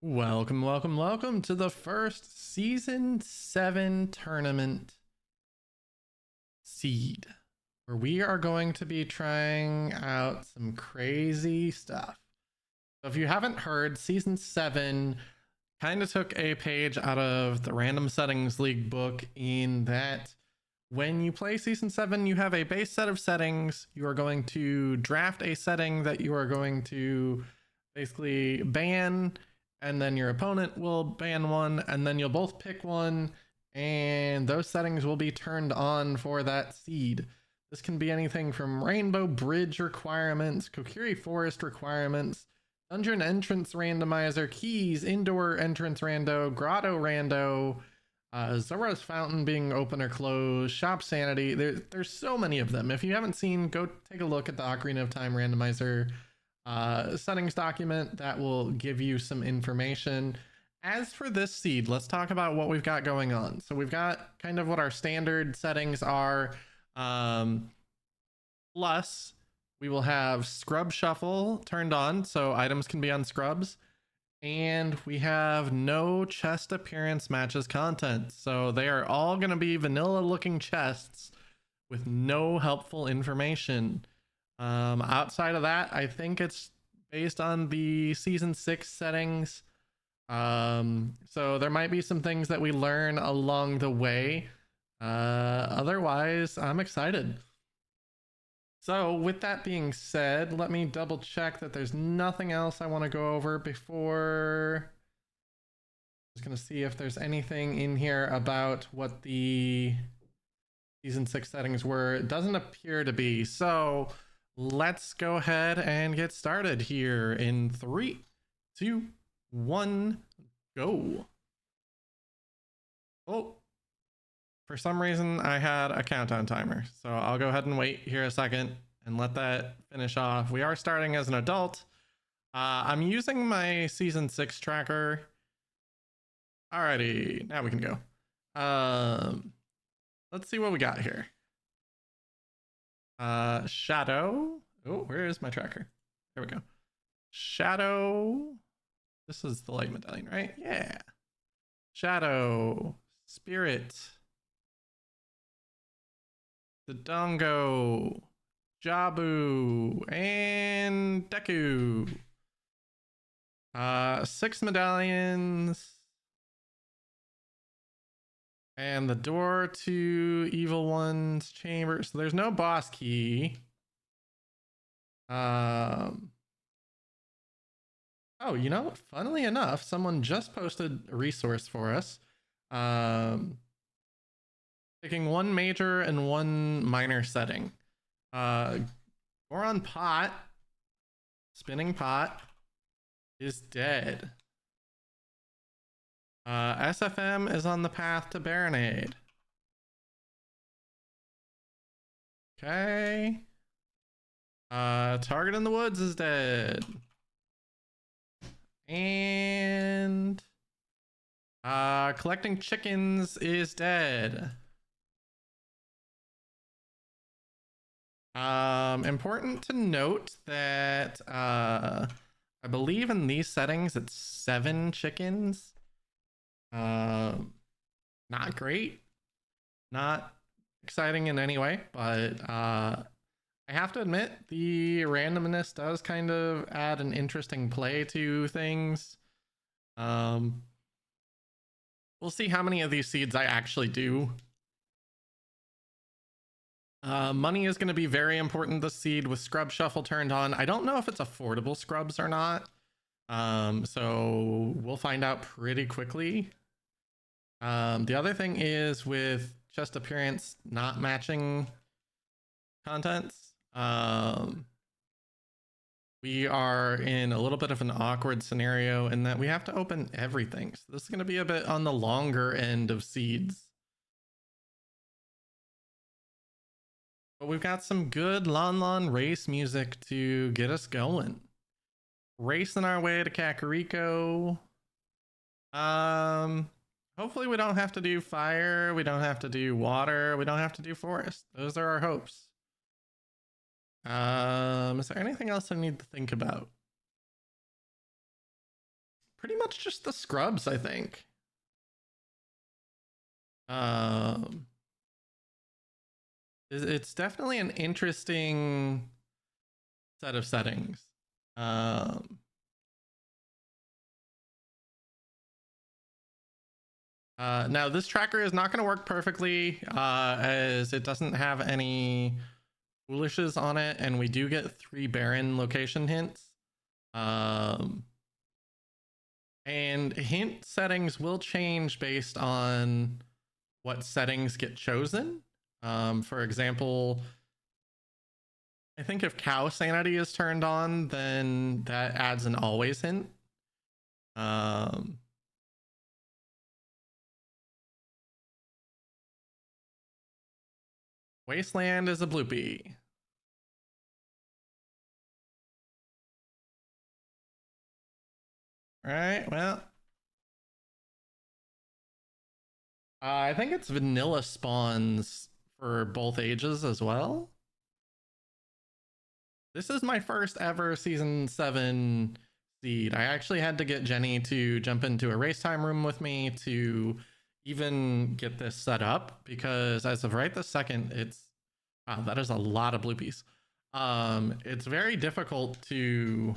Welcome to the first Season 7 tournament seed, where we are going to be trying out some crazy stuff. So if you haven't heard, Season 7 kind of took a page out of the Random Settings League book in that when you play Season 7, you have a base set of settings. You are going to draft a setting that you are going to basically ban, and then your opponent will ban one, and then you'll both pick one, and those settings will be turned on for that seed. This can be anything from rainbow bridge requirements, Kokiri forest requirements, dungeon entrance randomizer, keys, indoor entrance rando, grotto rando, Zora's fountain being open or closed, shop sanity. There's so many of them. If you haven't seen, go take a look at the Ocarina of Time randomizer settings document. That will give you some information. As for this seed, let's talk about what we've got going on. So we've got kind of what our standard settings are. Plus, we will have scrub shuffle turned on, so items can be on scrubs. And we have no chest appearance matches content. So they are all going to be vanilla looking chests with no helpful information. Outside of that, I think it's based on the Season 6 settings. So there might be some things that we learn along the way. Otherwise, I'm excited. So with that being said, let me double check that there's nothing else I want to go over before. I'm just going to see if there's anything in here about what the Season 6 settings were. It doesn't appear to be. So let's go ahead and get started here in 3, 2, 1, go. Oh, for some reason I had a countdown timer, so I'll go ahead and wait here a second and let that finish off. We are starting as an adult. I'm using my Season 6 tracker. Alrighty, now we can go. Let's see what we got here. Shadow. Oh, where is my tracker? There we go. Shadow. This is the light medallion, right? Yeah. Shadow. Spirit. Dodongo. Jabu. And Deku. 6 medallions. And the door to Evil One's chamber. So there's no boss key. Oh, you know, funnily enough, someone just posted a resource for us. Picking one major and one minor setting. Goron Pot, Spinning Pot, is dead. SFM is on the path to Baronade. Okay. Target in the Woods is dead. And collecting chickens is dead. Important to note that I believe in these settings it's 7 chickens. Not great, not exciting in any way, but I have to admit the randomness does kind of add an interesting play to things. We'll see how many of these seeds I actually do. Money is going to be very important this seed with scrub shuffle turned on. I don't know if it's affordable scrubs or not. So we'll find out pretty quickly. The other thing is with chest appearance not matching contents, we are in a little bit of an awkward scenario in that we have to open everything. So this is going to be a bit on the longer end of seeds. But we've got some good Lon Lon race music to get us going. Racing our way to Kakariko. Hopefully we don't have to do fire, we don't have to do water, we don't have to do forest. Those are our hopes. Is there anything else I need to think about? pretty much just the scrubs, I think. It's definitely an interesting set of settings. Now this tracker is not going to work perfectly as it doesn't have any foolishes on it, and we do get 3 barren location hints. And hint settings will change based on what settings get chosen. For example, I think if cow sanity is turned on, then that adds an always hint. Wasteland is a bloopy. All right, well, I think it's vanilla spawns for both ages as well. This is my first ever season 7 seed. I actually had to get Jenny to jump into a race time room with me to even get this set up, because as of right this second, it's wow, that is a lot of bloopies. It's very difficult to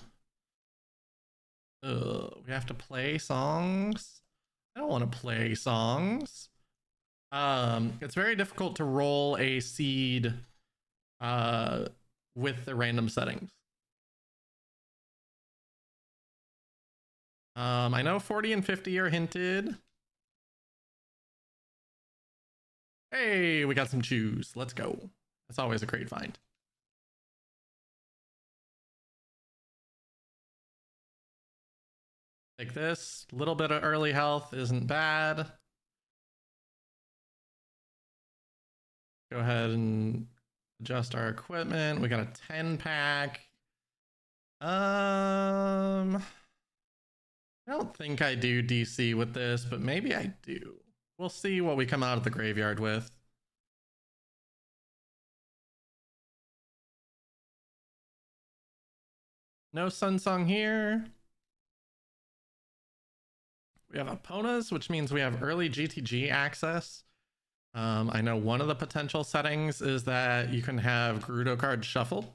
we have to play songs. I don't want to play songs. It's very difficult to roll a seed with the random settings. I know 40 and 50 are hinted. Hey, we got some chews. Let's go. That's always a great find. Like this, a little bit of early health isn't bad. Go ahead and adjust our equipment. We got a 10 pack. I don't think I do DC with this, but maybe I do. We'll see what we come out of the graveyard with. No Sunsong here. We have Aponas, which means we have early GTG access. I know one of the potential settings is that you can have Gerudo cards shuffled.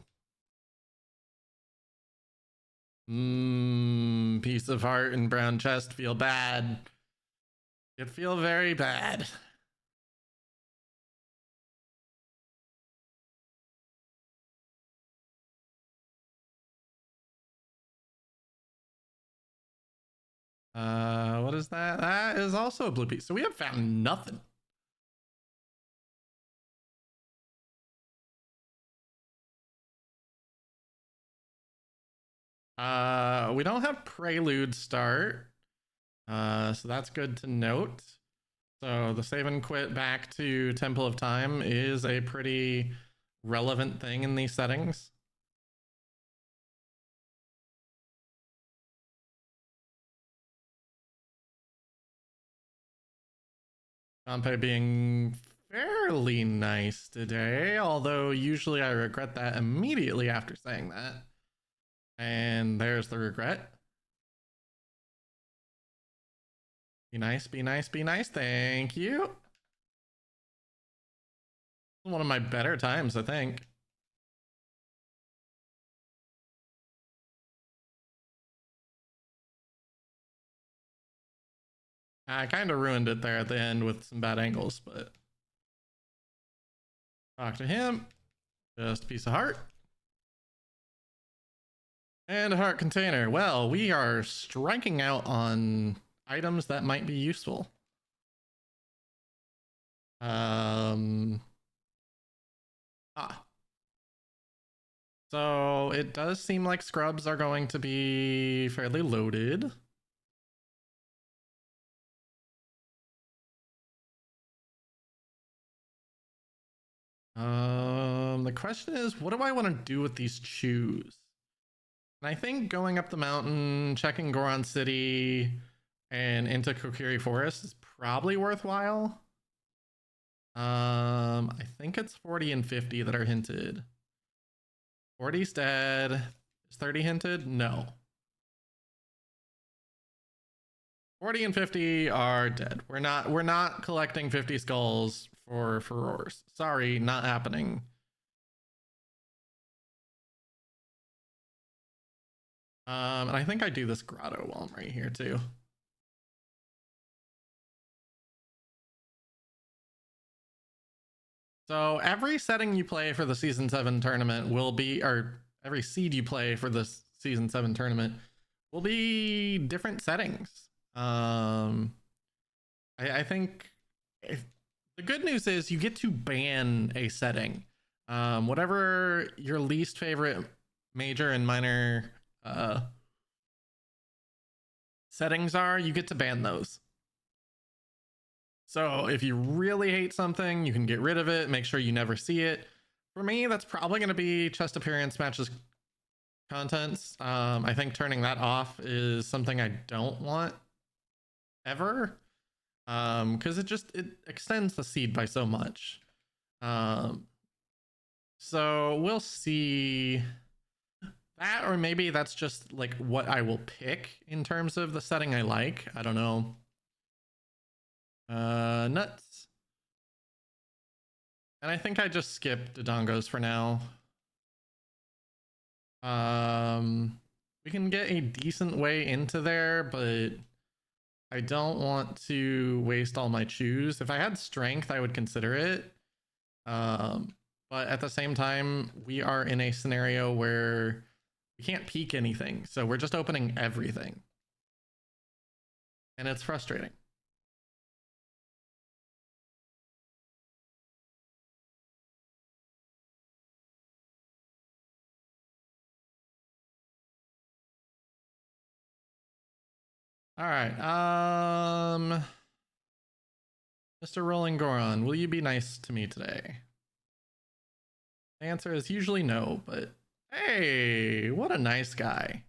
Piece of heart and brown chest feel bad. It feel very bad. What is that? That is also a blue piece. So we have found nothing. We don't have Prelude start. So that's good to note. So the save and quit back to Temple of Time is a pretty relevant thing in these settings. Pompey being fairly nice today, although usually I regret that immediately after saying that. And there's the regret. Be nice, be nice, be nice. Thank you. One of my better times, I think. I kind of ruined it there at the end with some bad angles, but talk to him. Just a piece of heart. And a heart container. Well, we are striking out on items that might be useful. So it does seem like scrubs are going to be fairly loaded. The question is, what do I want to do with these chews? And I think going up the mountain, checking Goron City, and into Kokiri Forest is probably worthwhile. I think it's 40 and 50 that are hinted. 40's dead. Is 30 hinted? No. 40 and 50 are dead. We're not collecting 50 skulls for furores. Sorry, not happening. And I think I do this grotto while I'm right here too. So every setting you play for the season 7 tournament will be, or every seed you play for the season 7 tournament will be different settings. I think the good news is you get to ban a setting. Whatever your least favorite major and minor settings are, you get to ban those. So if you really hate something, you can get rid of it, make sure you never see it. For me, that's probably going to be chest appearance matches contents. I think turning that off is something I don't want ever, because it extends the seed by so much. So we'll see that, or maybe that's just like what I will pick in terms of the setting I like. I don't know. Nuts. And I think I just skip Dodongos for now. We can get a decent way into there, but I don't want to waste all my chews. If I had strength, I would consider it. But at the same time, we are in a scenario where we can't peek anything. So we're just opening everything. And it's frustrating. All right. Mr. Rolling Goron, will you be nice to me today? The answer is usually no, but hey, what a nice guy.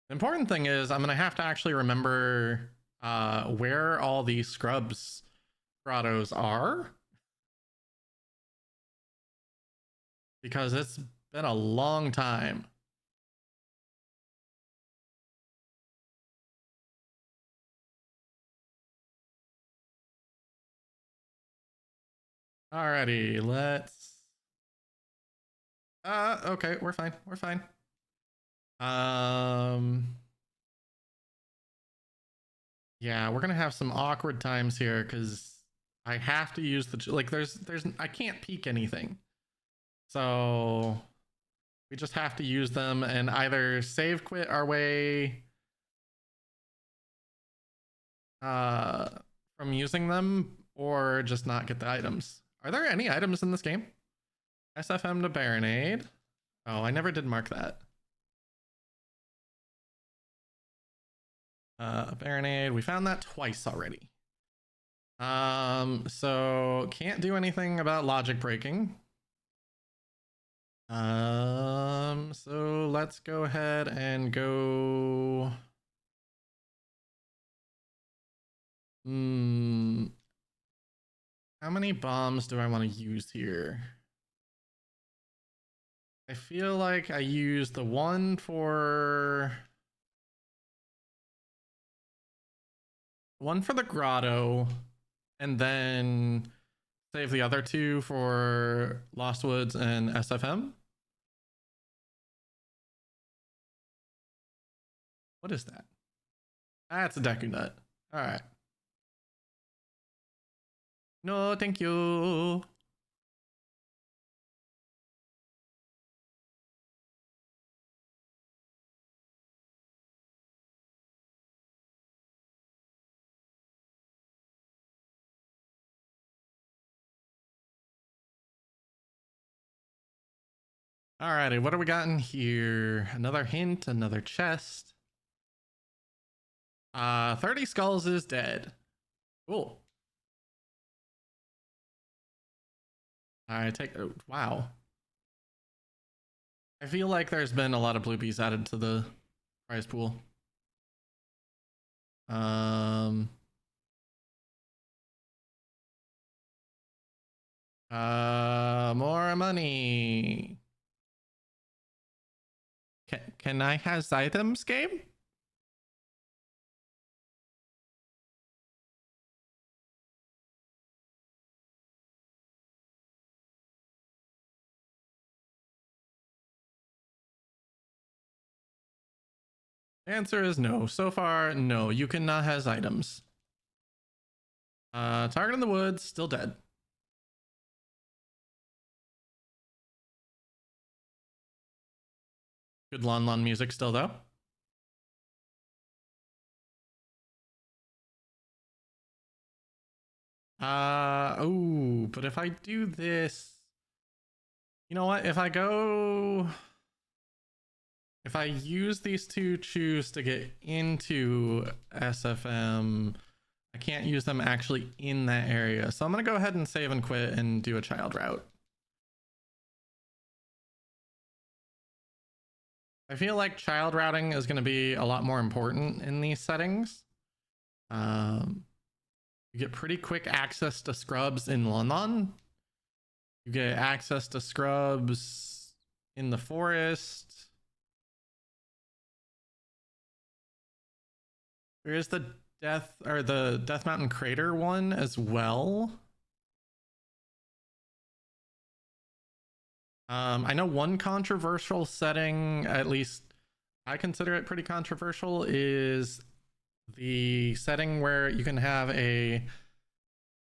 The important thing is I'm going to have to actually remember where all these scrubs grottos are, because it's been a long time. Alrighty, let's... okay, we're fine. We're fine. Yeah, we're gonna have some awkward times here because I have to use the... Like, I can't peek anything. So we just have to use them and either save quit our way from using them or just not get the items. Are there any items in this game? SFM to Baronade. Oh, I never did mark that. Baronade, we found that twice already. So can't do anything about logic breaking. So let's go ahead and go. How many bombs do I want to use here? I feel like I used the one for the grotto, and then save the other two for Lost Woods and SFM. What is that? That's a Deku Nut. All right. No, thank you. Alrighty, what do we got in here? Another hint, another chest. 30 skulls is dead. Cool. I take... Oh, wow. I feel like there's been a lot of bluebies added to the prize pool. More money. Can I has items game? Answer is no. So far, no. You cannot has items. Target in the woods, still dead. Good Lon music still though. Oh, but if I do this, you know what? If I use these two chews to get into SFM, I can't use them actually in that area. So I'm gonna go ahead and save and quit and do a child route. I feel like child routing is gonna be a lot more important in these settings. You get pretty quick access to scrubs in London. You get access to scrubs in the forest. There is the Death Mountain Crater one as well. I know one controversial setting, at least I consider it pretty controversial, is the setting where you can have a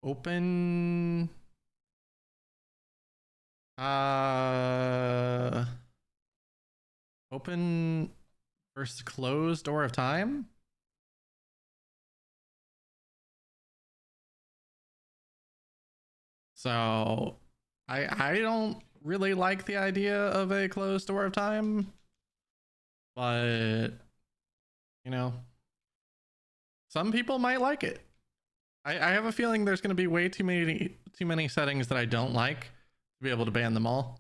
open open versus closed door of time. So I don't really like the idea of a closed door of time, but you know, some people might like it. I have a feeling there's going to be way too many settings that I don't like to be able to ban them all.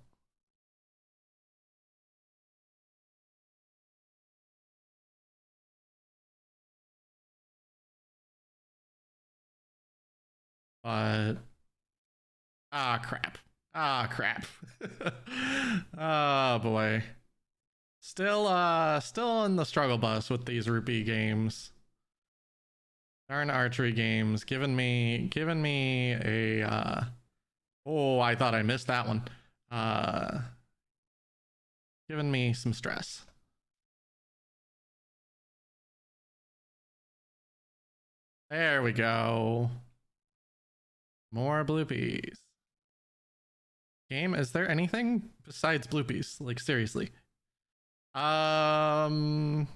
But crap. Oh boy. Still in the struggle bus with these rupee games. Darn archery games giving me a oh, I thought I missed that one. Giving me some stress. There we go. More bloopies. Game, is there anything besides bloopies? Like seriously. I'm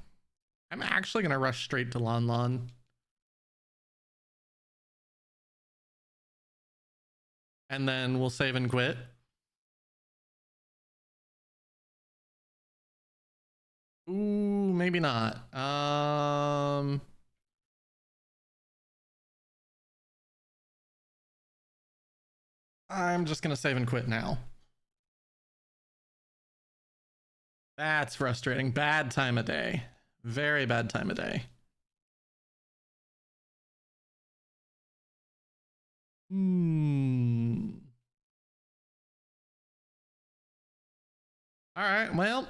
actually gonna rush straight to Lon. And then we'll save and quit. Ooh, maybe not. I'm just gonna save and quit now. That's frustrating. Bad time of day. Very bad time of day. All right, well,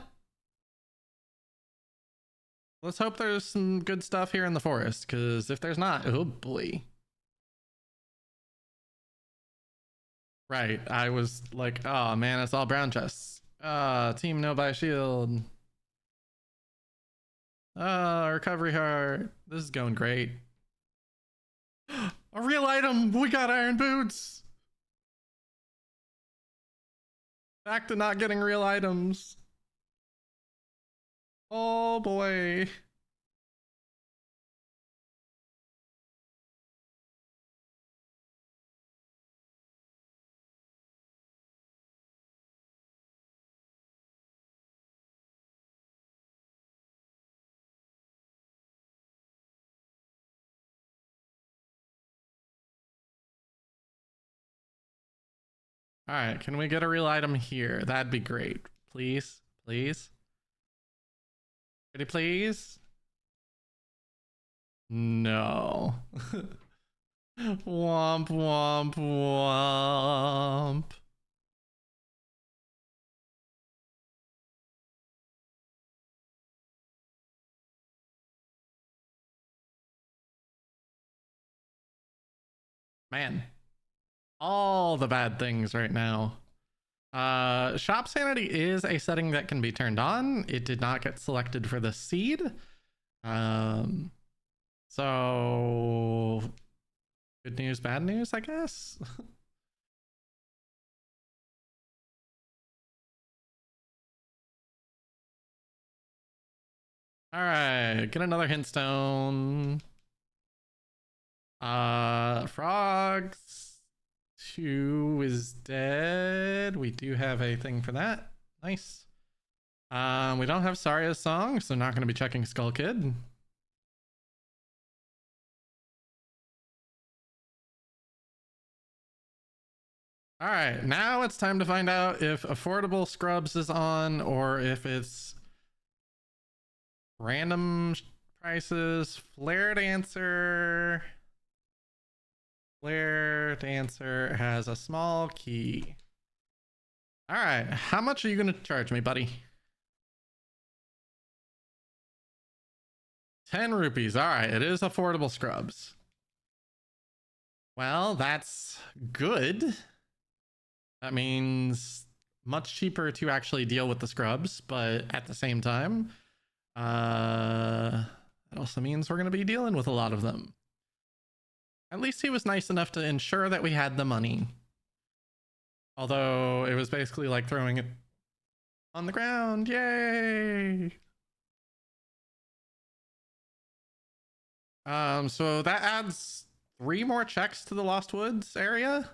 let's hope there's some good stuff here in the forest, because if there's not, oh boy. Right, I was like, oh man, it's all brown chests. Team no buy shield. Recovery heart. This is going great. A real item! We got iron boots! Back to not getting real items. Oh boy. All right, can we get a real item here? That'd be great. Please, please. Pretty please? No. Womp, womp, womp. Man, all the bad things right now. Shop sanity is a setting that can be turned on. It did not get selected for the seed. So good news, bad news, I guess. All right, get another hint stone. Frogs 2 is dead. We do have a thing for that. Nice. We don't have Saria's song, so not going to be checking Skull Kid. All right, now it's time to find out if Affordable Scrubs is on or if it's random prices. Flare Dancer. Flare Dancer has a small key. All right, how much are you going to charge me, buddy? 10 rupees. All right, it is Affordable Scrubs. Well, that's good. That means much cheaper to actually deal with the scrubs, but at the same time, that also means we're going to be dealing with a lot of them. At least he was nice enough to ensure that we had the money. Although it was basically like throwing it on the ground. Yay! So that adds 3 more checks to the Lost Woods area.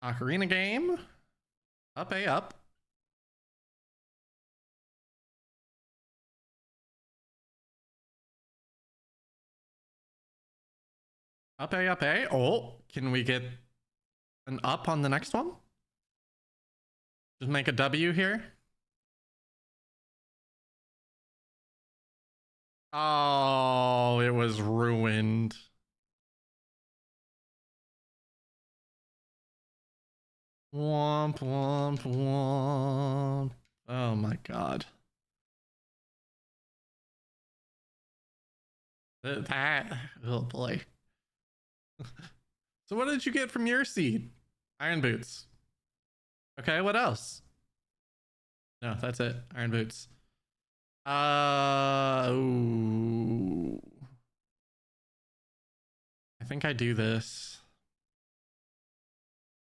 Ocarina game. Up A up. Up A up A. Oh, can we get an up on the next one? Just make a W here. Oh, it was ruined. Womp, womp, womp. Oh my god. That, oh boy. So what did you get from your seed? Iron boots. Okay, what else? No, that's it. Iron boots. Ooh. I think I do this.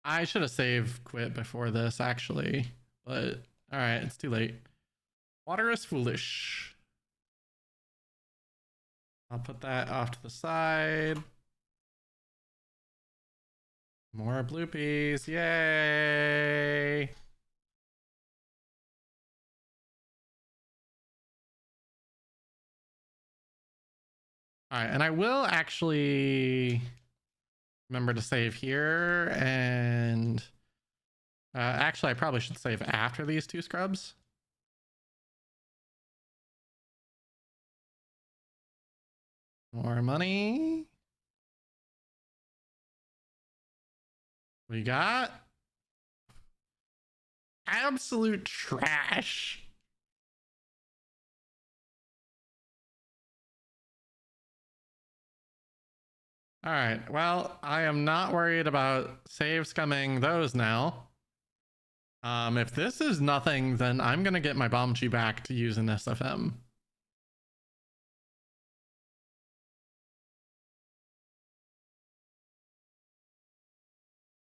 I should have saved quit before this, actually. But, alright, it's too late. Water is foolish. I'll put that off to the side. More bloopies. Yay! Alright, and I will actually remember to save here, and actually I probably should save after these 2 scrubs. More money. We got absolute trash. All right, well, I am not worried about save scumming those now. If this is nothing, then I'm gonna get my Bombchi back to use an SFM.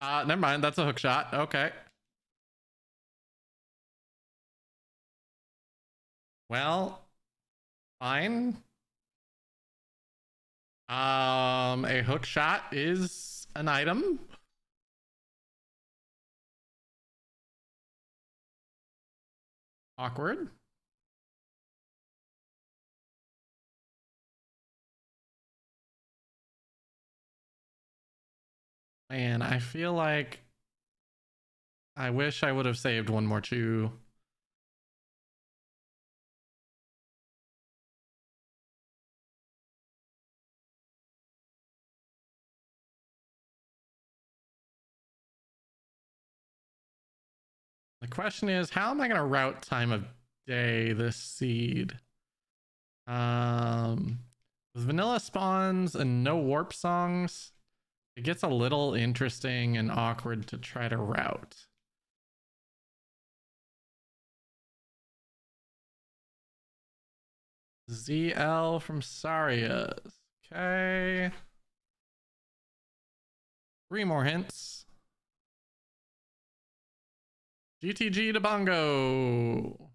Never mind, that's a hook shot. Okay. Well, fine. A hook shot is an item. Awkward. Man, I feel like I wish I would have saved one more chew. The question is, how am I going to route time of day this seed? With vanilla spawns and no warp songs, it gets a little interesting and awkward to try to route. ZL from Sarias. Okay. 3 more hints. GTG to Bongo.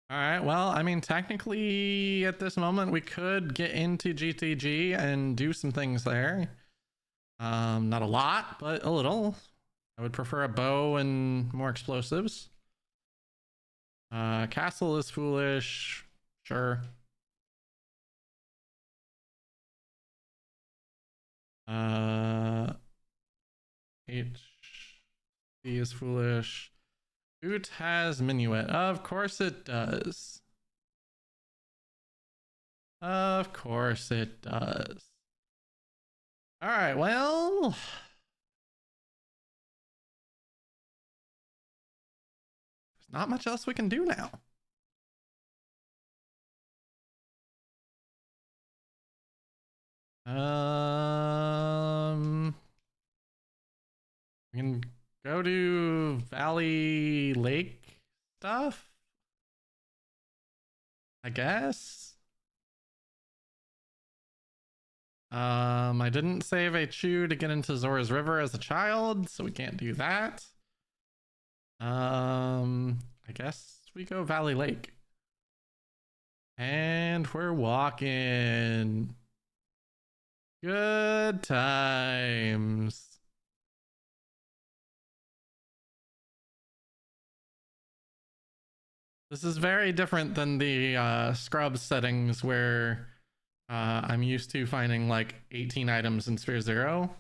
All right, well, I mean, technically at this moment, we could get into GTG and do some things there. Not a lot, but a little. I would prefer a bow and more explosives. Castle is foolish. Sure. HC is foolish. Oot has minuet. Of course it does. Of course it does. All right, well, there's not much else we can do now. We can go to Valley Lake stuff, I guess. I didn't save a chew to get into Zora's River as a child, so we can't do that. I guess we go Valley Lake. And we're walking. Good times. This is very different than the Scrubs settings where I'm used to finding like 18 items in Sphere Zero.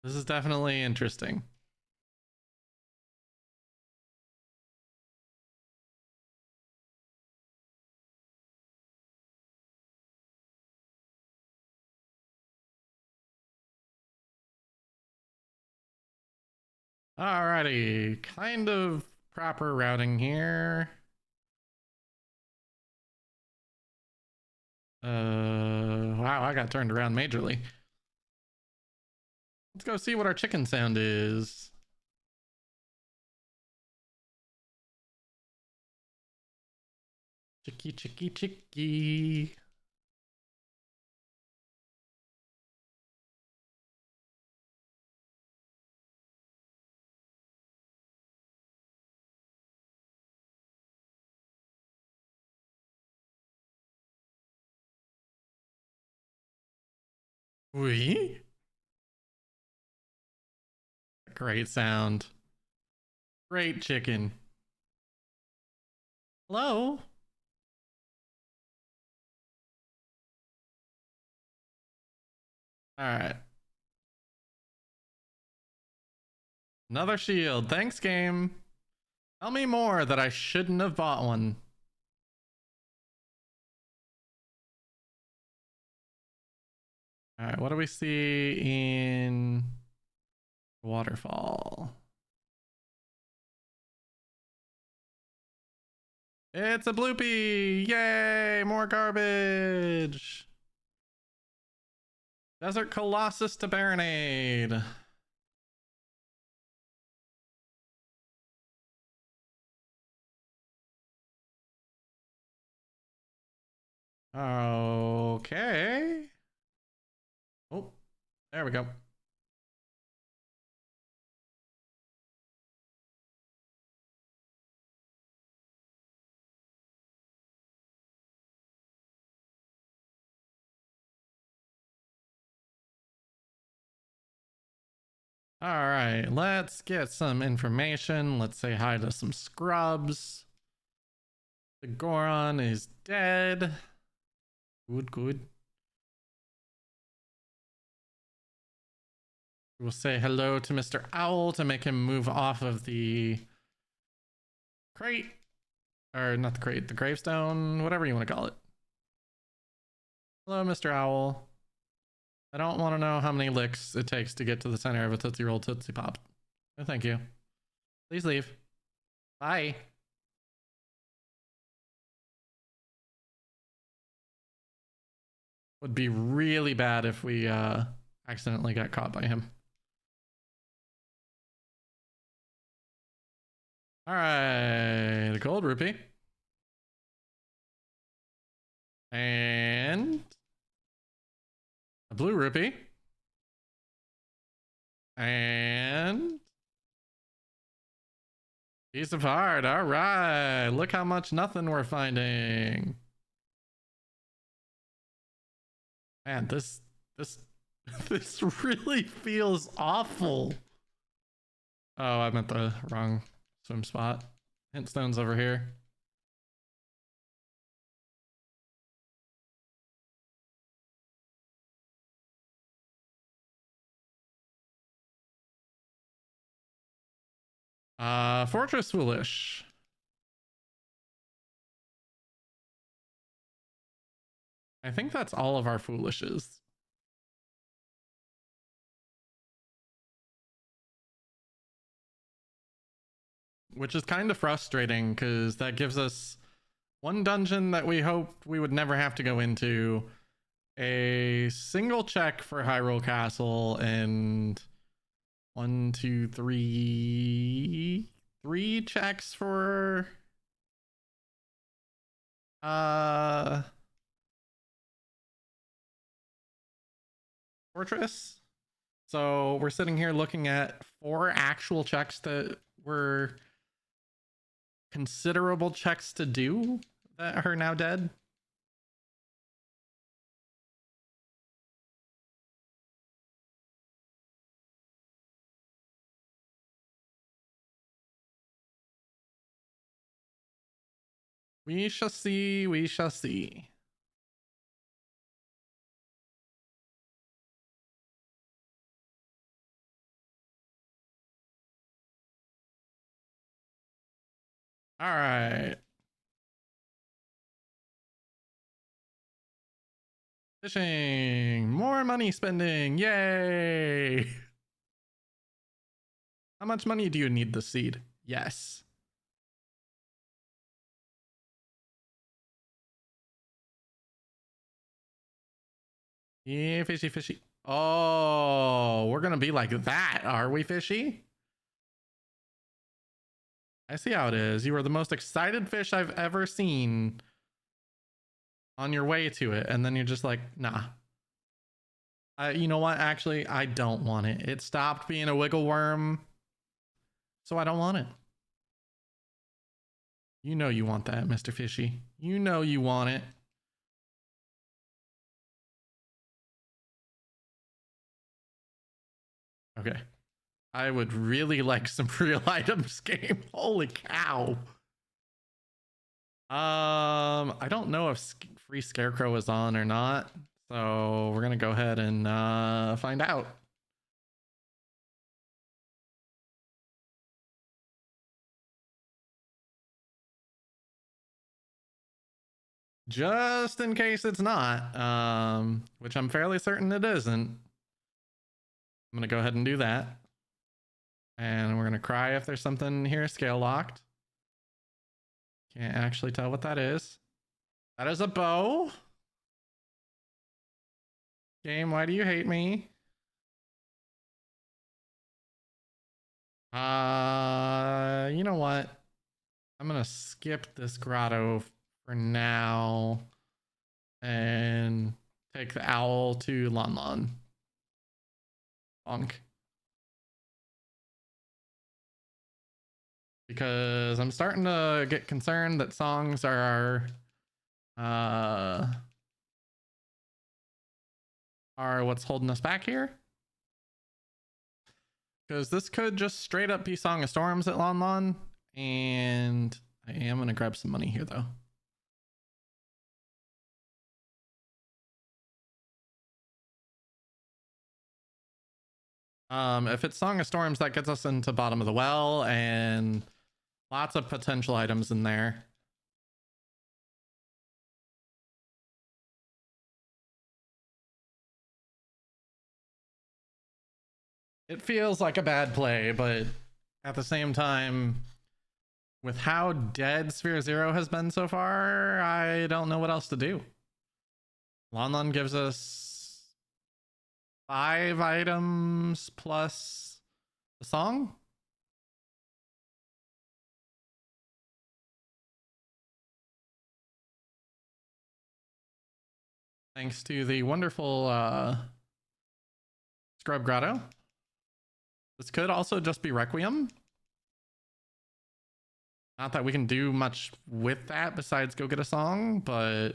This is definitely interesting. Alrighty, kind of proper routing here. Wow, I got turned around majorly. Let's go see what our chicken sound is. Chicky, chicky, chicky. Wee? Great sound. Great chicken. Hello? Alright. Another shield. Thanks, game. Tell me more that I shouldn't have bought one. Alright, what do we see in Waterfall? It's a bloopy! Yay! More garbage! Desert Colossus to Baronade. Okay. Oh, there we go. All right, let's get some information. Let's say hi to some scrubs. The Goron is dead. Good, good. We'll say hello to Mr. Owl to make him move off of the crate. Or not the crate, the gravestone, whatever you want to call it. Hello, Mr. Owl. I don't want to know how many licks it takes to get to the center of a Tootsie Roll Tootsie Pop. No, thank you. Please leave. Bye. Would be really bad if we accidentally got caught by him. All right, the gold rupee. And a blue rupee. And piece of heart. All right, look how much nothing we're finding. Man, this really feels awful. Oh, I meant the wrong swim spot. Hint stone's over here. Fortress Foolish. I think that's all of our foolishes. Which is kind of frustrating because that gives us one dungeon that we hoped we would never have to go into, a single check for Hyrule Castle, and 1, 2, 3 checks for Fortress. So we're sitting here looking at 4 actual checks that were considerable checks to do that are now dead. We shall see, we shall see. All right. Fishing, more money spending, yay! How much money do you need this seed? Yes. Yeah, fishy, fishy. Oh, we're gonna be like that, are we, fishy? I see how it is. You are the most excited fish I've ever seen on your way to it, and then you're just like, nah. You know what? Actually, I don't want it. It stopped being a wiggle worm, so I don't want it. You know you want that, Mr. Fishy. You know you want it. Okay. I would really like some real items game. Holy cow. I don't know if free scarecrow is on or not, so we're gonna go ahead and find out. Just in case it's not, which I'm fairly certain it isn't. I'm gonna go ahead and do that. And we're gonna cry if there's something here scale locked. Can't actually tell what that is. That is a bow. Game, why do you hate me? You know what? I'm gonna skip this grotto for now and take the owl to Lon Lon. Bonk. Because I'm starting to get concerned that songs are what's holding us back here. Because this could just straight up be Song of Storms at Lon Lon, and I am gonna grab some money here though. If it's Song of Storms, that gets us into Bottom of the Well and lots of potential items in there. It feels like a bad play, but at the same time, with how dead Sphere Zero has been so far, I don't know what else to do. Lon Lon gives us 5 items plus the song. Thanks to the wonderful Scrub Grotto. This could also just be Requiem. Not that we can do much with that besides go get a song, but...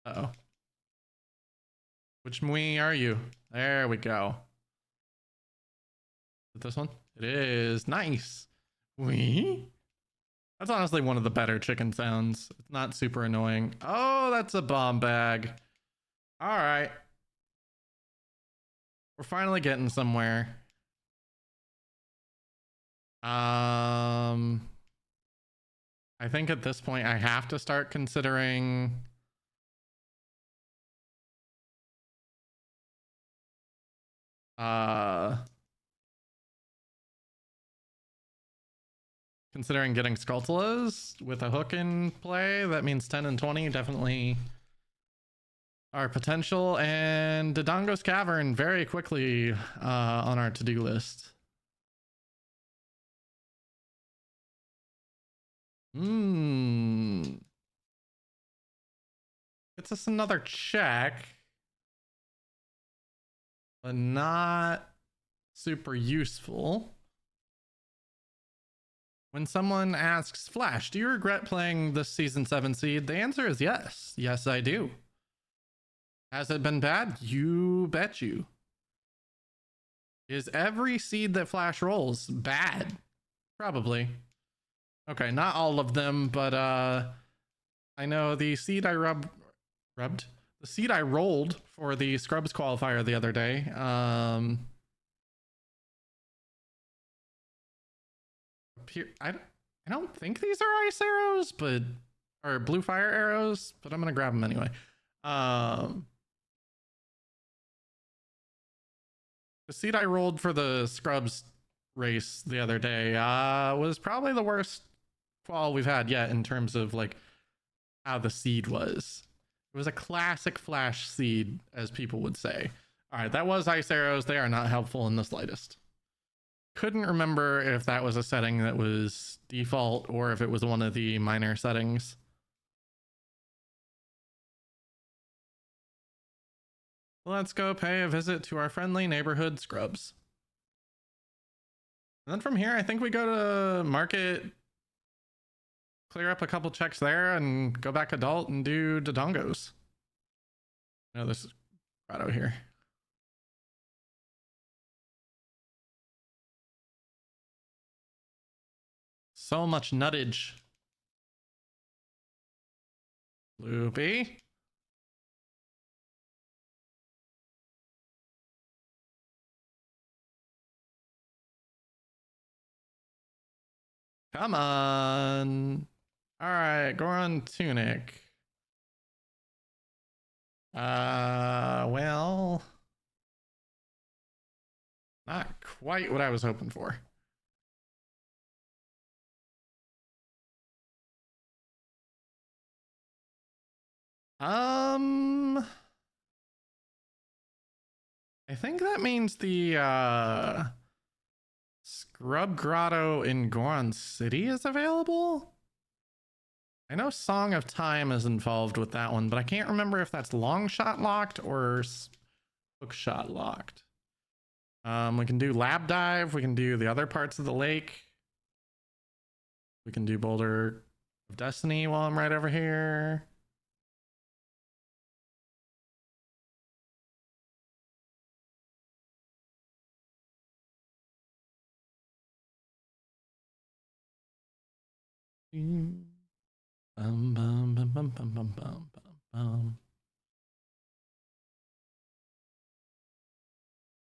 Uh-oh. Which Mui are you? There we go. Is it this one? It is. Nice. Mui? That's honestly one of the better chicken sounds. It's not super annoying. Oh, that's a bomb bag. All right. We're finally getting somewhere. I think at this point I have to start considering getting Skulltulas with a hook in play. That means 10 and 20 definitely are potential, and Dodongo's Cavern very quickly on our to-do list. Gets us another check, but not super useful. When someone asks, Flash, do you regret playing this Season 7 seed? The answer is yes. Yes, I do. Has it been bad? You bet you. Is every seed that Flash rolls bad? Probably. Okay, not all of them, but I know the seed I the seed I rolled for the Scrubs qualifier the other day. I don't think these are ice arrows, but or blue fire arrows, but I'm gonna grab them anyway. The seed I rolled for the Scrubs race the other day was probably the worst qual we've had yet in terms of like how the seed was. It was a classic Flash seed, as people would say. All right, that was ice arrows. They are not helpful in the slightest. Couldn't remember if that was a setting that was default or if it was one of the minor settings. Let's go pay a visit to our friendly neighborhood Scrubs. And then from here, I think we go to market, clear up a couple checks there, and go back adult and do Dodongos. No, this is Grotto here. So much nuttage. Loopy. Come on. All right, Goron Tunic. Well, not quite what I was hoping for. I think that means the Scrub Grotto in Goron City is available. I know Song of Time is involved with that one, but I can't remember if that's long shot locked or hook shot locked. We can do Lab Dive. We can do the other parts of the lake. We can do Boulder of Destiny while I'm right over here.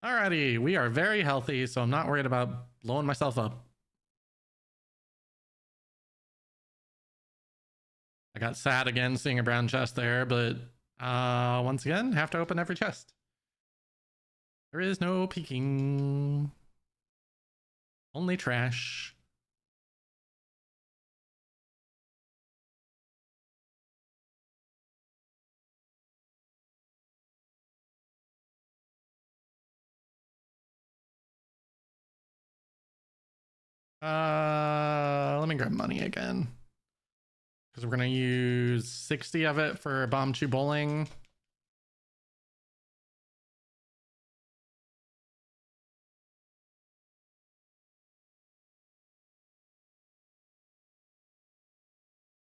Alrighty, we are very healthy, so I'm not worried about blowing myself up. I got sad again seeing a brown chest there, but once again, have to open every chest. There is no peeking. Only trash. Let me grab money again. Because we're going to use 60 of it for Bomb Chew Bowling.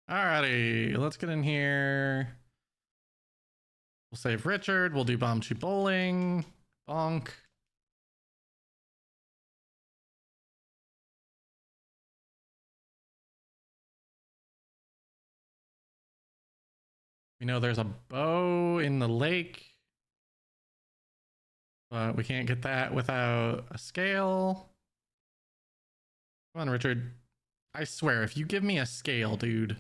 Alrighty, let's get in here. We'll save Richard. We'll do Bomb Chew Bowling. Bonk. We know there's a bow in the lake, but we can't get that without a scale. Come on, Richard. I swear, if you give me a scale, dude.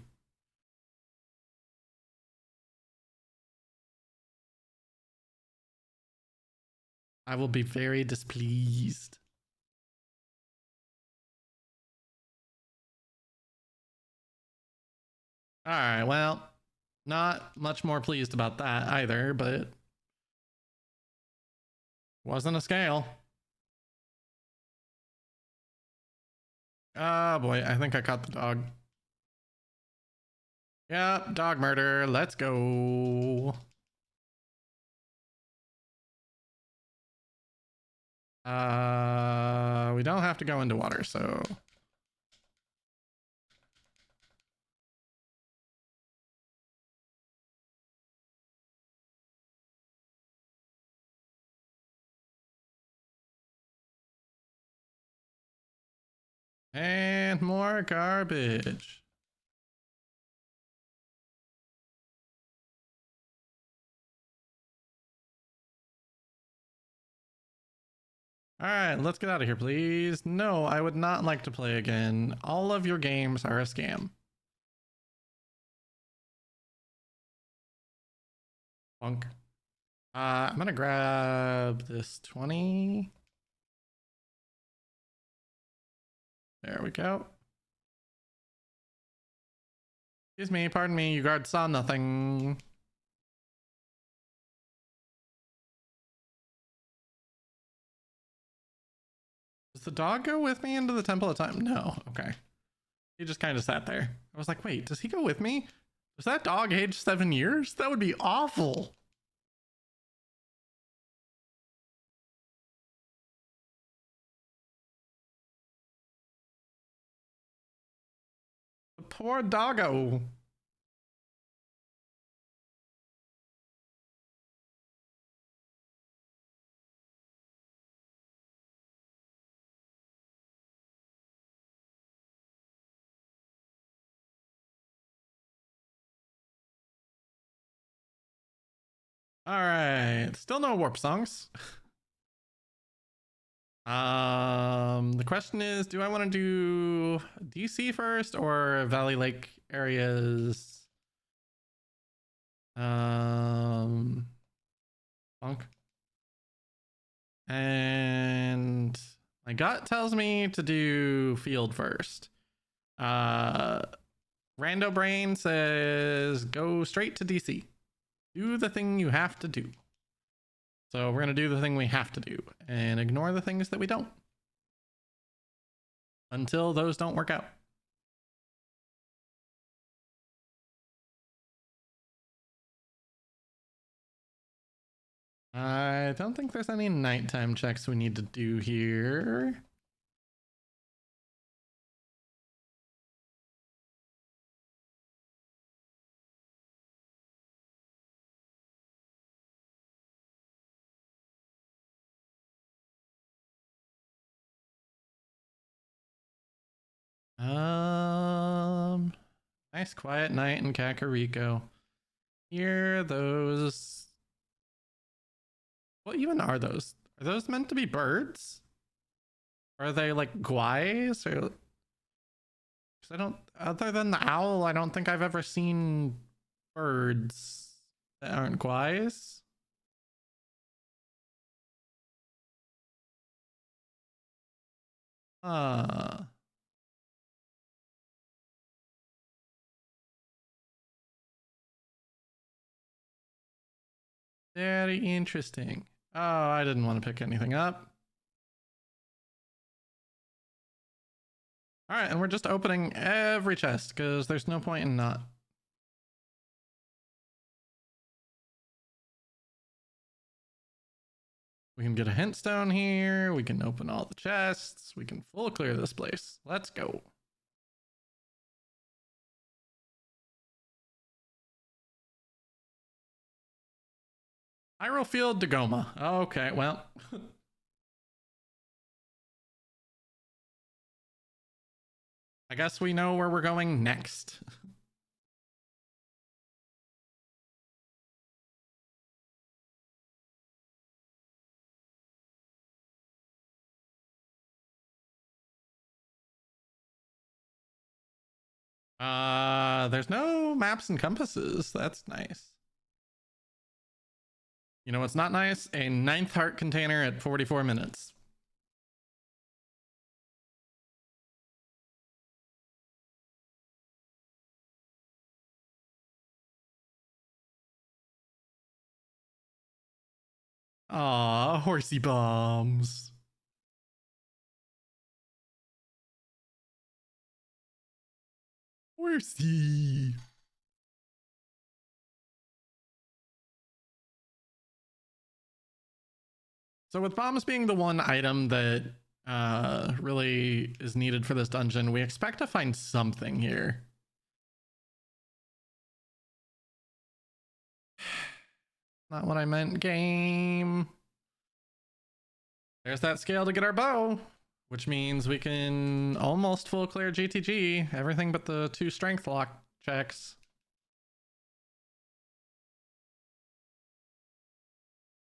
I will be very displeased. All right, well, not much more pleased about that either, but wasn't a scale. Oh boy, I think I caught the dog. Yep, dog murder. Let's go. We don't have to go into water, so. And more garbage. All right, let's get out of here, please. No, I would not like to play again. All of your games are a scam. Funk. I'm gonna grab this 20. There we go. Excuse me, pardon me, you guard saw nothing. Does the dog go with me into the Temple of Time? No, okay. He just kind of sat there. I was like, wait, does he go with me? Does that dog age 7 years? That would be awful. The poor doggo. All right, still no warp songs. The question is, do I want to do DC first or Valley Lake areas? Funk. And my gut tells me to do field first. Rando Brain says go straight to DC. Do the thing you have to do. So we're going to do the thing we have to do and ignore the things that we don't. Until those don't work out. I don't think there's any nighttime checks we need to do here. Nice quiet night in Kakariko. Here, those. What even are those? Are those meant to be birds? Are they like guais or? I don't. Other than the owl, I don't think I've ever seen birds that aren't guais. Uh, very interesting. Oh, I didn't want to pick anything up. All right, and we're just opening every chest because there's no point in not. We can get a hint stone here. We can open all the chests. We can full clear this place. Let's go. Hyrule Field, Dagoma. Okay, well. I guess we know where we're going next. There's no maps and compasses. That's nice. You know what's not nice? A 9th heart container at 44 minutes. Aw, horsey bombs. Horsey. So with bombs being the one item that really is needed for this dungeon, we expect to find something here. Not what I meant, game. There's that scale to get our bow, which means we can almost full clear GTG, everything but the 2 strength lock checks.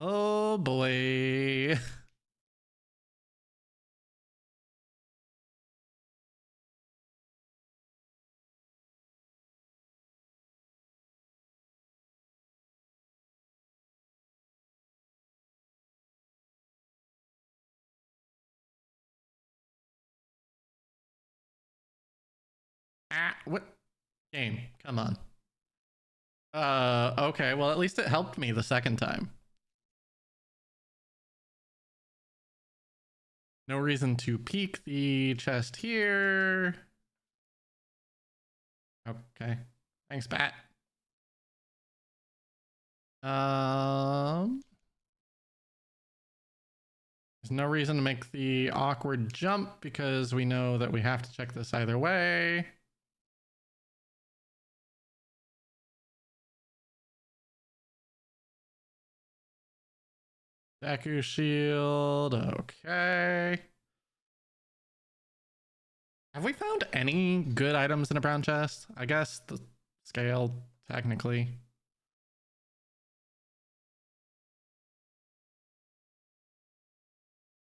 Oh boy. What game? Come on. Okay, well at least it helped me the second time. No reason to peek the chest here. Okay. Thanks, Bat. There's no reason to make the awkward jump because we know that we have to check this either way. Deku shield, okay. Have we found any good items in a brown chest? I guess the scale, technically.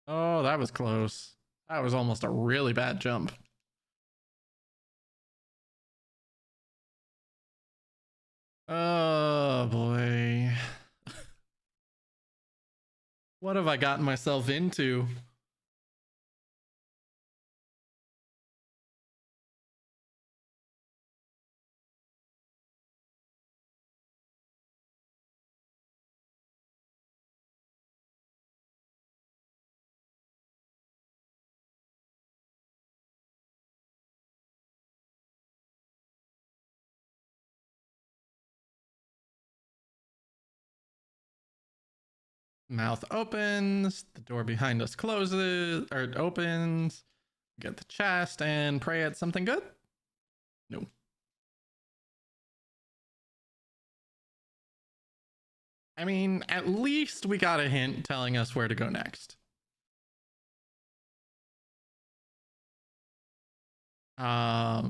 Oh, that was close. That was almost a really bad jump. Oh boy. What have I gotten myself into? Mouth opens, the door behind us closes, or opens. Get the chest and pray at something good? No. I mean, at least we got a hint telling us where to go next. Now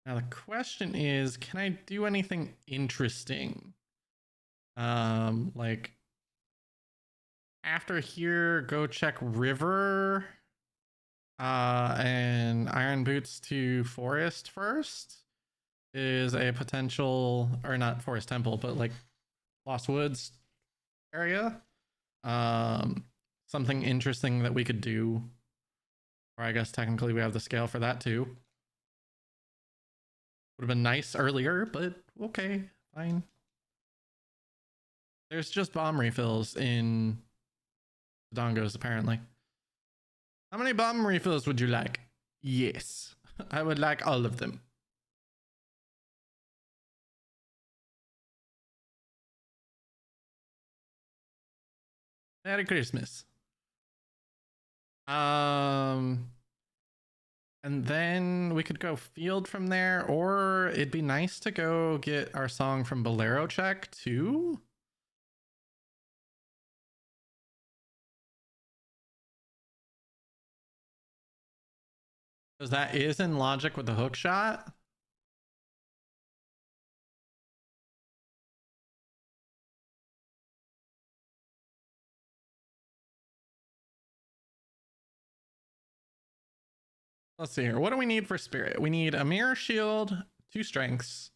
the question is, can I do anything interesting? Like after here, go check river and iron boots to forest first is a potential, or not forest temple, but like Lost Woods area. something interesting that we could do. Or I guess technically we have the scale for that too. Would have been nice earlier, but okay, fine. There's just bomb refills in Dongos, apparently. How many bomb refills would you like? Yes, I would like all of them. Merry Christmas. And then we could go field from there, or it'd be nice to go get our song from Bolero Check too. Because that is in logic with the hook shot. Let's see here. What do we need for spirit? We need a mirror shield, 2 strengths,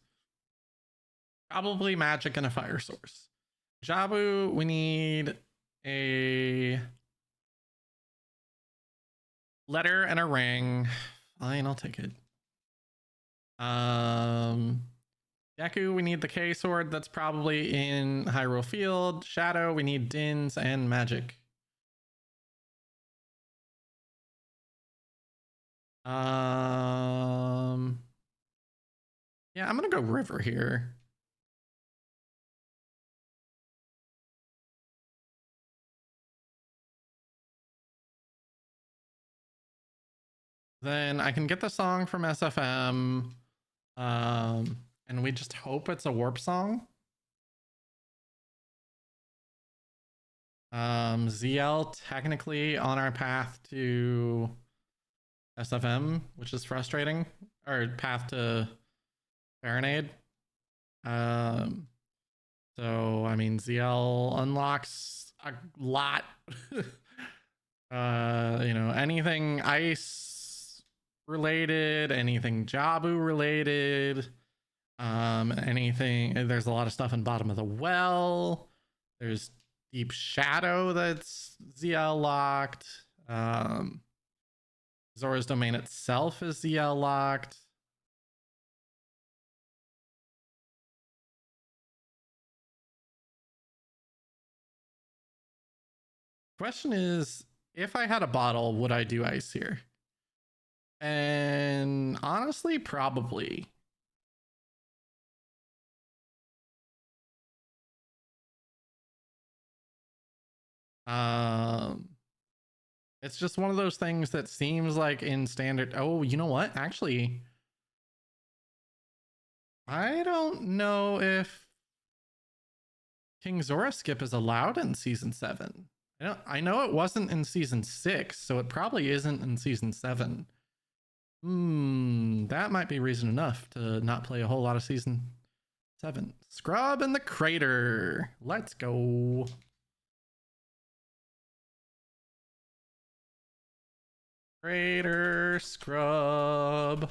probably magic, and a fire source. Jabu, we need a letter and a ring. Fine, I'll take it. Yaku, we need the K sword that's probably in Hyrule Field. Shadow, we need Dins and magic. Yeah, I'm gonna go river here. Then I can get the song from SFM. And we just hope it's a warp song. ZL technically on our path to SFM, which is frustrating, or path to Baronade. So I mean ZL unlocks a lot. You know, anything ice related, anything Jabu related, anything. There's a lot of stuff in bottom of the well. There's Deep Shadow that's ZL locked. Zora's Domain itself is ZL locked. Question is, if I had a bottle, would I do ice here? And honestly, probably. It's just one of those things that seems like in standard. Oh, you know what? Actually, I don't know if King Zora skip is allowed in season 7. I know it wasn't in season 6, so it probably isn't in season 7. That might be reason enough to not play a whole lot of season 7. Scrub in the crater. Let's go. Crater scrub.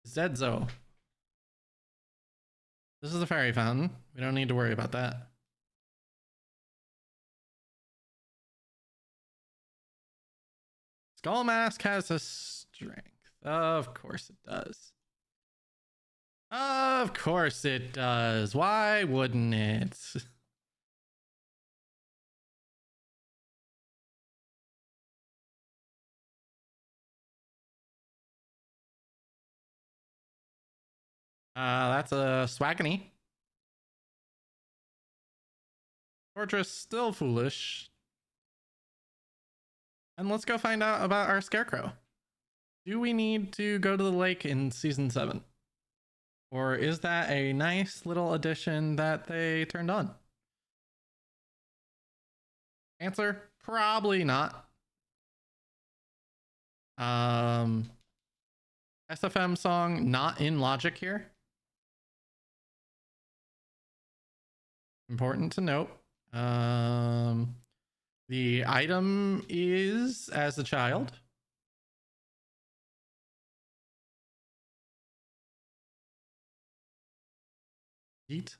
Zedzo. This is a fairy fountain. We don't need to worry about that. Skull Mask has a strength. Of course it does. Of course it does. Why wouldn't it? That's a Swagony. Fortress still foolish. And let's go find out about our Scarecrow. Do we need to go to the lake in season 7? Or is that a nice little addition that they turned on? Answer, probably not. SFM song not in logic here. Important to note. The item is as a child. Eat.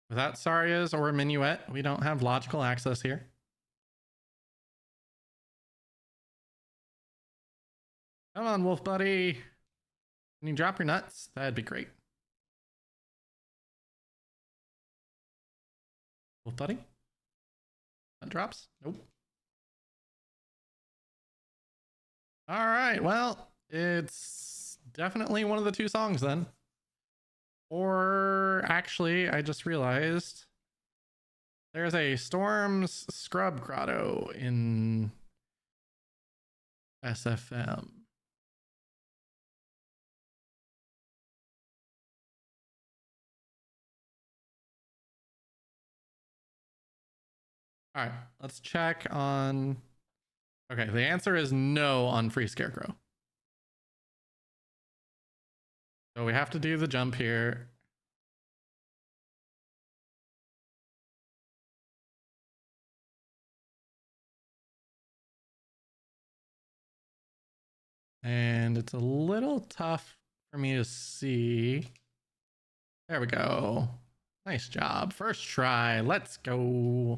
Without Sarias or Minuet, we don't have logical access here. Come on, Wolf Buddy. Can you drop your nuts? That'd be great. Wolf Buddy? Nut drops? Nope. All right, well, it's definitely one of the two songs then. Or actually, I just realized there's a Storm's Scrub Grotto in SFM. All right, let's check on... Okay, the answer is no on Free Scarecrow. So we have to do the jump here. And it's a little tough for me to see. There we go. Nice job. First try. Let's go.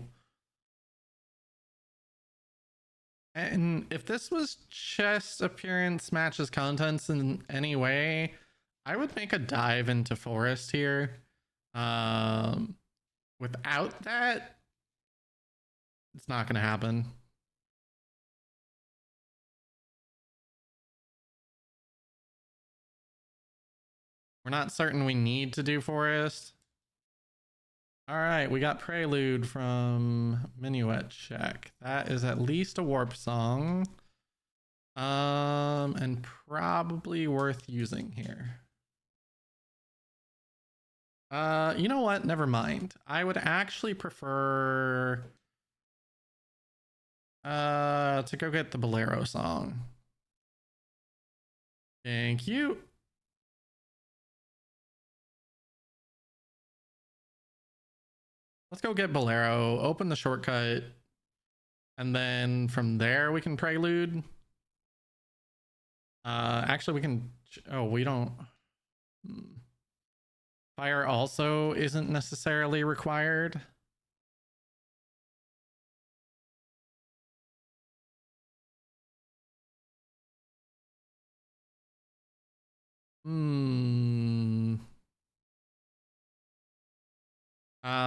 And if this was chest appearance matches contents in any way, I would make a dive into forest here. Without that, it's not going to happen. We're not certain we need to do forest. All right, we got Prelude from Minuet check. That is at least a warp song. And probably worth using here. You know what? Never mind. I would actually prefer to go get the Bolero song. Thank you. Let's go get Bolero, open the shortcut, and then from there we can Prelude. Actually we can, oh, we don't. Fire also isn't necessarily required.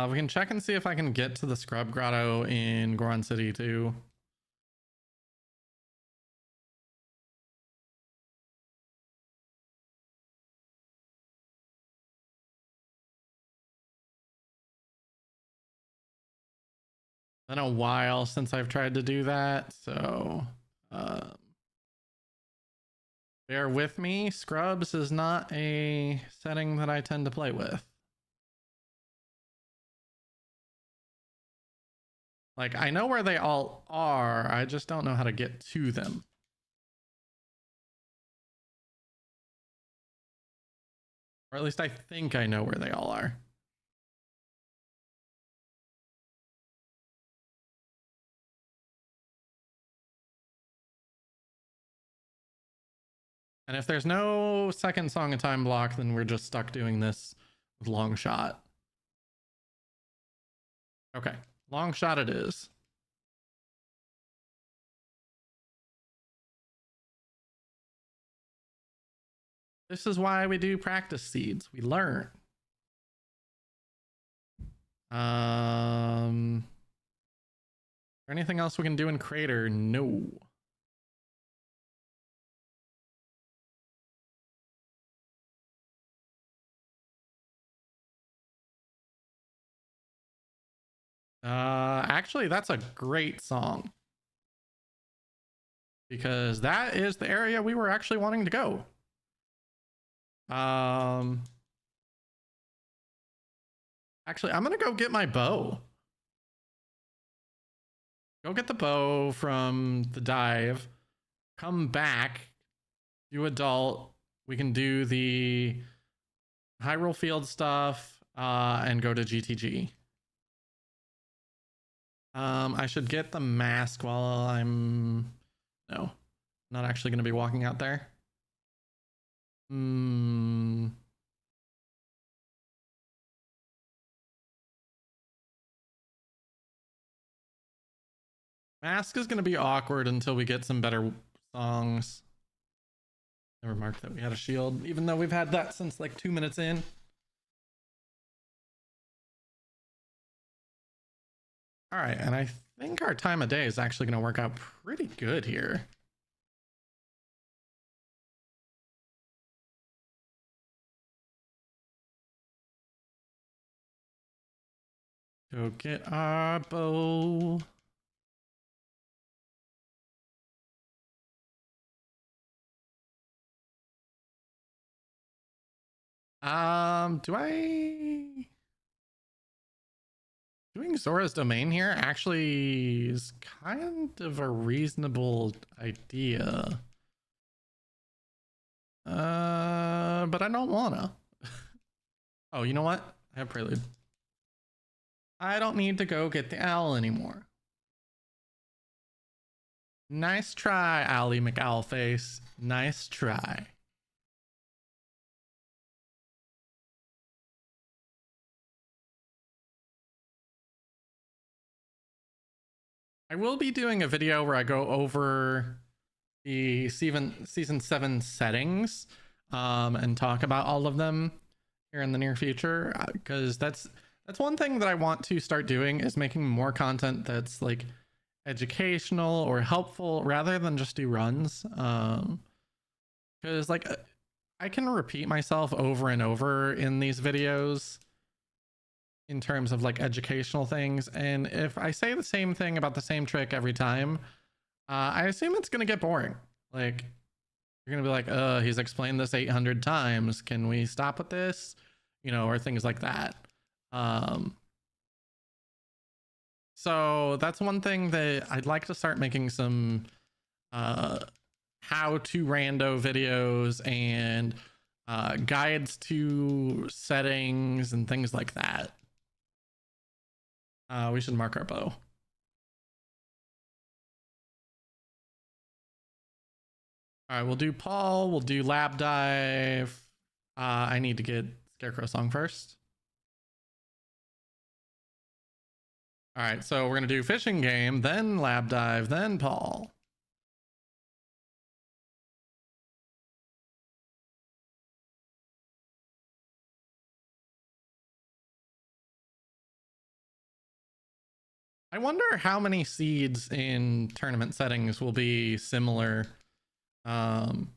We can check and see if I can get to the Scrub Grotto in Goron City too. Been a while since I've tried to do that, so bear with me. Scrubs is not a setting that I tend to play with. Like, I know where they all are, I just don't know how to get to them. Or at least I think I know where they all are. And if there's no second song in time block, then we're just stuck doing this with long shot. Okay, long shot it is. This is why we do practice seeds. We learn. Anything else we can do in Crater? No. Actually, that's a great song. Because that is the area we were actually wanting to go. Actually, I'm gonna go get my bow. Go get the bow from the dive. Come back. Do adult. We can do the Hyrule Field stuff and go to GTG. I should get the mask while I'm... No, not actually going to be walking out there. Mask is going to be awkward until we get some better songs. Never marked that we had a shield, even though we've had that since like 2 minutes in. All right, and I think our time of day is actually going to work out pretty good here. Go get our bow. Doing Zora's Domain here actually is kind of a reasonable idea. But I don't wanna. Oh, you know what? I have Prelude. I don't need to go get the owl anymore. Nice try, Owly McOwlface. Nice try. I will be doing a video where I go over the season 7 settings and talk about all of them here in the near future, because that's one thing that I want to start doing, is making more content that's like educational or helpful rather than just do runs, because like I can repeat myself over and over in these videos in terms of like educational things, and if I say the same thing about the same trick every time, I assume it's gonna get boring. Like, you're gonna be like, he's explained this 800 times, can we stop with this, you know, or things like that. So that's one thing that I'd like to start making some how to rando videos and guides to settings and things like that. We should mark our bow. All right, we'll do Paul, we'll do Lab Dive. I need to get Scarecrow Song first. All right, so we're gonna do Fishing Game, then Lab Dive, then Paul. I wonder how many seeds in tournament settings will be similar. If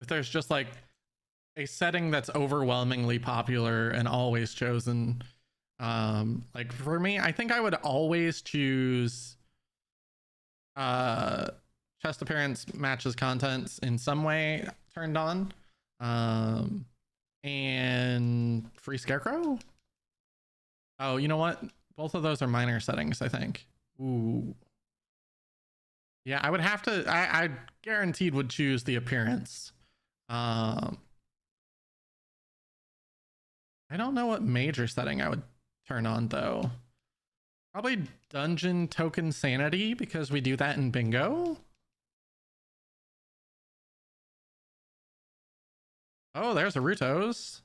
there's just like a setting that's overwhelmingly popular and always chosen. Like for me, I think I would always choose chest appearance matches contents in some way turned on. And free Scarecrow. Oh, you know what? Both of those are minor settings, I think. Ooh. Yeah, I would have to, I guaranteed would choose the appearance. I don't know what major setting I would turn on though. Probably dungeon token sanity, because we do that in bingo. Oh, there's a Rutos.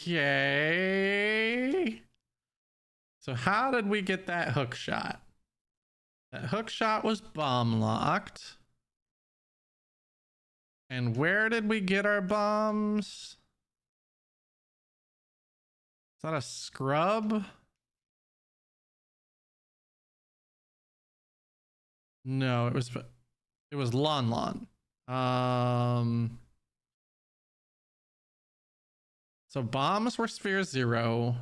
Okay. So how did we get that hook shot? That hook shot was bomb locked. And where did we get our bombs? Is that a scrub? No, it was Lon Lon. So bombs were sphere 0.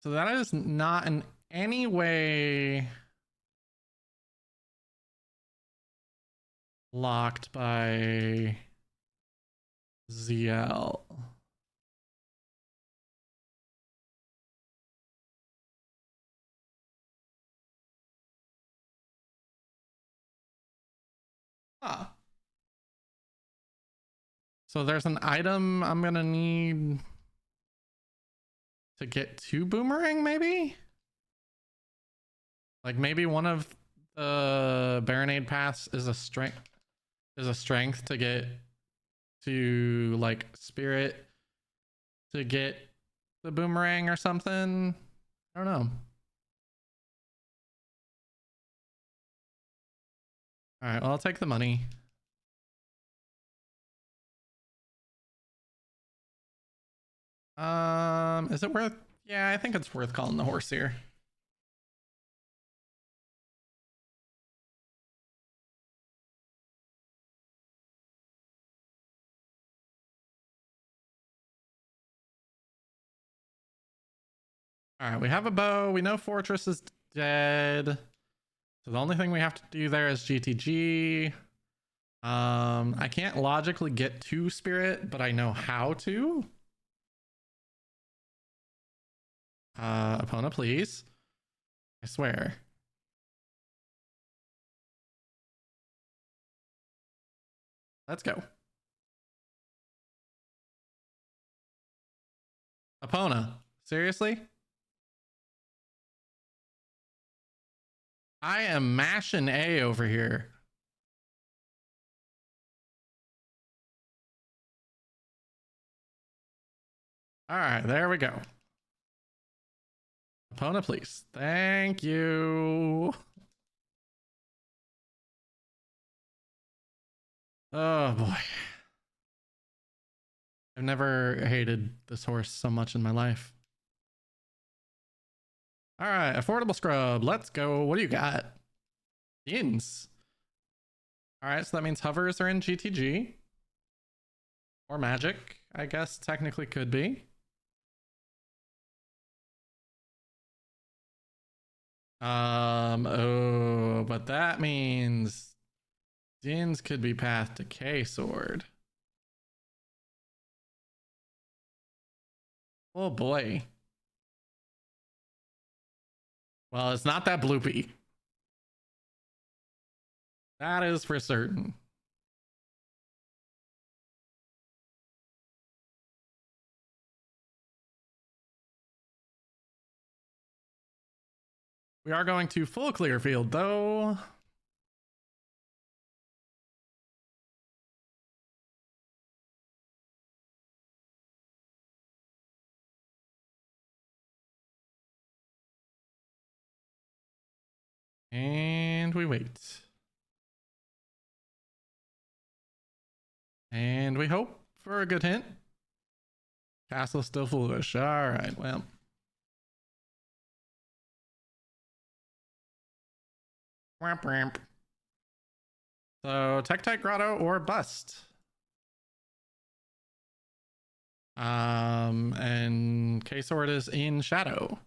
So that is not in any way locked by ZL. Ah. So there's an item I'm gonna need to get to Boomerang, maybe? Like maybe one of the Baronade paths is a strength to get to like spirit to get the boomerang or something. I don't know. All right, well, I'll take the money. Is it worth? Yeah, I think it's worth calling the horse here. All right, we have a bow. We know Fortress is dead. So the only thing we have to do there is GTG. I can't logically get to Spirit, but I know how to. Opponent, please. I swear. Let's go. Opponent, seriously? I am mashing A over here. All right, there we go. Opponent, please. Thank you. Oh boy. I've never hated this horse so much in my life. All right, affordable scrub. Let's go. What do you got? Inns. All right, so that means hovers are in GTG. Or magic, I guess technically could be. Oh, but that means Dins could be path to K-Sword. Oh boy. Well, it's not that bloopy. That is for certain. We are going to full clear field though. And we wait. And we hope for a good hint. Castle still foolish. All right, well. Wamp ramp. So Tektite Grotto or bust. And K-Sword is in shadow.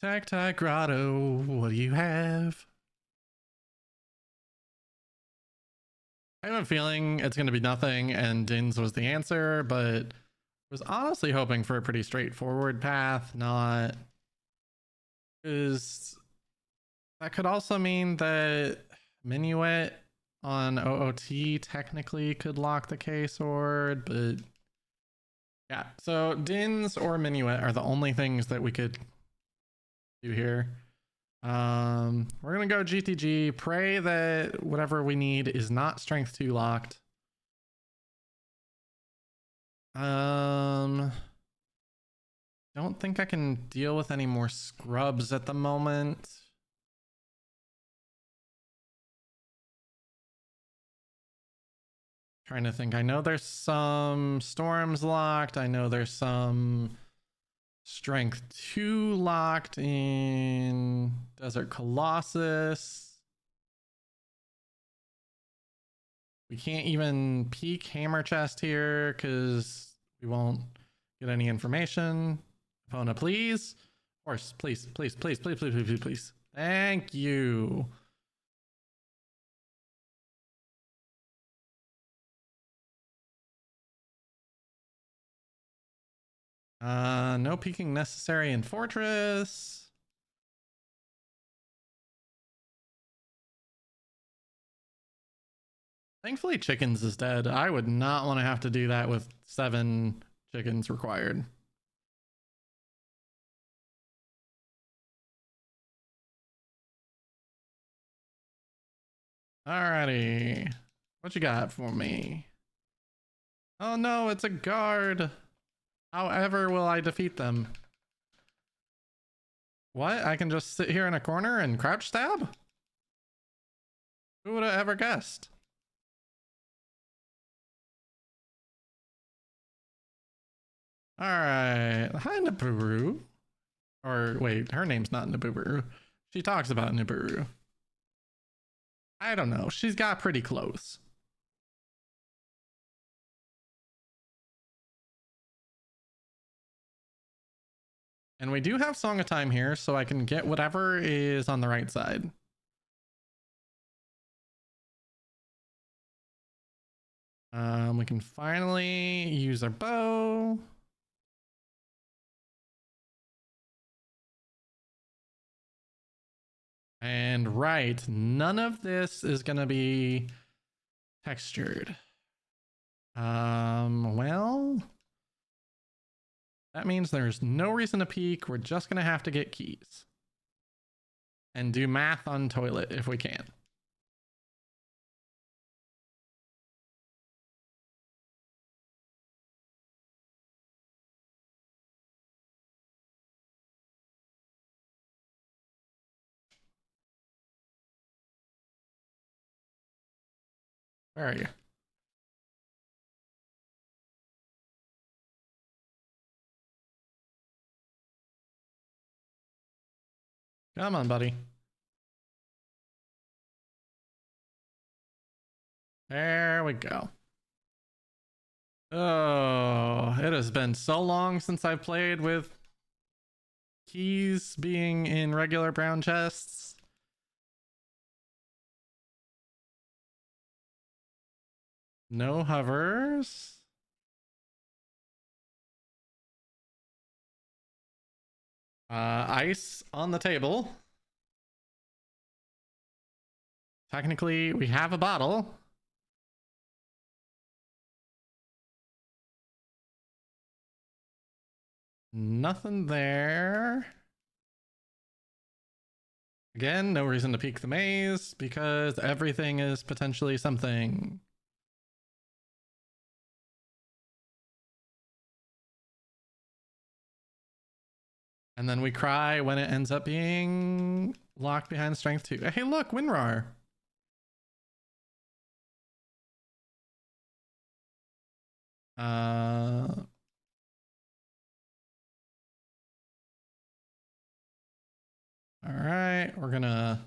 Tektite Grotto, what do you have? I have a feeling it's going to be nothing and Dins was the answer, but was honestly hoping for a pretty straightforward path, not because that could also mean that Minuet on OOT technically could lock the K-Sword, but yeah, so Dins or Minuet are the only things that we could do here. We're gonna go GTG, pray that whatever we need is not strength 2 locked. Don't think I can deal with any more scrubs at the moment. Trying to think. I know there's some storms locked. I know there's some strength 2 locked in Desert Colossus. We can't even peek Hammer Chest here because we won't get any information. Opponent, please. Horse, please, please, please, please, please, please, please, please. Thank you. No peeking necessary in Fortress. Thankfully, chickens is dead. I would not want to have to do that with 7 chickens required. Alrighty. What you got for me? Oh no, it's a guard. However will I defeat them? What? I can just sit here in a corner and crouch stab? Who would have ever guessed? Alright. Hi, Naburu. Or wait, her name's not Naburu. She talks about Naburu. I don't know. She's got pretty close. And we do have Song of Time here, so I can get whatever is on the right side. We can finally use our bow. And right, none of this is going to be textured. Well, that means there's no reason to peek. We're just going to have to get keys. And do math on toilet if we can. Where are you? Come on, buddy. There we go. Oh, it has been so long since I played with keys being in regular brown chests. No hovers. Ice on the table. Technically, we have a bottle. Nothing there. Again, no reason to peek the maze because everything is potentially something. And then we cry when it ends up being locked behind strength 2. Hey, look, WinRAR. All right, we're gonna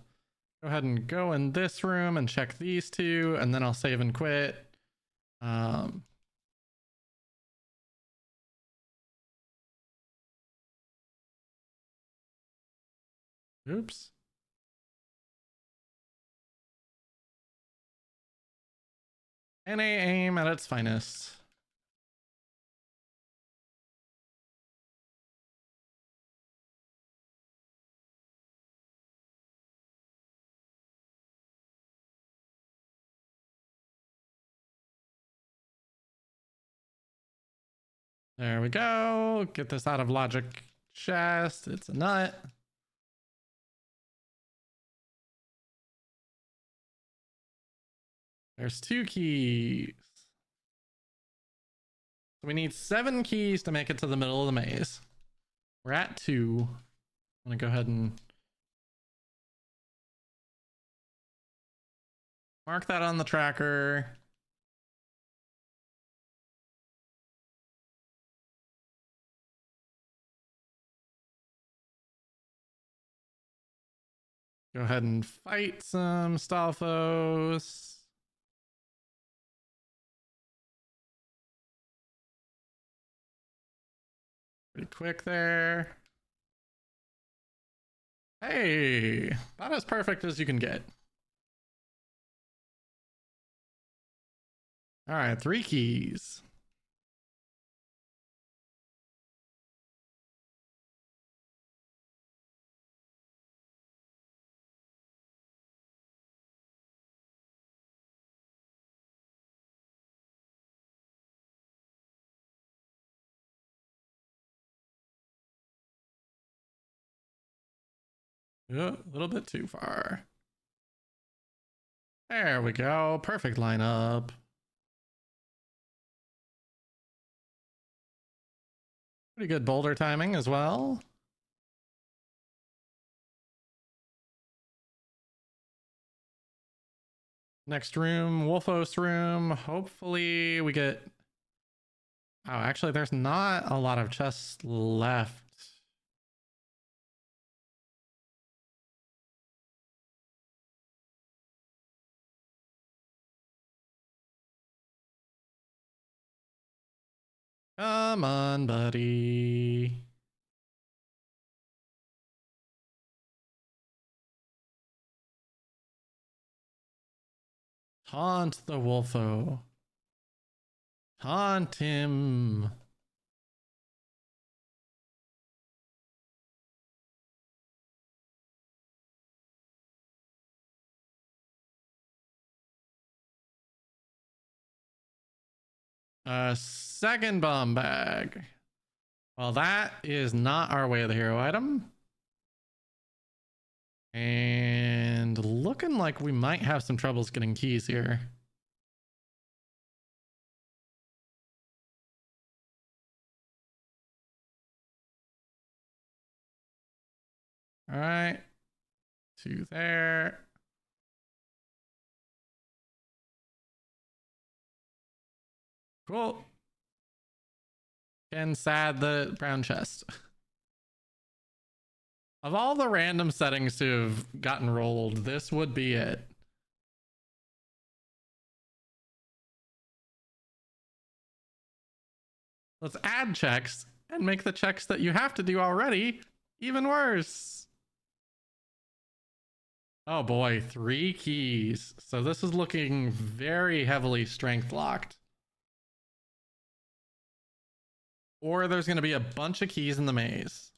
go ahead and go in this room and check these 2, and then I'll save and quit. Oops. NA aim at its finest. There we go. Get this out of logic chest. It's a nut. There's 2 keys. So we need 7 keys to make it to the middle of the maze. We're at 2. I'm gonna go ahead and mark that on the tracker. Go ahead and fight some Stalfos. Pretty quick there. Hey, about as perfect as you can get. All right, 3 keys. A little bit too far. There we go. Perfect lineup. Pretty good boulder timing as well. Next room, Wolfos room. Hopefully we get... Oh, actually, there's not a lot of chests left. Come on, buddy. Taunt the Wolfo. Taunt him. A second bomb bag. Well, that is not our way of the hero item. And looking like we might have some troubles getting keys here. All right. 2 there. Cool. And sad the brown chest. Of all the random settings to have gotten rolled, this would be it. Let's add checks and make the checks that you have to do already even worse. Oh boy, 3 keys. So this is looking very heavily strength locked. Or there's going to be a bunch of keys in the maze.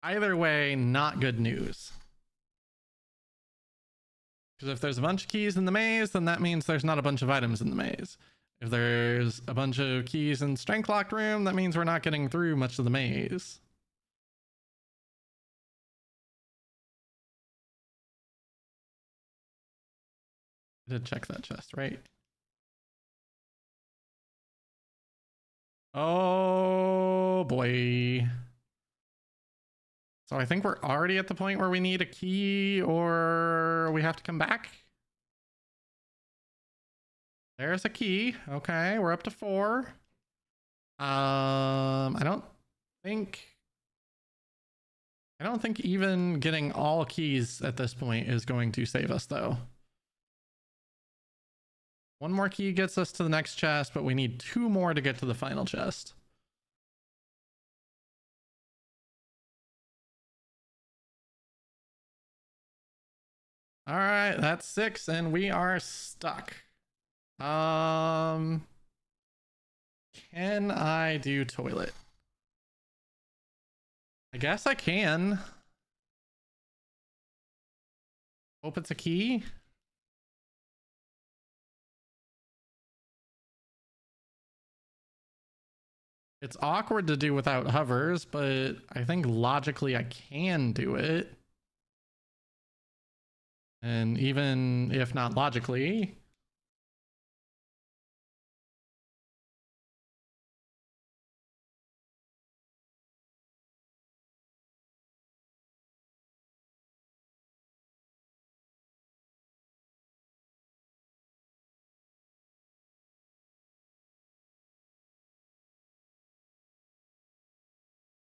Either way, not good news. Because if there's a bunch of keys in the maze, then that means there's not a bunch of items in the maze. If there's a bunch of keys in strength locked room, that means we're not getting through much of the maze. I did check that chest, right? Oh boy. So I think we're already at the point where we need a key or we have to come back. There's a key. Okay, we're up to 4. I don't think even getting all keys at this point is going to save us though. 1 more key gets us to the next chest, but we need 2 more to get to the final chest. All right, that's 6 and we are stuck. Can I do toilet? I guess I can. Hope it's a key. It's awkward to do without hovers, but I think logically I can do it. And even if not logically,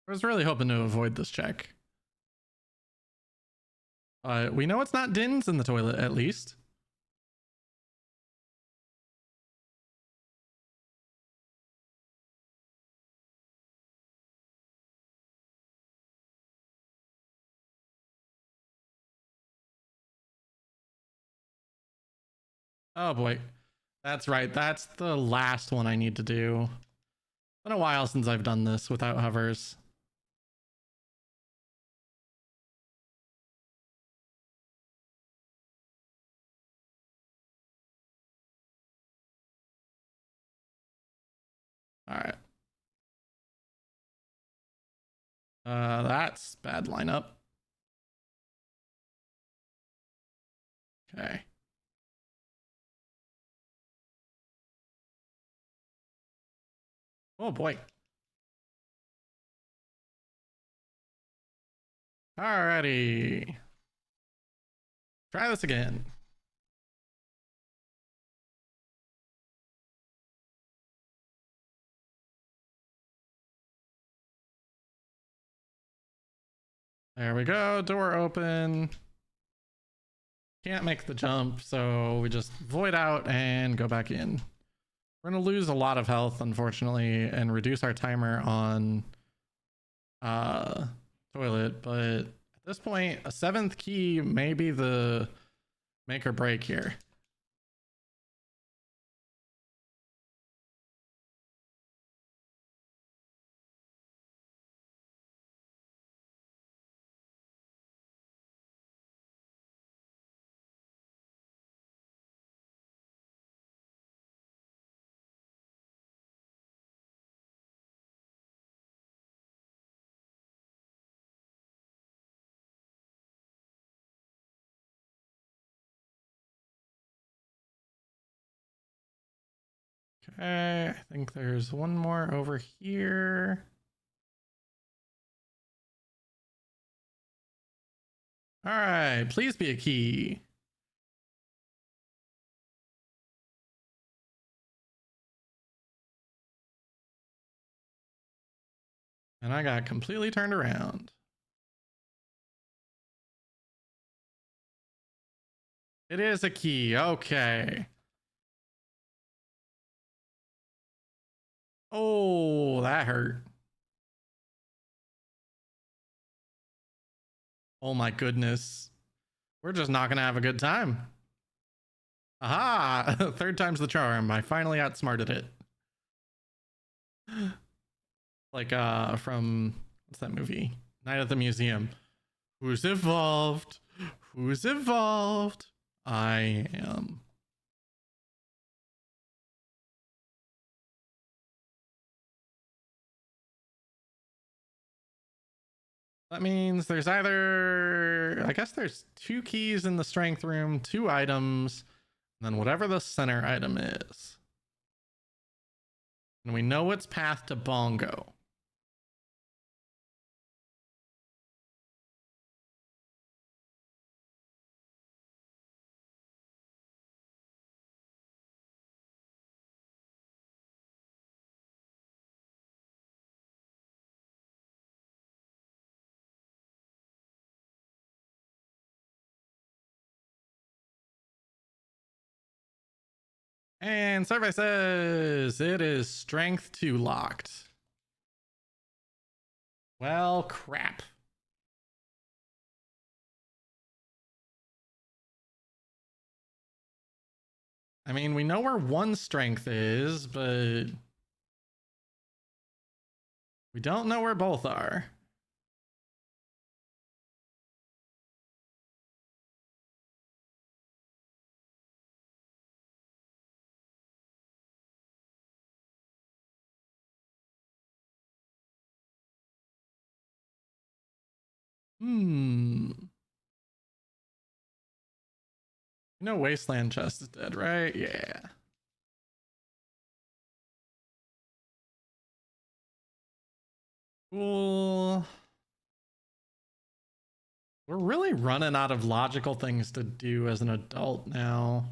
I was really hoping to avoid this check. We know it's not Din's in the toilet, at least. Oh boy. That's right. That's the last one I need to do. It's been a while since I've done this without hovers. All right. That's bad lineup. Okay. Oh boy. Alrighty. Try this again. There we go. Door open. Can't make the jump, so we just void out and go back in. We're going to lose a lot of health, unfortunately, and reduce our timer on toilet, but at this point, a 7th key may be the make or break here. Okay, I think there's one more over here. All right, please be a key. And I got completely turned around. It is a key. Okay. Oh, that hurt. Oh my goodness. We're just not going to have a good time. Aha! 3rd time's the charm. I finally outsmarted it. Like from what's that movie? Night at the Museum. Who's evolved? Who's evolved? I am. That means there's either, I guess there's 2 keys in the strength room, 2 items, and then whatever the center item is. And we know it's path to Bongo. And survey says it is strength 2 locked. Well, crap. I mean, we know where 1 strength is, but we don't know where both are. You know, Wasteland Chest is dead, right? Yeah. Cool. We're really running out of logical things to do as an adult now.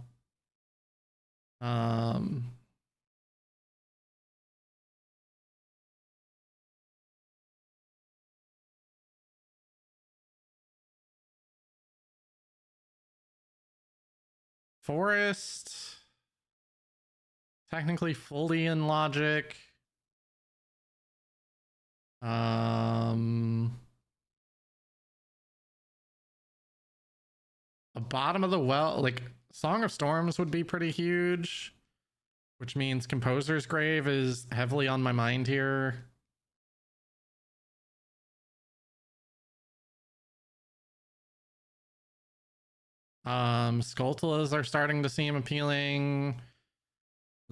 Forest. Technically fully in logic. A bottom of the well, like Song of Storms would be pretty huge, which means Composer's Grave is heavily on my mind here. Skulltulas are starting to seem appealing.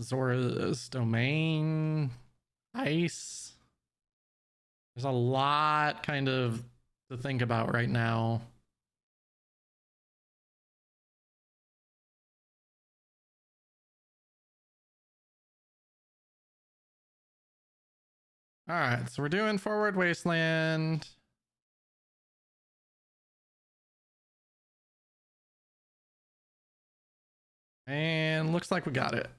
Zora's Domain, Ice. There's a lot kind of to think about right now. All right, so we're doing Forward Wasteland. And looks like we got it.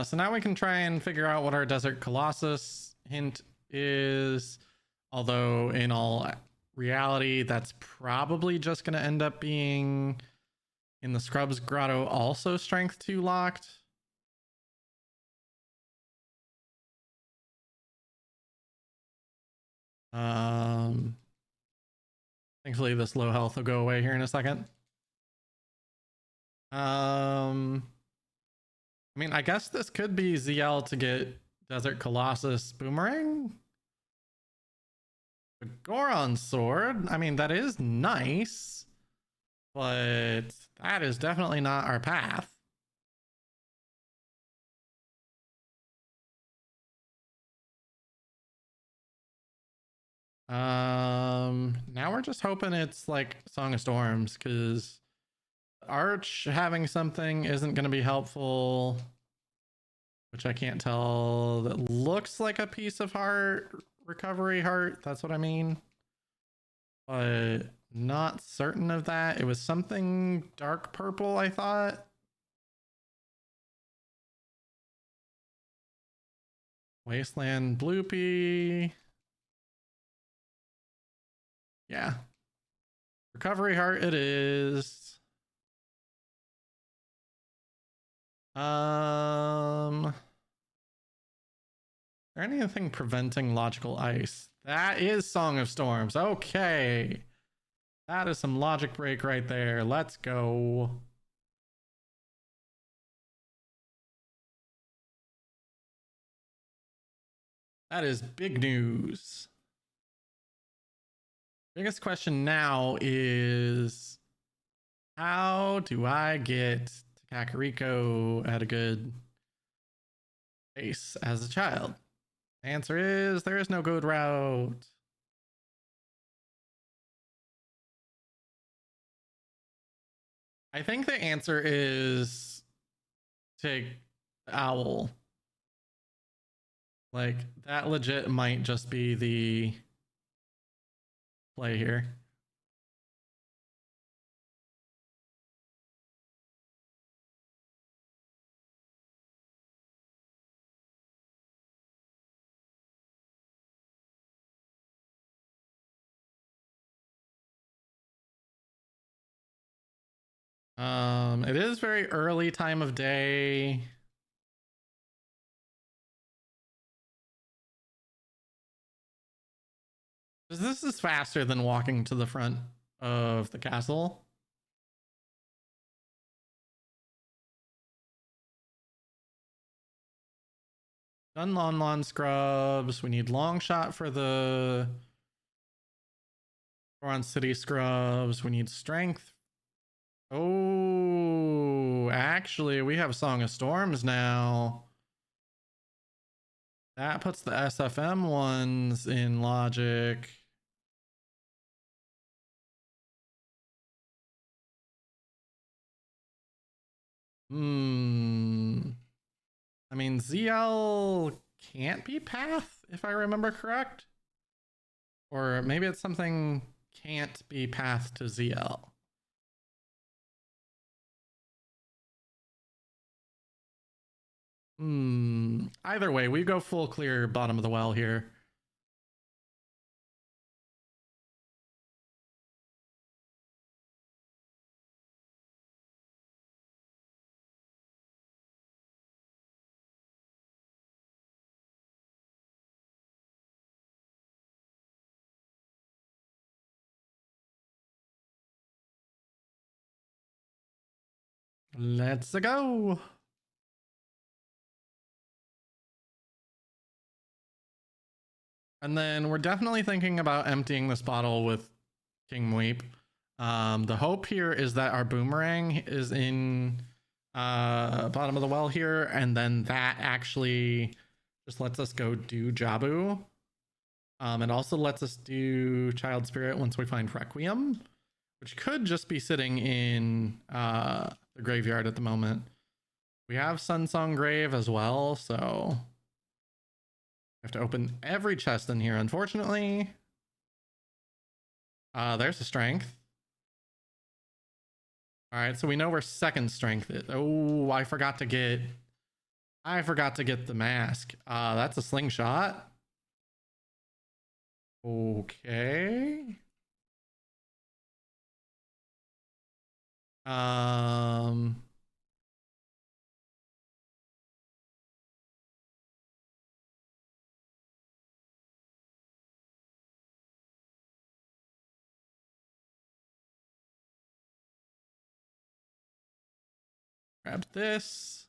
So now we can try and figure out what our Desert Colossus hint is. Although in all reality, that's probably just going to end up being in the Scrubs Grotto, also Strength 2 locked. Thankfully this low health will go away here in a second. I mean, I guess this could be ZL to get Desert Colossus Boomerang. The Goron Sword, I mean, that is nice, but that is definitely not our path. Now we're just hoping it's like Song of Storms, because Arch having something isn't going to be helpful, which I can't tell. That looks like a piece of heart, recovery heart. That's what I mean. But not certain of that. It was something dark purple, I thought. Wasteland Bloopy. Yeah. Recovery heart it is. Is there anything preventing logical ice? That is Song of Storms. Okay. That is some logic break right there. Let's go. That is big news. Biggest question now is, how do I get to Kakariko at a good pace as a child? The answer is there is no good route. I think the answer is take the owl. Like, that legit might just be the play here. It is very early time of day. This is faster than walking to the front of the castle. Done Lon Scrubs. We need long shot for the Goron City Scrubs. We need strength. Oh, actually, we have Song of Storms now. That puts the SFM ones in logic. I mean, ZL can't be path, if I remember correct. Or maybe it's something can't be path to ZL. Either way, we go full clear bottom of the well here. Let's go. And then we're definitely thinking about emptying this bottle with King Mweep. The hope here is that our boomerang is in bottom of the well here, and then that actually just lets us go do Jabu. It also lets us do Child Spirit once we find Requiem, which could just be sitting in the graveyard at the moment. We have Sunsong Grave as well, so we have to open every chest in here, unfortunately. There's the strength. All right, so we know where second strength is. Oh, I forgot to get the mask. That's a slingshot. Okay. Grab this.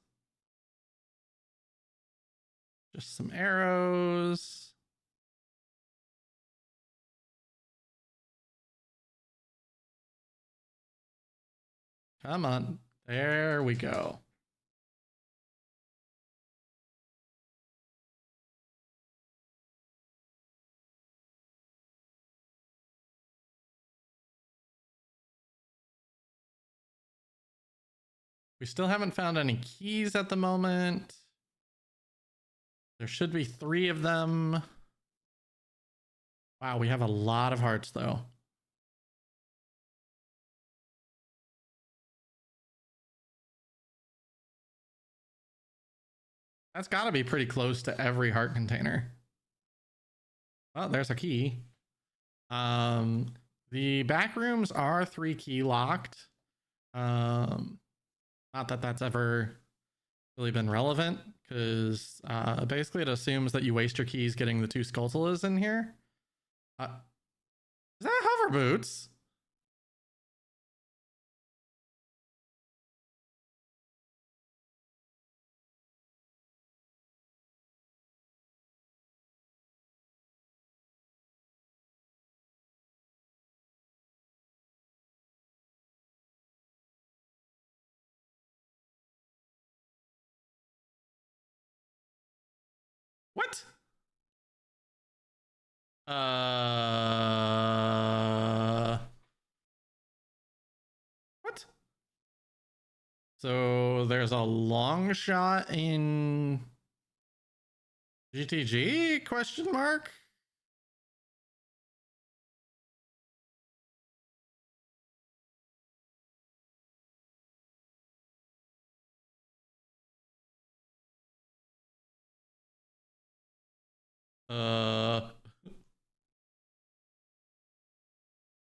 Just some arrows. Come on. There we go. We still haven't found any keys at the moment. There should be 3 of them. Wow, we have a lot of hearts though. That's got to be pretty close to every heart container. Well, there's a key. The back rooms are 3 key locked. Not that that's ever really been relevant, because basically it assumes that you waste your keys getting the 2 Skulltulas in here. Is that hover boots? What? What? So there's a long shot in GTG? Question mark?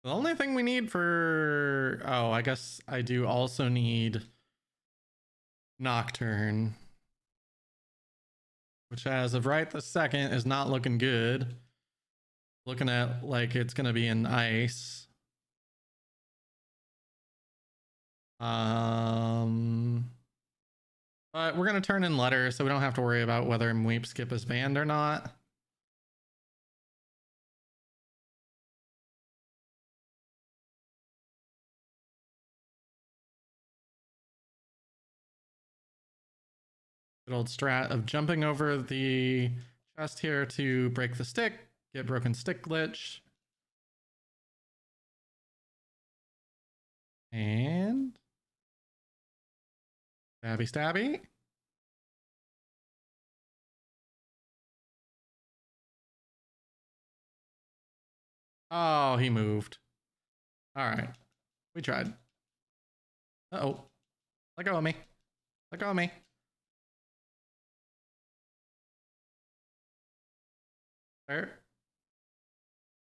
The only thing we need for... Oh, I guess I do also need Nocturne, which as of right this second is not looking good. Looking at like it's gonna be in ice. But we're gonna turn in letter, so we don't have to worry about whether Mweep Skip is banned or not. Good old strat of jumping over the chest here to break the stick, get broken stick glitch. And stabby stabby. Oh, he moved. All right, we tried. Uh-oh, let go of me. Let go of me. There.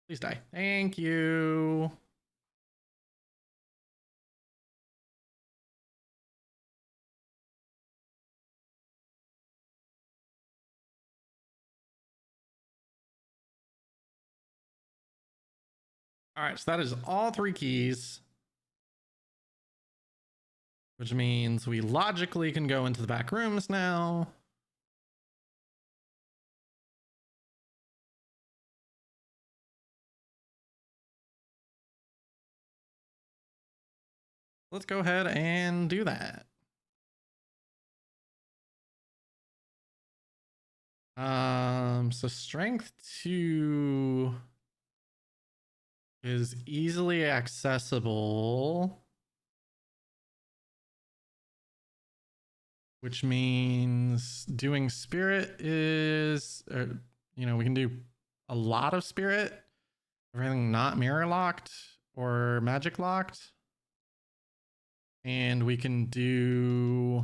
Please die. Thank you. All right, so that is all 3 keys, which means we logically can go into the back rooms now. Let's go ahead and do that. So strength 2 is easily accessible, which means doing spirit is, we can do a lot of spirit, everything not mirror locked or magic locked. And we can do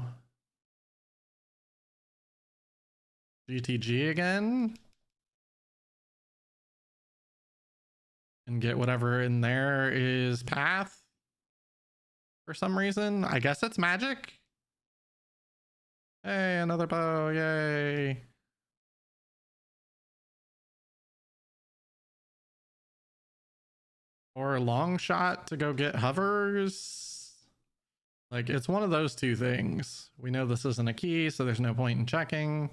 GTG again and get whatever in there is path for some reason. I guess it's magic. Hey, another bow, yay. Or a long shot to go get hovers. Like, it's one of those two things. We know this isn't a key, so there's no point in checking.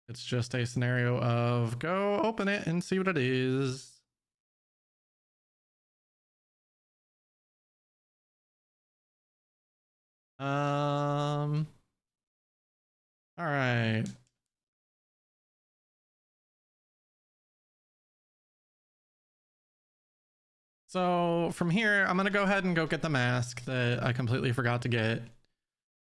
It's just a scenario of go open it and see what it is. All right. So from here, I'm gonna go ahead and go get the mask that I completely forgot to get.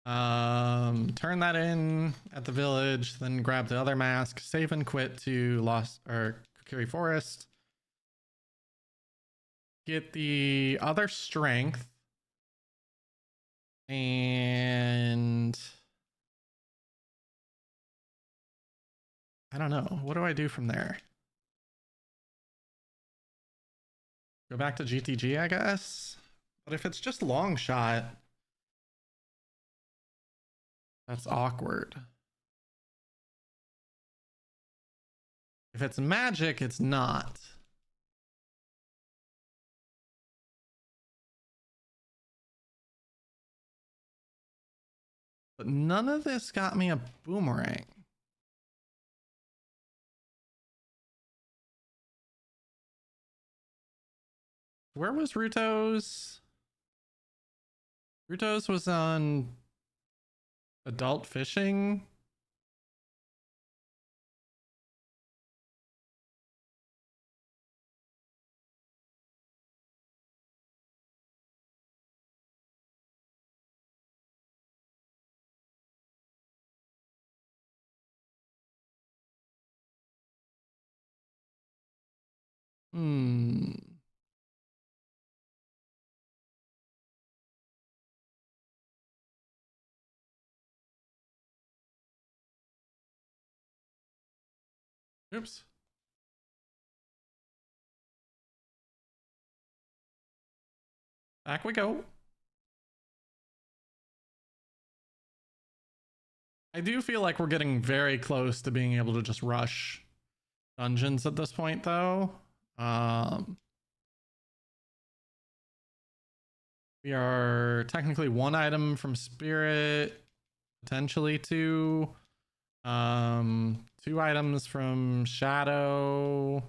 Turn that in at the village, then grab the other mask, save and quit to Kokiri Forest. Get the other strength. And I don't know. What do I do from there? Go back to GTG, I guess. But if it's just long shot, that's awkward. If it's magic, it's not. But none of this got me a boomerang. Where was Ruto's? Ruto's was on adult fishing. Oops. Back we go. I do feel like we're getting very close to being able to just rush dungeons at this point, though. We are technically one item from spirit, potentially two. Two items from shadow.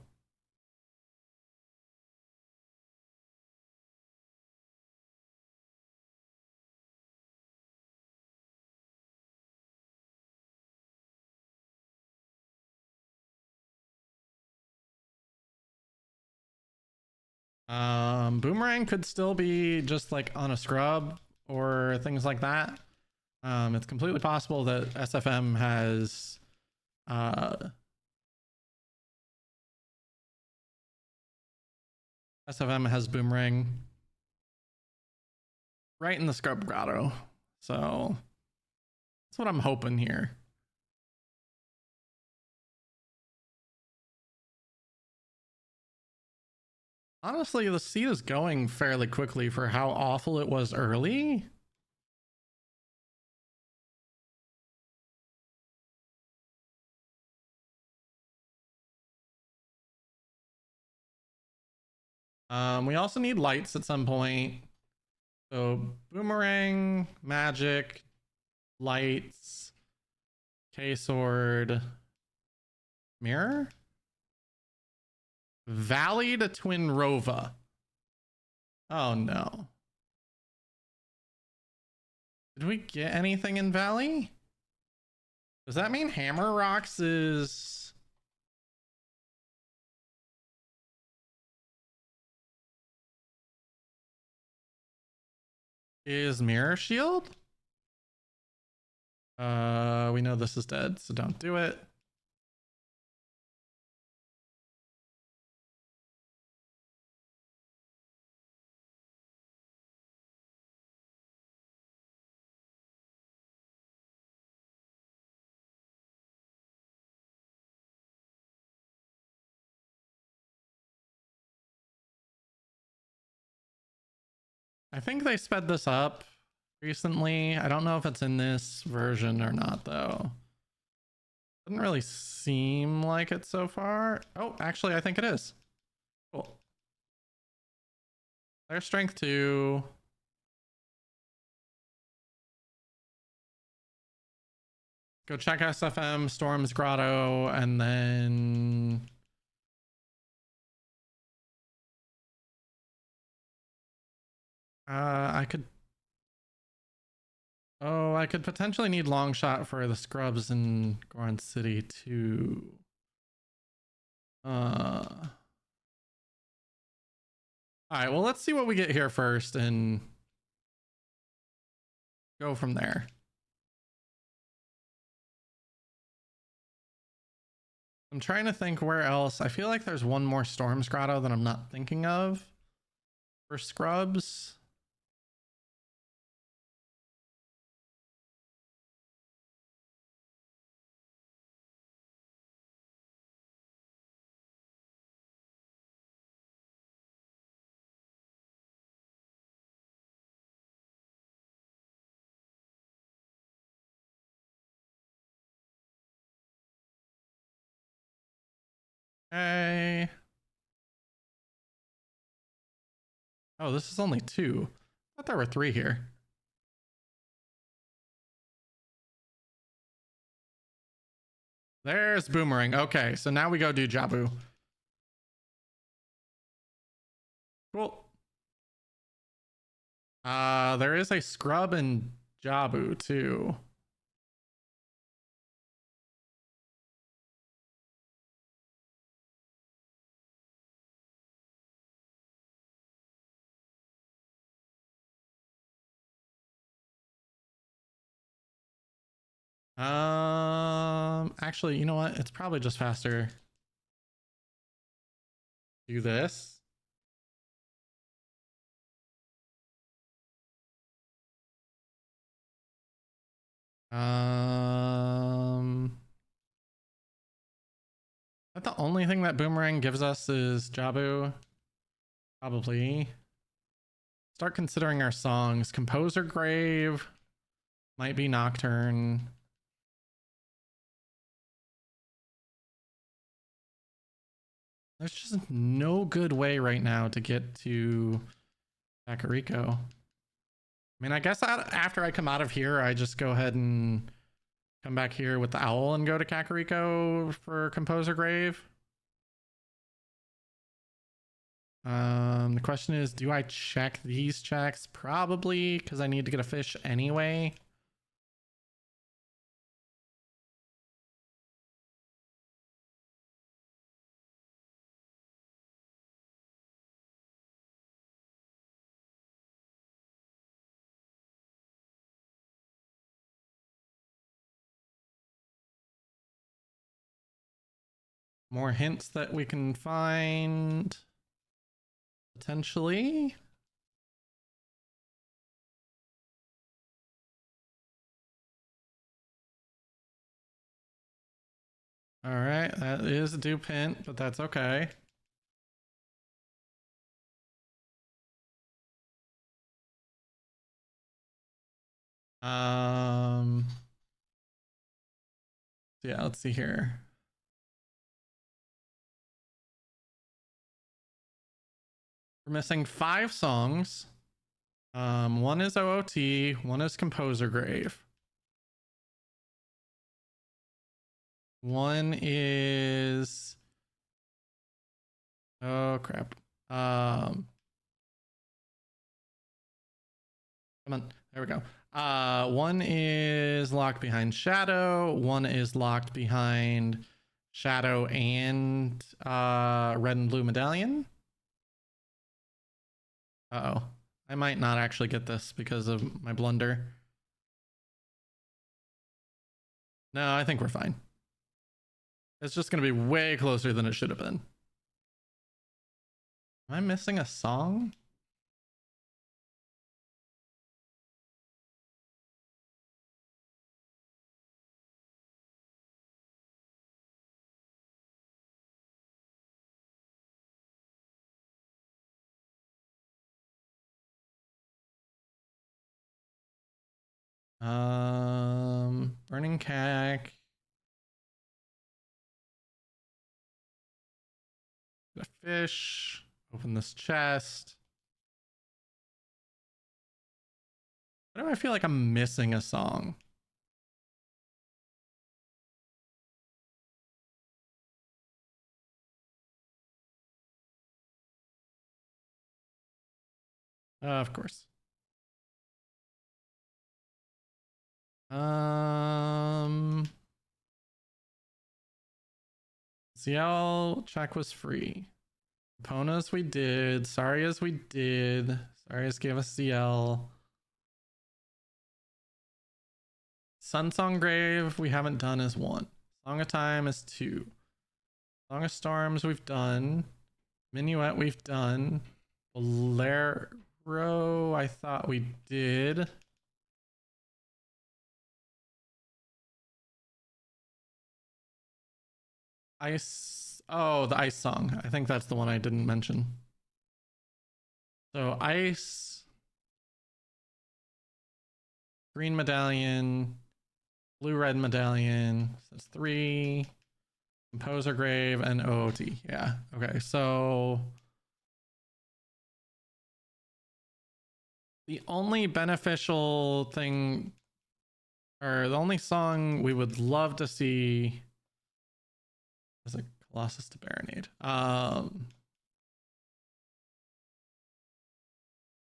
Boomerang could still be just like on a scrub or things like that. It's completely possible that SFM has boomerang right in the scrub grotto. So that's what I'm hoping here. Honestly, the seed is going fairly quickly for how awful it was early. We also need lights at some point. So boomerang, magic, lights, K-sword, mirror, Valley to Twin Rova. Oh no. Did we get anything in Valley? Does that mean Hammer Rocks is... Mirror Shield? We know this is dead, so don't do it. I think they sped this up recently. I don't know if it's in this version or not, though. Doesn't really seem like it so far. Oh, actually, I think it is. Cool. There's strength 2. Go check SFM, Storm's Grotto, and then... I could... Oh, I could potentially need long shot for the scrubs in Goron City too. All right, well, let's see what we get here first and go from there. I'm trying to think where else. I feel like there's one more Storm's Grotto that I'm not thinking of for scrubs. Okay. Oh, this is only 2. I thought there were 3 here. There's Boomerang. Okay, so now we go do Jabu. Cool. There is a scrub and Jabu too. Actually, you know what? It's probably just faster. Do this. But the only thing that Boomerang gives us is Jabu. Probably. Start considering our songs. Composer Grave. Might be Nocturne. There's just no good way right now to get to Kakariko. I mean, I guess after I come out of here, I just go ahead and come back here with the owl and go to Kakariko for Composer Grave. The question is, do I check these checks? Probably, because I need to get a fish anyway. More hints that we can find. Potentially. All right, that is a dupe hint, but that's okay. Yeah, let's see here. We're missing 5 songs. One is OOT, one is Composer Grave. One is... Oh, crap. Come on. There we go. One is locked behind Shadow. One is locked behind Shadow and Red and Blue Medallion. Uh-oh. I might not actually get this because of my blunder. No, I think we're fine. It's just going to be way closer than it should have been. Am I missing a song? Burning cack. A fish. Open this chest. Why do I feel like I'm missing a song? Of course. CL check was free. Ponas we did. Sarias we did. Sarias gave us CL. Sunsong Grave we haven't done is 1. Song of Time is 2. Song of Storms we've done. Minuet we've done. Bolero I thought we did. Ice. Oh, the Ice song. I think that's the one I didn't mention. So Ice. Green Medallion. Blue-Red Medallion. So that's 3. Composer Grave and OOT. Yeah. Okay. So the only beneficial thing, or the only song we would love to see, is a Colossus to Baronade.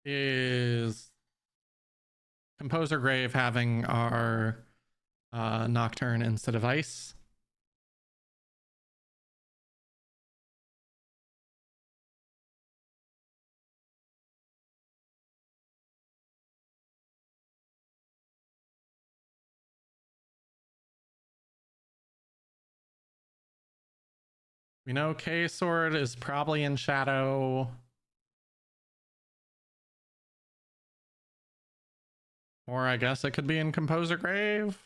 Is Composer Grave having our Nocturne instead of Ice. We know K Sword is probably in Shadow. Or I guess it could be in Composer Grave.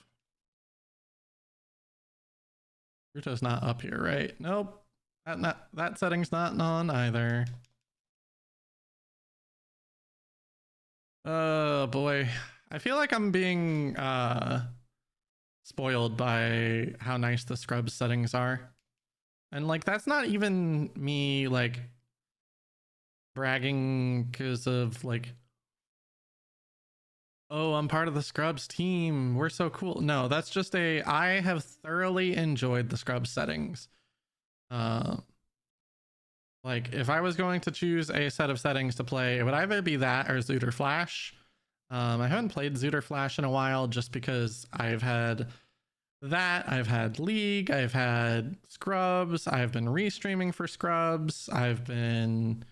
Ruto's not up here, right? Nope. That setting's not on either. Oh boy. I feel like I'm being spoiled by how nice the scrub settings are. And like that's not even me like bragging because of like, oh, I'm part of the Scrubs team, we're so cool. No, that's just I have thoroughly enjoyed the Scrubs settings. Like if I was going to choose a set of settings to play, it would either be that or ZOOTR Flash. I haven't played ZOOTR Flash in a while just because I've had that, I've had League, I've had Scrubs, I've been restreaming for Scrubs, I've been,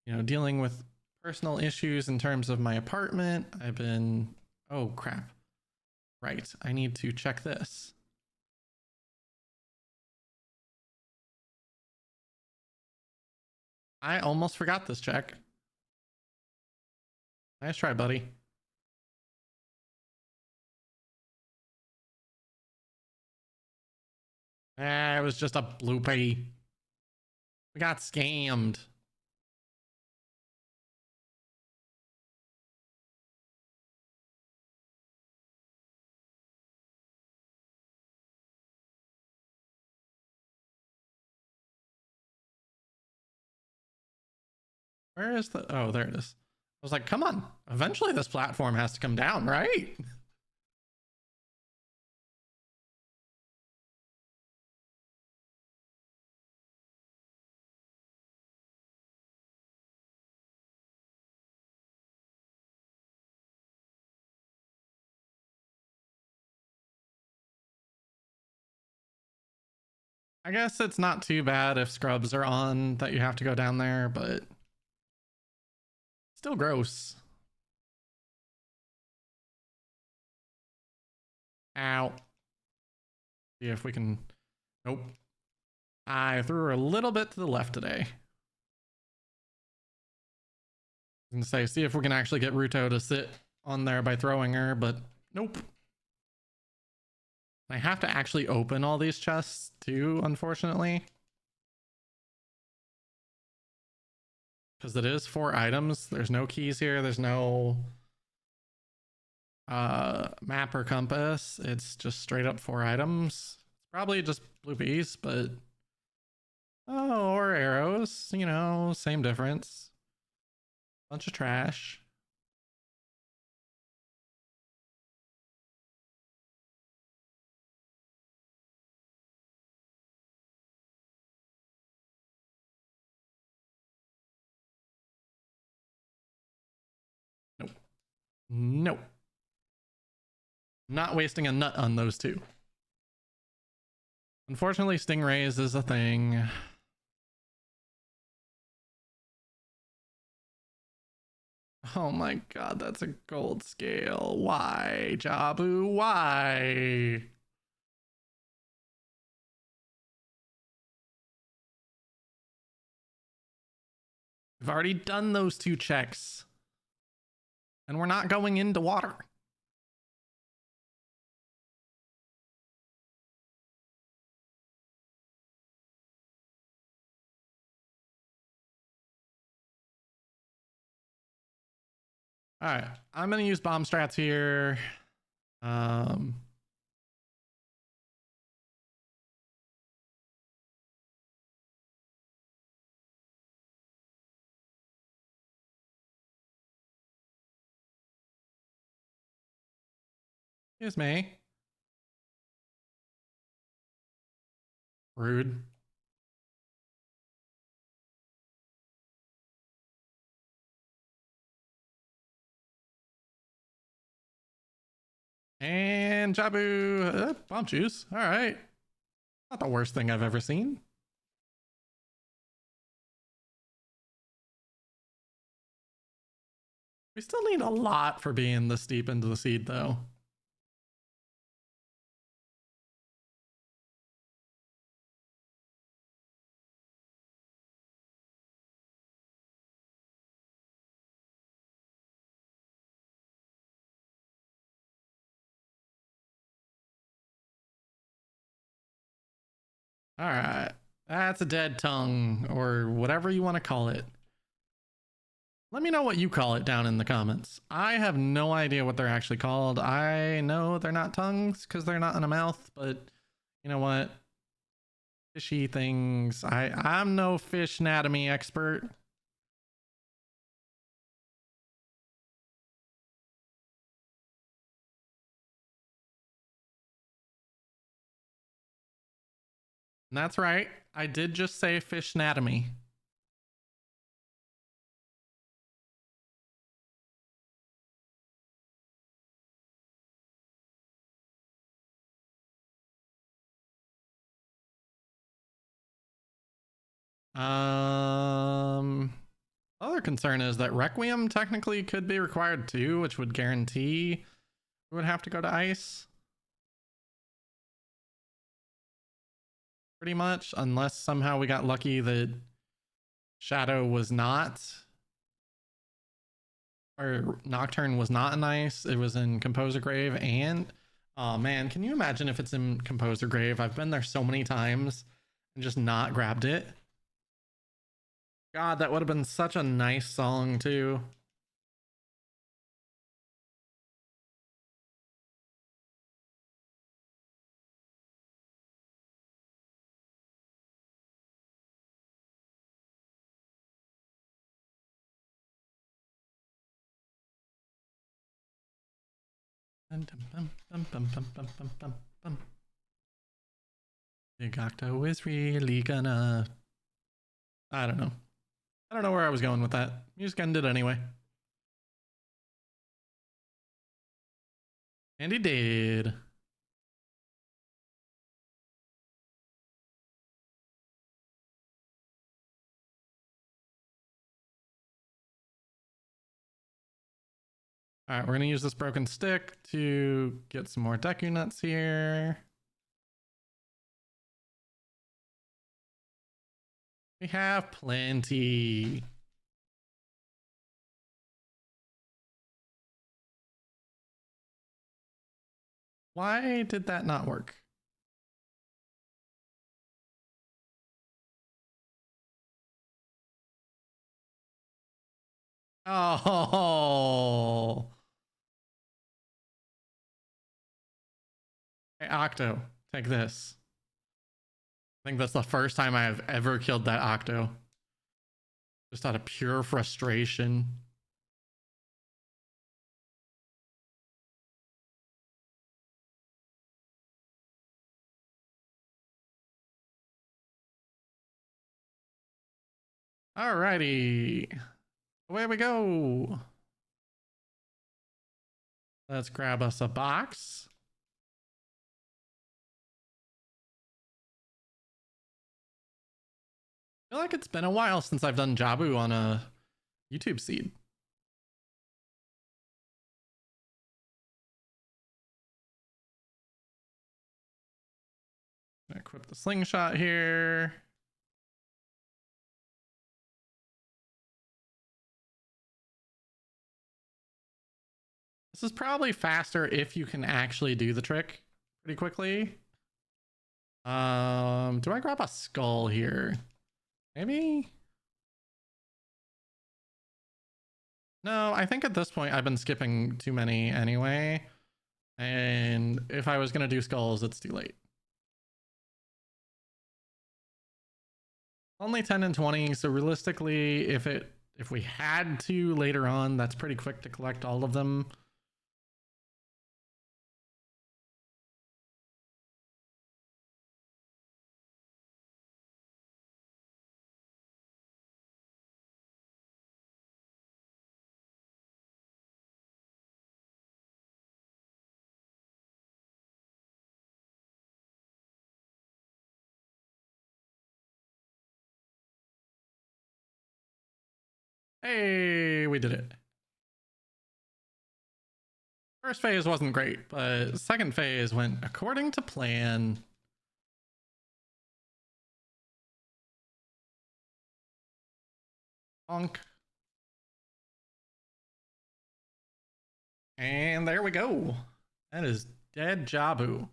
you know, dealing with personal issues in terms of my apartment. I've been, oh crap. Right, I need to check this. I almost forgot this check. Nice try, buddy. It was just a bloopy. We got scammed. Where is the, oh, there it is. I was like, come on, eventually this platform has to come down, right? I guess it's not too bad if scrubs are on that you have to go down there, but still gross. Ow. See if we can. Nope. I threw her a little bit to the left today. I was gonna say, see if we can actually get Ruto to sit on there by throwing her, but nope. I have to actually open all these chests too, unfortunately. Because it is 4 items. There's no keys here. There's no map or compass. It's just straight up 4 items. It's probably just blue bees, but oh, or arrows, you know, same difference. Bunch of trash. Nope. Nope. Not wasting a nut on those 2. Unfortunately, stingrays is a thing. Oh my god, that's a gold scale. Why, Jabu? Why? We've already done those 2 checks. And we're not going into water. All right, I'm gonna use bomb strats here. Excuse me. Rude. And Jabu, bomb juice. All right. Not the worst thing I've ever seen. We still need a lot for being this deep into the seed, though. All right. That's a dead tongue, or whatever you want to call it. Let me know what you call it down in the comments. I have no idea what they're actually called. I know they're not tongues because they're not in a mouth, but you know what? Fishy things. I'm no fish anatomy expert. And that's right. I did just say fish anatomy. Other concern is that Requiem technically could be required too, which would guarantee we would have to go to ice. Pretty much, unless somehow we got lucky that Shadow was not, or Nocturne was not in ice. It was in Composer Grave, and oh man, can you imagine if it's in Composer Grave? I've been there so many times and just not grabbed it. God, that would have been such a nice song too. Big Octo is really gonna... I don't know. I don't know where I was going with that. You just ended anyway. And he did. All right, we're gonna use this broken stick to get some more Deku nuts here. We have plenty. Why did that not work? Oh. Hey, Octo, take this. I think that's the first time I have ever killed that Octo. Just out of pure frustration. Alrighty. Away we go. Let's grab us a box. I feel like it's been a while since I've done Jabu on a YouTube seed. Equip the slingshot here. This is probably faster if you can actually do the trick pretty quickly. Do I grab a skull here? Maybe? No, I think at this point I've been skipping too many anyway. And if I was going to do skulls, it's too late. Only 10 and 20, so realistically, if we had to later on, that's pretty quick to collect all of them. Hey, we did it. First phase wasn't great, but second phase went according to plan. Bonk. And there we go. That is dead Jabu.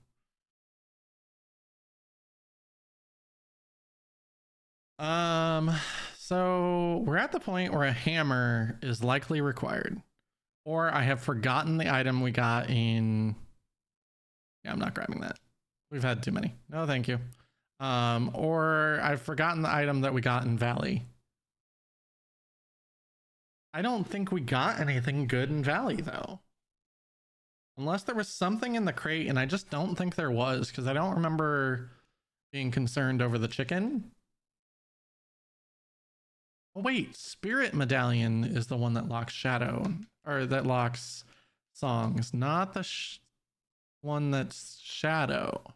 So we're at the point where a hammer is likely required. Or I have forgotten the item we got in... Yeah, I'm not grabbing that. We've had too many. No, thank you. Or I've forgotten the item that we got in Valley. I don't think we got anything good in Valley, though. Unless there was something in the crate, and I just don't think there was, because I don't remember being concerned over the chicken. Oh, wait, Spirit Medallion is the one that locks Shadow, or that locks songs, not the one that's Shadow.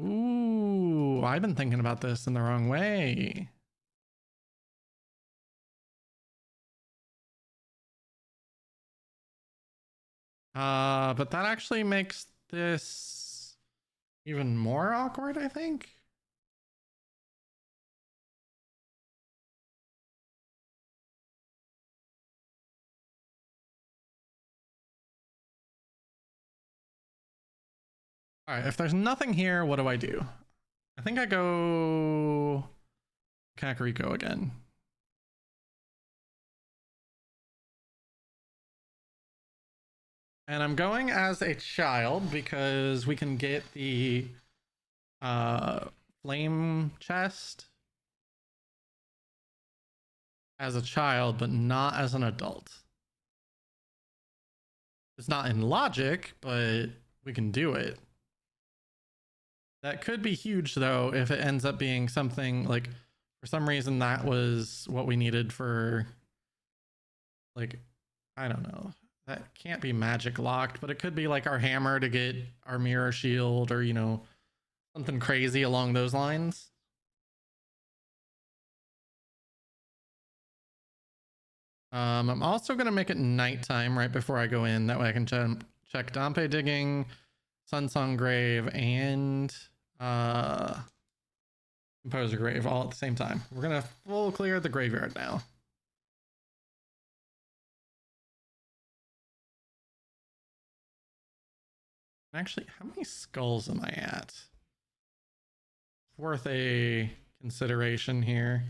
Ooh, I've been thinking about this in the wrong way. But that actually makes this even more awkward, I think. All right, if there's nothing here, what do I do? I think I go Kakariko again. And I'm going as a child because we can get the flame chest as a child, but not as an adult. It's not in logic, but we can do it. That could be huge, though, if it ends up being something like, for some reason, that was what we needed for, like, I don't know. That can't be magic locked, but it could be like our hammer to get our mirror shield, or, you know, something crazy along those lines. I'm also going to make it nighttime right before I go in. That way I can check Dompe Digging, Sunsong Grave, and Composer Grave all at the same time. We're going to full clear the graveyard now. Actually, how many skulls am I at? Worth a consideration here.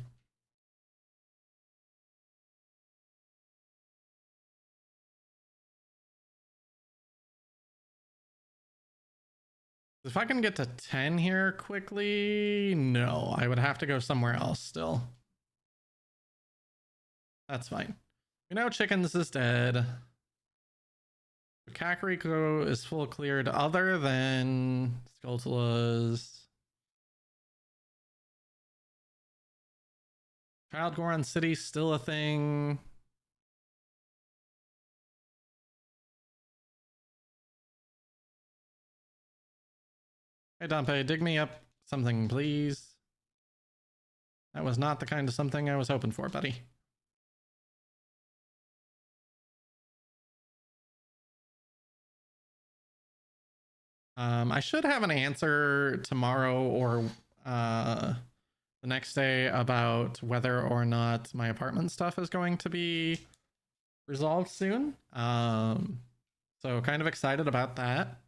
If I can get to 10 here quickly, no, I would have to go somewhere else still. That's fine. We know Chickens is dead. Kakariko is full cleared other than Skulltula's. Child Goron City still a thing. Hey Dompe, dig me up something, please. That was not the kind of something I was hoping for, buddy. I should have an answer tomorrow or the next day about whether or not my apartment stuff is going to be resolved soon. So kind of excited about that.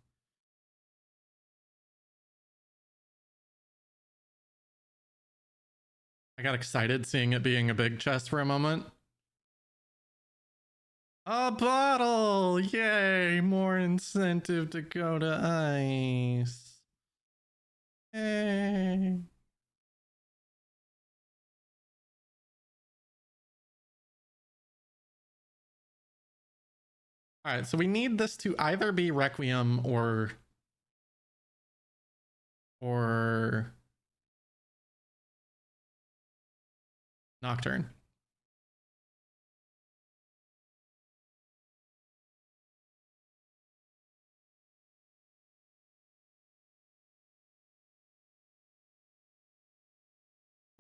I got excited seeing it being a big chest for a moment. A bottle! Yay! More incentive to go to ice. Yay! All right, so we need this to either be Requiem or Nocturne.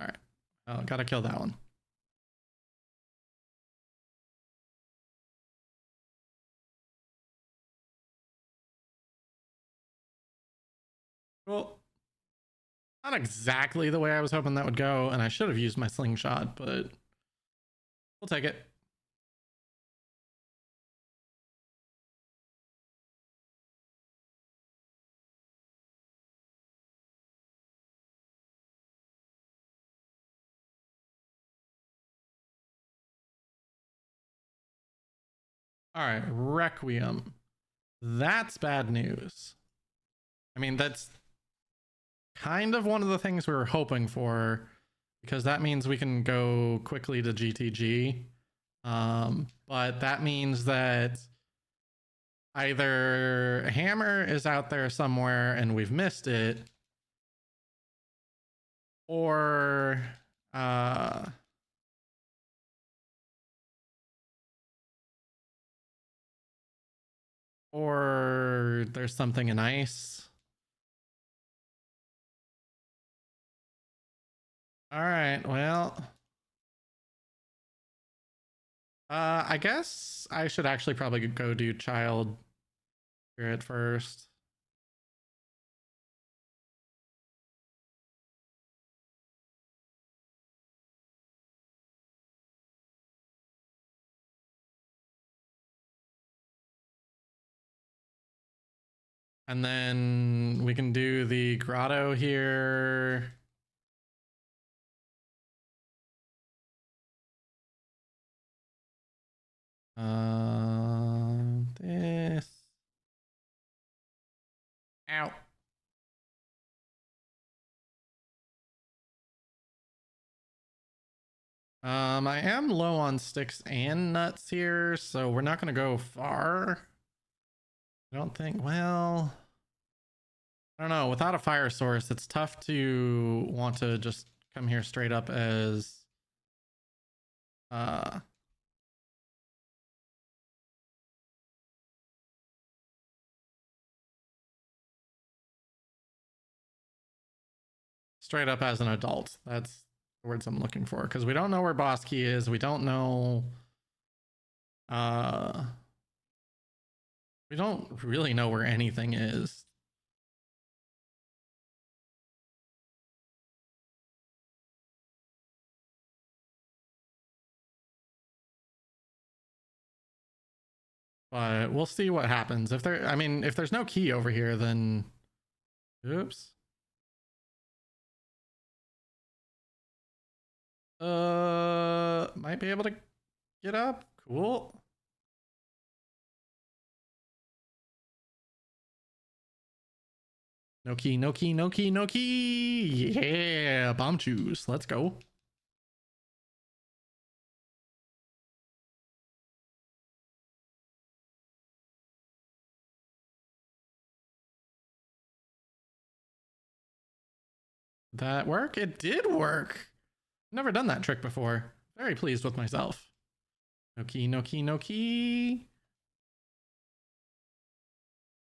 All right, oh, gotta kill that one. Cool. Not exactly the way I was hoping that would go, and I should have used my slingshot, but we'll take it. All right, Requiem. That's bad news. I mean, that's kind of one of the things we were hoping for, because that means we can go quickly to GTG. But that means that either Hammer is out there somewhere and we've missed it, or there's something in ice. All right, well, I guess I should actually probably go do Child Spirit first. And then we can do the grotto here. This. Ow. I am low on sticks and nuts here, so we're not going to go far. I don't think, well, I don't know. Without a fire source, it's tough to want to just come here straight up as straight up as an adult. That's the words I'm looking for, because we don't know where Boss Key is. We don't know We don't really know where anything is. But we'll see what happens. If there, I mean, if there's no key over here, then oops. Might be able to get up. Cool. No key, no key, no key, no key. Yeah, bomb juice. Let's go. That work? It did work. Never done that trick before. Very pleased with myself. No key, no key, no key.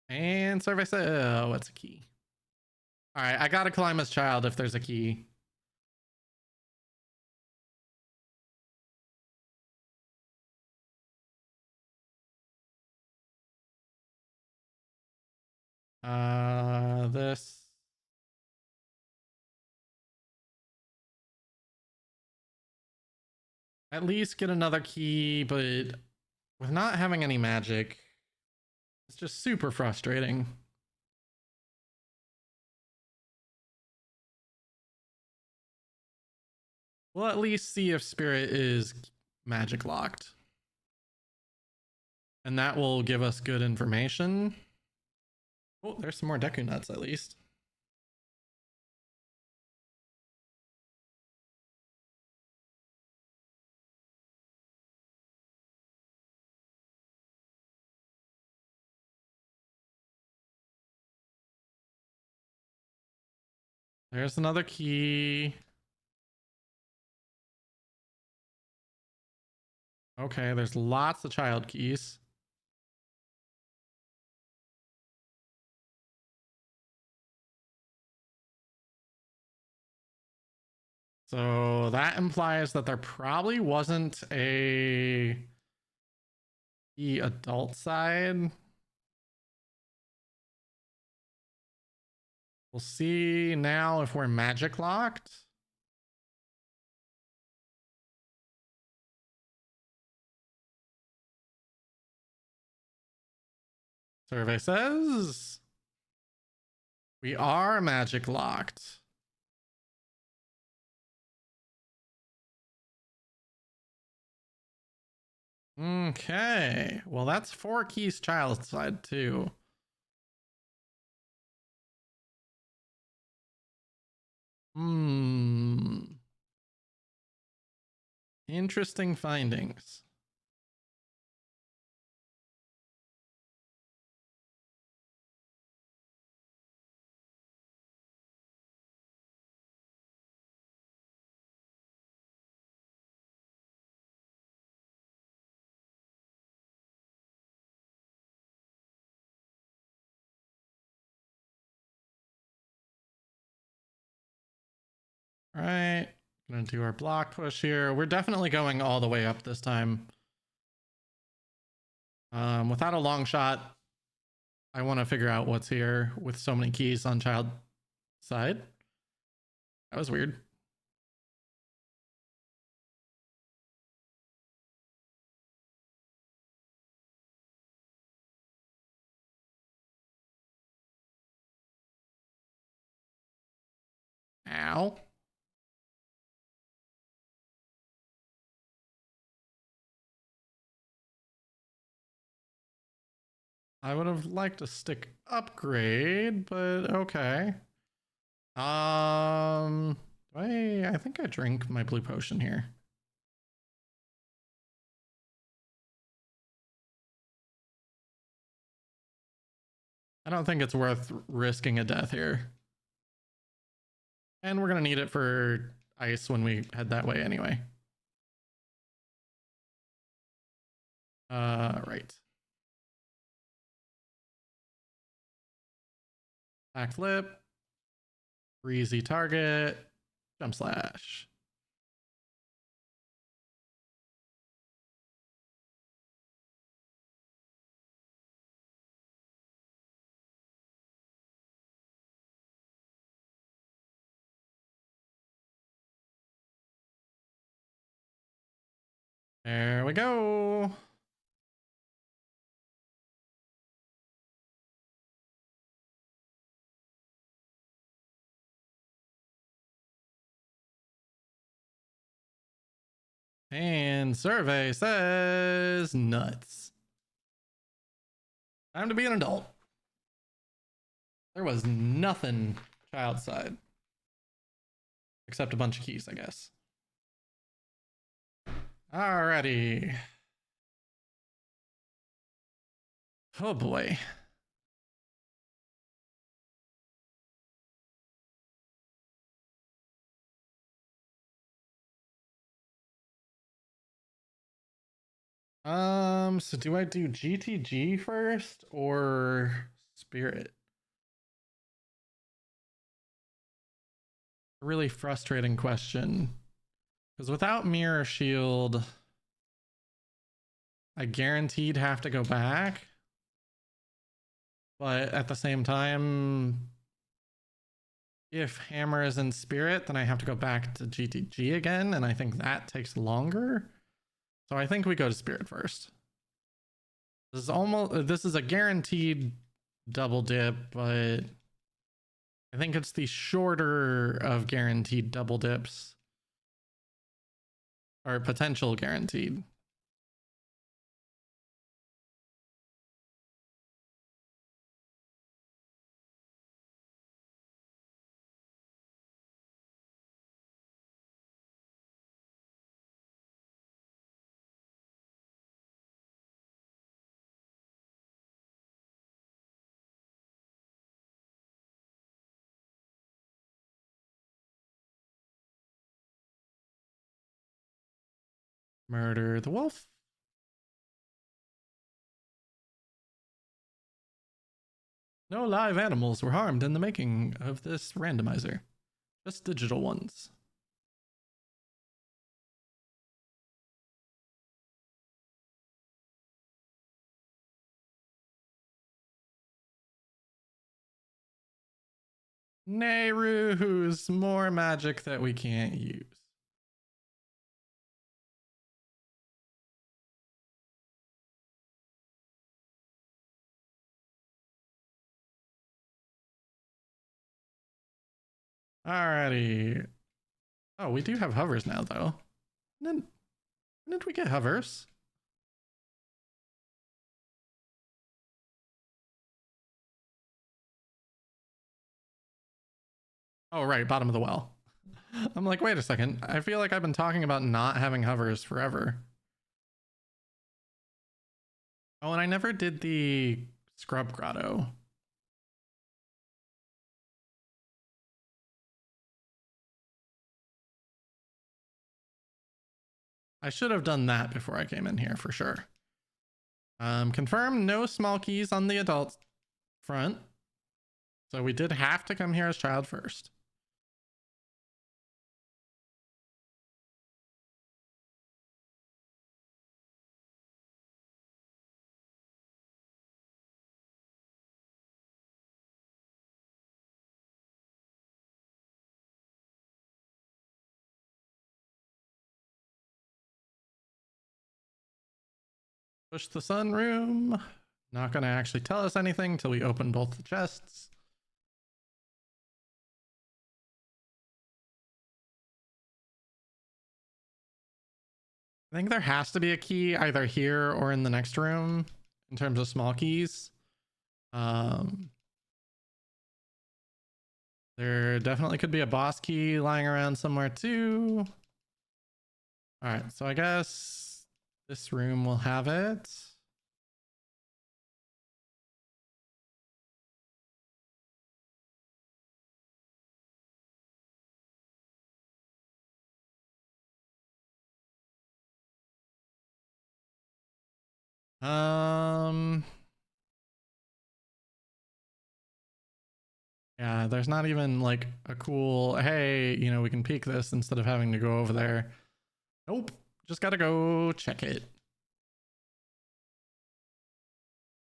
And service. Oh, what's a key? All right, I gotta climb as child if there's a key. This. At least get another key, but with not having any magic, it's just super frustrating. We'll at least see if Spirit is magic locked. And that will give us good information. Oh, there's some more Deku Nuts at least. There's another key. Okay, there's lots of child keys. So that implies that there probably wasn't a key adult side. We'll see now if we're magic locked. Survey says we are magic locked. Okay, well that's 4 keys child side too. Interesting findings. All right, gonna do our block push here. We're definitely going all the way up this time. Without a long shot, I want to figure out what's here with so many keys on child side. That was weird. Ow. I would have liked a stick upgrade, but okay. I think I drink my blue potion here. I don't think it's worth risking a death here. And we're gonna need it for ice when we head that way anyway. Right. Backflip. Breezy target. Jump slash. There we go. And survey says nuts. Time to be an adult. There was nothing child side. Except a bunch of keys, I guess. Alrighty. Oh boy. So do I do GTG first or Spirit? A really frustrating question. Because without Mirror Shield, I guaranteed have to go back. But at the same time, if Hammer is in Spirit, then I have to go back to GTG again, and I think that takes longer. So I think we go to Spirit first. This is a guaranteed double dip, but I think it's the shorter of guaranteed double dips. Or potential guaranteed. Murder the wolf. No live animals were harmed in the making of this randomizer. Just digital ones. Nehru's more magic that we can't use. Alrighty. Oh, we do have hovers now, though. When did we get hovers? Oh, right, bottom of the well. I'm like, wait a second. I feel like I've been talking about not having hovers forever. Oh, and I never did the scrub grotto. I should have done that before I came in here for sure. Confirm no small keys on the adult front. So we did have to come here as child first. Push the sunroom. Not going to actually tell us anything until we open both the chests. I think there has to be a key either here or in the next room in terms of small keys. There definitely could be a boss key lying around somewhere too. All right, so I guess this room will have it. Yeah, there's not even like a cool, hey, you know, we can peek this instead of having to go over there. Nope, just gotta go check it.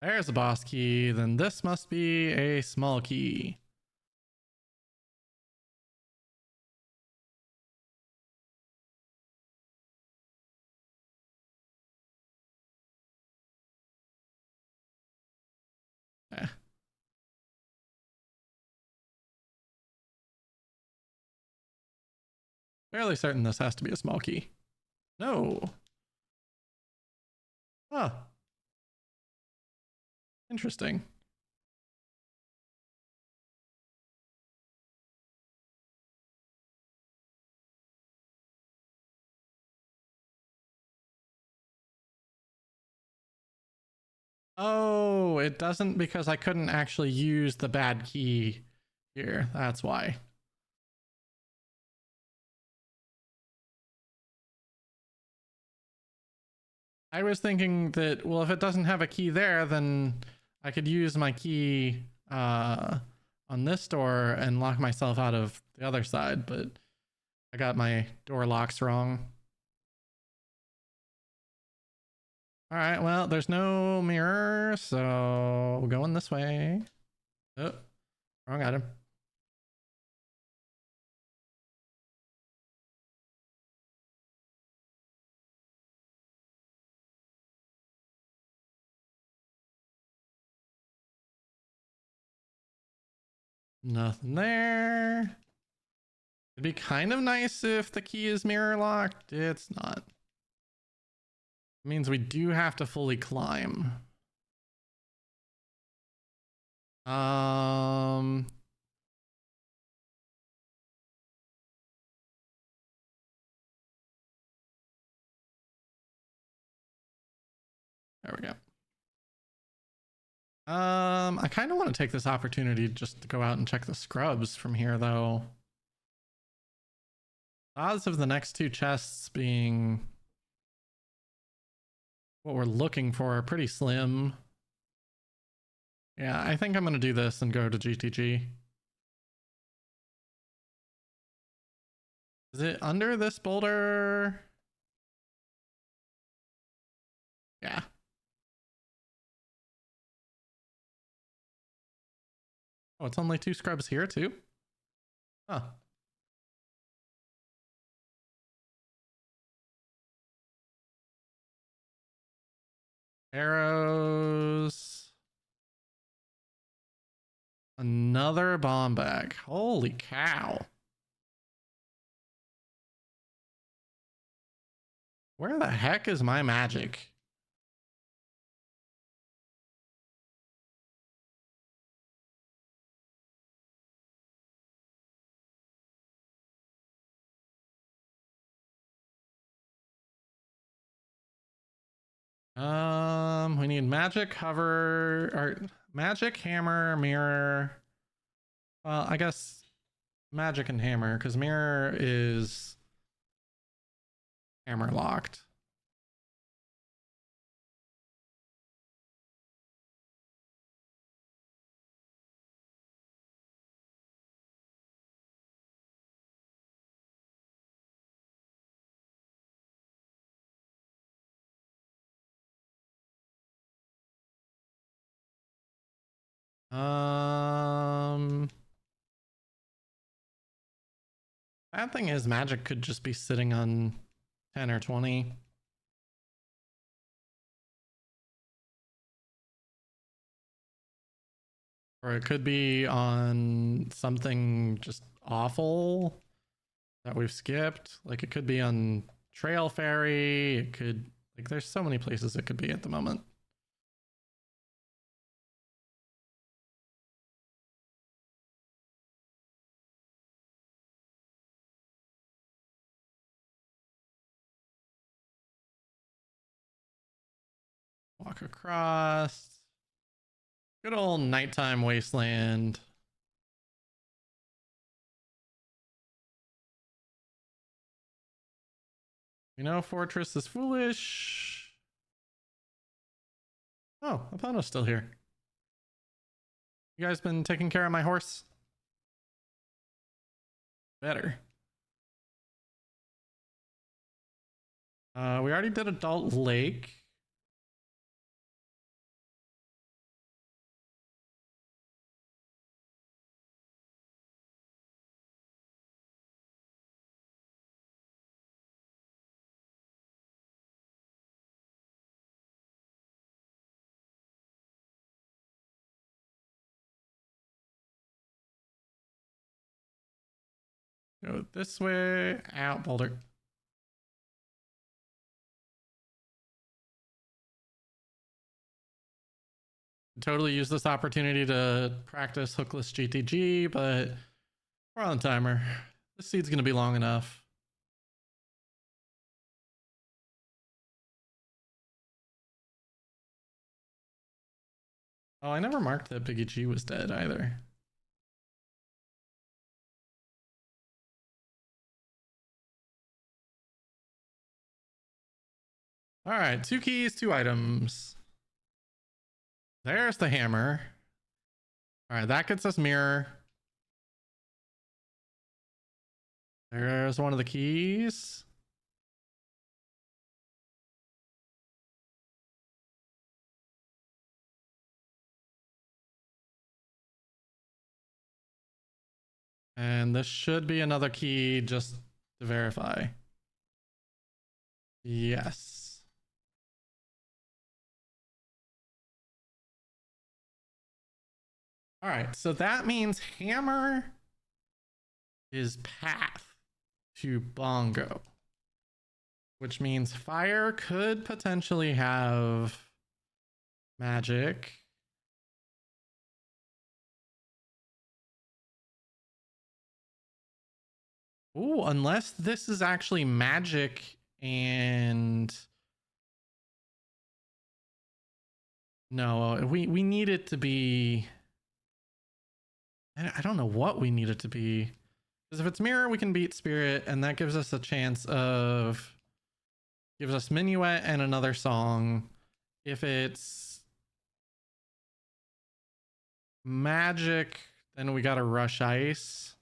There's a boss key, then this must be a small key. Fairly certain this has to be a small key. No. Huh. Interesting. Oh, it doesn't because I couldn't actually use the bad key here. That's why. I was thinking that, well, if it doesn't have a key there, then I could use my key on this door and lock myself out of the other side, but I got my door locks wrong. All right, well, there's no mirror, so we're going this way. Oh, wrong item. Nothing there. It'd be kind of nice if the key is mirror locked. It's not. It means we do have to fully climb. There we go. I kind of want to take this opportunity just to go out and check the scrubs from here, though. Odds of the next two chests being what we're looking for are pretty slim. Yeah, I think I'm going to do this and go to GTG. Is it under this boulder? Yeah. Oh, it's only two scrubs here too? Huh. Arrows. Another bomb bag. Holy cow. Where the heck is my magic? We need magic, hover, or magic, hammer, mirror. Well, I guess magic and hammer, because mirror is hammer locked. Bad thing is magic could just be sitting on 10 or 20. Or it could be on something just awful that we've skipped. Like it could be on Trail Fairy. It could, like, there's so many places it could be at the moment. Walk across. Good old nighttime wasteland. We know Fortress is foolish. Oh, Apano's still here. You guys been taking care of my horse? Better. We already did Adult Lake. Go this way. Out, boulder. Totally use this opportunity to practice hookless GTG, but we're on timer. This seed's going to be long enough. Oh, I never marked that Biggie G was dead either. All right, 2 keys, 2 items. There's the hammer. All right, that gets us mirror. There's one of the keys. And this should be another key just to verify. Yes. All right, so that means hammer is path to bongo, which means fire could potentially have magic. Oh, unless this is actually magic and no, we need it to be. I don't know what we need it to be. Because if it's mirror, we can beat spirit, and that gives us a chance of gives us minuet and another song. If it's magic, then we gotta rush ice.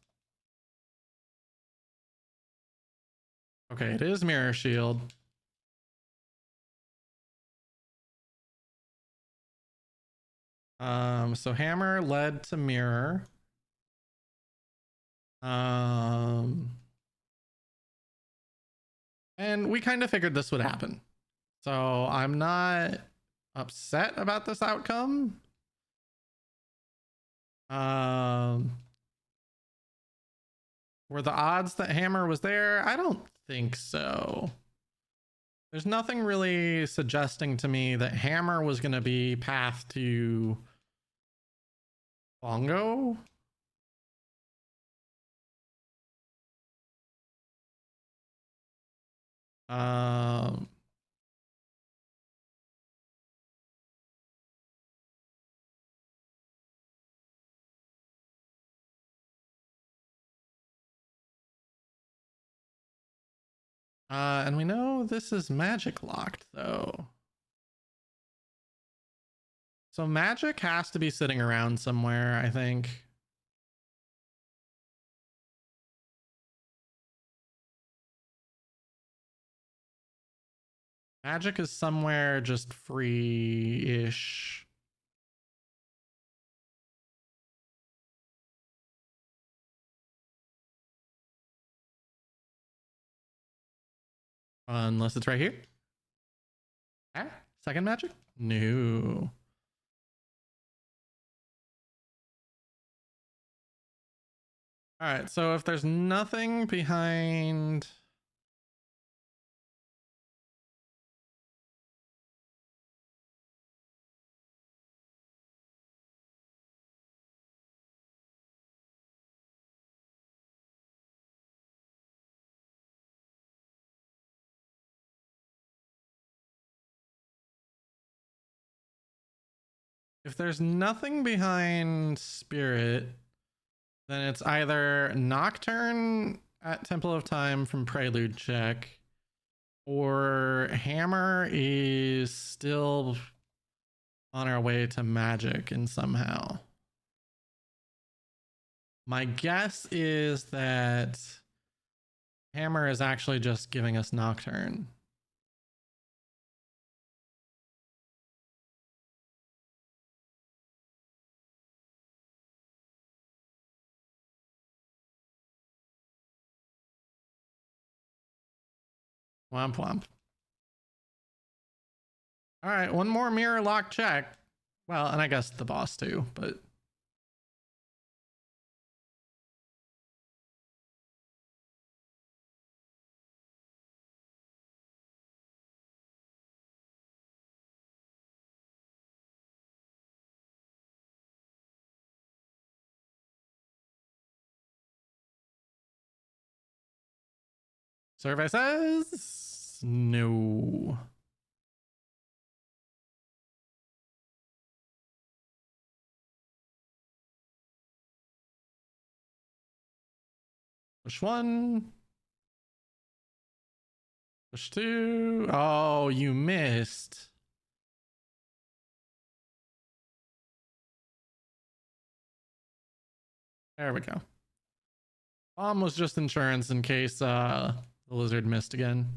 Okay, it is mirror shield. So hammer led to mirror. And we kind of figured this would happen. So I'm not upset about this outcome. Were the odds that hammer was there? I don't think so. There's nothing really suggesting to me that hammer was going to be path to bongo. And we know this is magic locked though. So magic has to be sitting around somewhere, I think. Magic is somewhere just free-ish. Unless it's right here. Ah, second magic? No. All right, so if there's nothing behind... If there's nothing behind spirit, then it's either Nocturne at Temple of Time from Prelude check, or hammer is still on our way to magic and somehow. My guess is that hammer is actually just giving us Nocturne. Womp womp. All right, one more mirror lock check. Well, and I guess the boss too, but Survey says no. Push 1. Push 2. Oh, you missed. There we go. Bomb was just insurance in case the lizard missed again.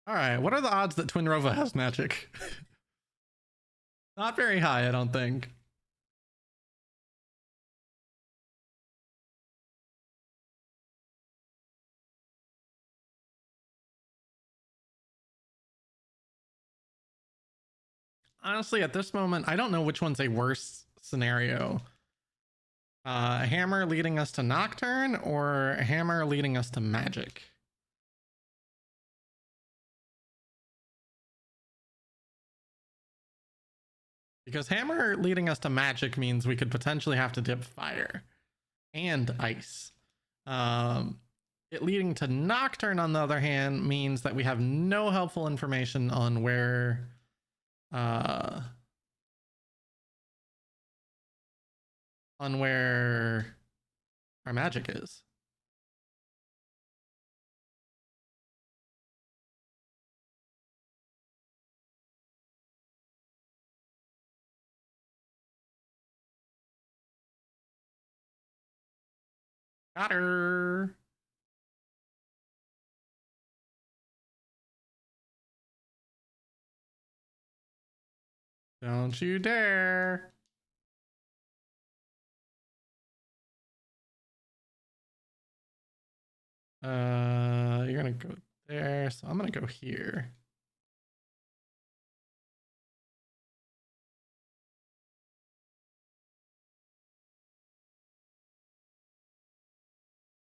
All right, what are the odds that Twinrova has magic? Not very high, I don't think. Honestly, at this moment, I don't know which one's a worse scenario. A hammer leading us to Nocturne or a hammer leading us to magic? Because hammer leading us to magic means we could potentially have to dip fire and ice. It leading to Nocturne, on the other hand, means that we have no helpful information on where our magic is. Got her. Don't you dare. You're gonna go there, so I'm gonna go here.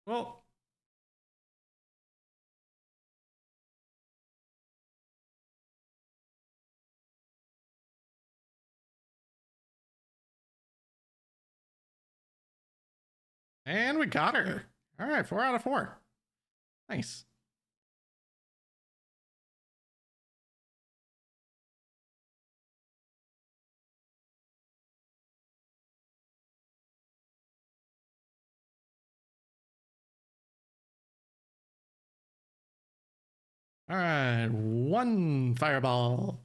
Well, and we got her. All right, 4 out of 4. Nice. All right, 1 fireball.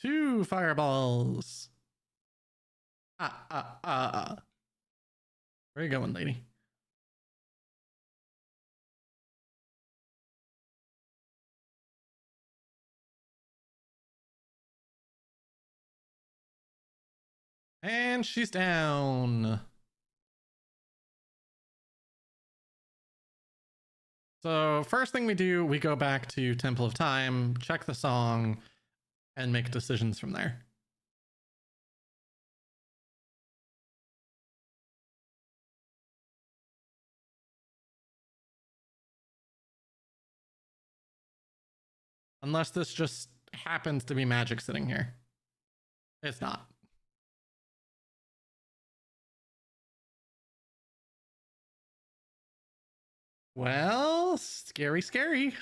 2 fireballs. Where you going, lady? And she's down. So first thing we do, we go back to Temple of Time, check the song, and make decisions from there. Unless this just happens to be magic sitting here. It's not. Well, scary, scary.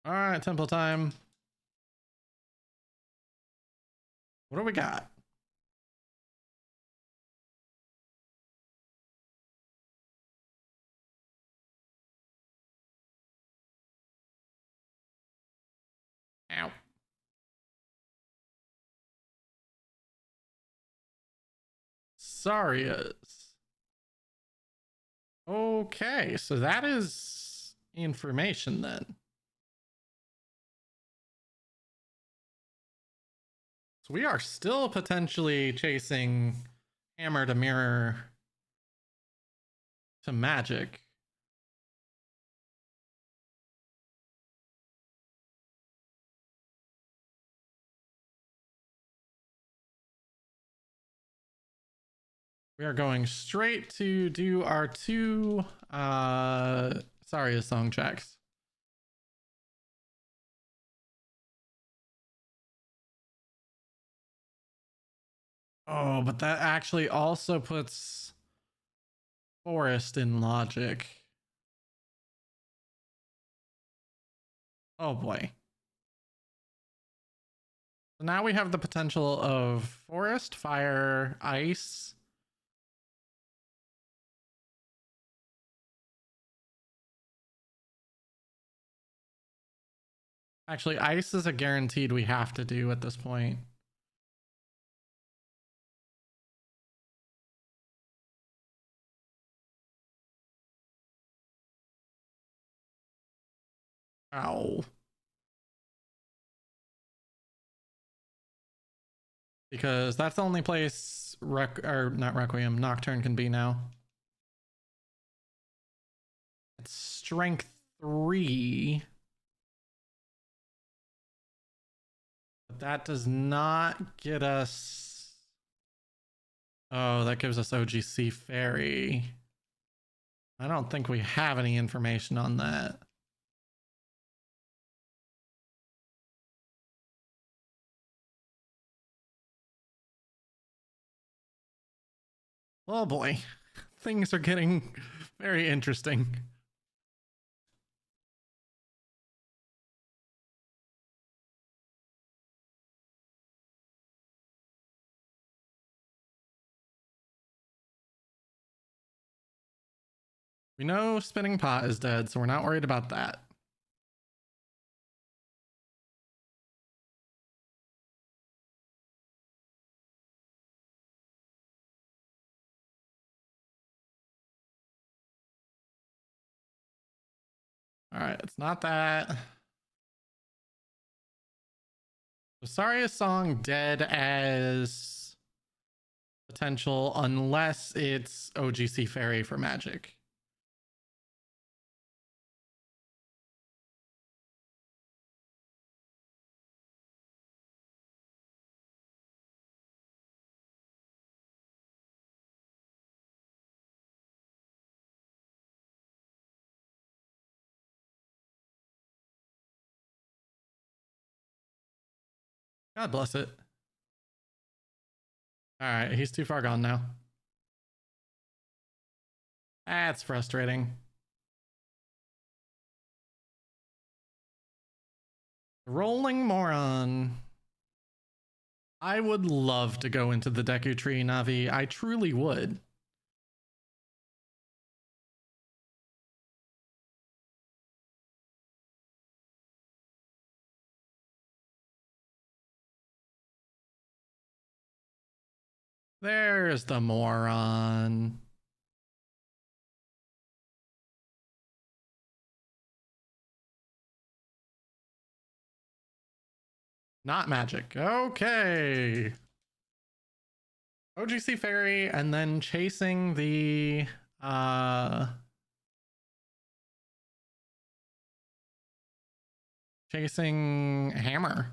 All right, Temple Time. What do we got? Ow. Sarias. Okay, so that is information then. So we are still potentially chasing hammer to mirror to magic. We are going straight to do our two Saria song checks. Oh, but that actually also puts Forest in logic. Oh boy. So now we have the potential of Forest, Fire, Ice. Actually, Ice is a guaranteed we have to do at this point. Ow. Because that's the only place not Requiem, Nocturne can be now. It's strength 3. But that does not get us. Oh, that gives us OGC Fairy. I don't think we have any information on that. Oh boy, things are getting very interesting. We know Spinning Pot is dead, so we're not worried about that. All right, it's not that. Saria's song dead as potential unless it's OGC Fairy for magic. God bless it. All right, he's too far gone now. That's frustrating. Rolling Moron. I would love to go into the Deku Tree, Navi. I truly would. There's the moron. Not magic. Okay. OGC Fairy and then chasing the chasing Hammer.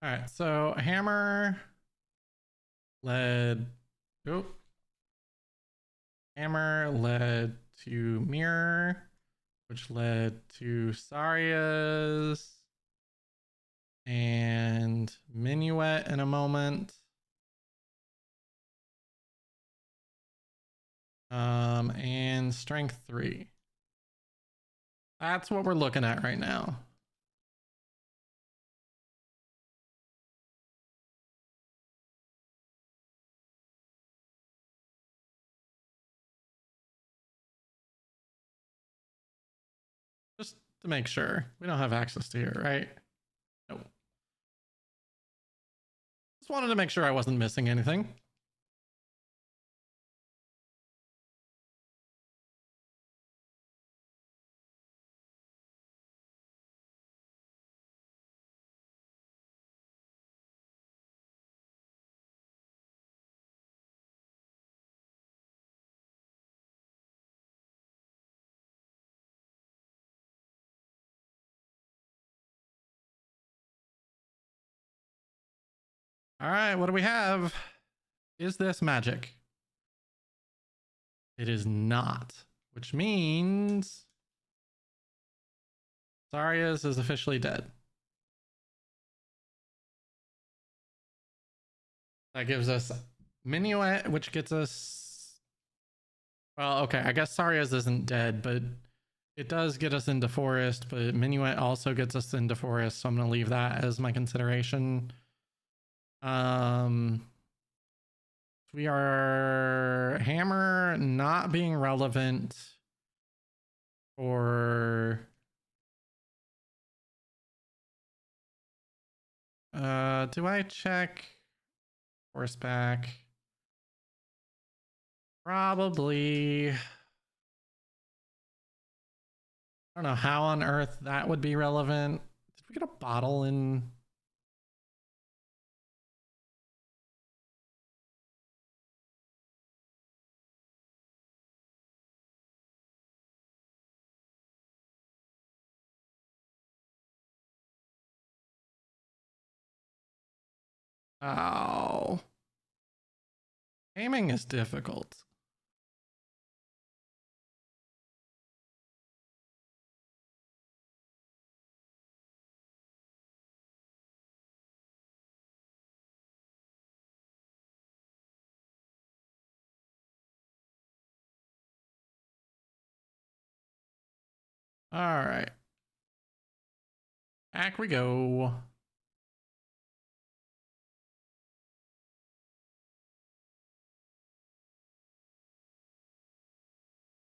All right, so Hammer led. Oh. Hammer led to Mirror, which led to Saria's and Minuet in a moment. And Strength 3. That's what we're looking at right now. Just to make sure. We don't have access to here, right? Nope. Just wanted to make sure I wasn't missing anything. All right, what do we have? Is this magic? It is not, which means Sarias is officially dead. That gives us Minuet, which gets us... Well, okay, I guess Sarias isn't dead, but it does get us into forest, but Minuet also gets us into forest, so I'm going to leave that as my consideration. We are hammer not being relevant for... do I check horseback? Probably. I don't know how on earth that would be relevant. Did we get a bottle in? Oh. Aiming is difficult. All right. Back we go.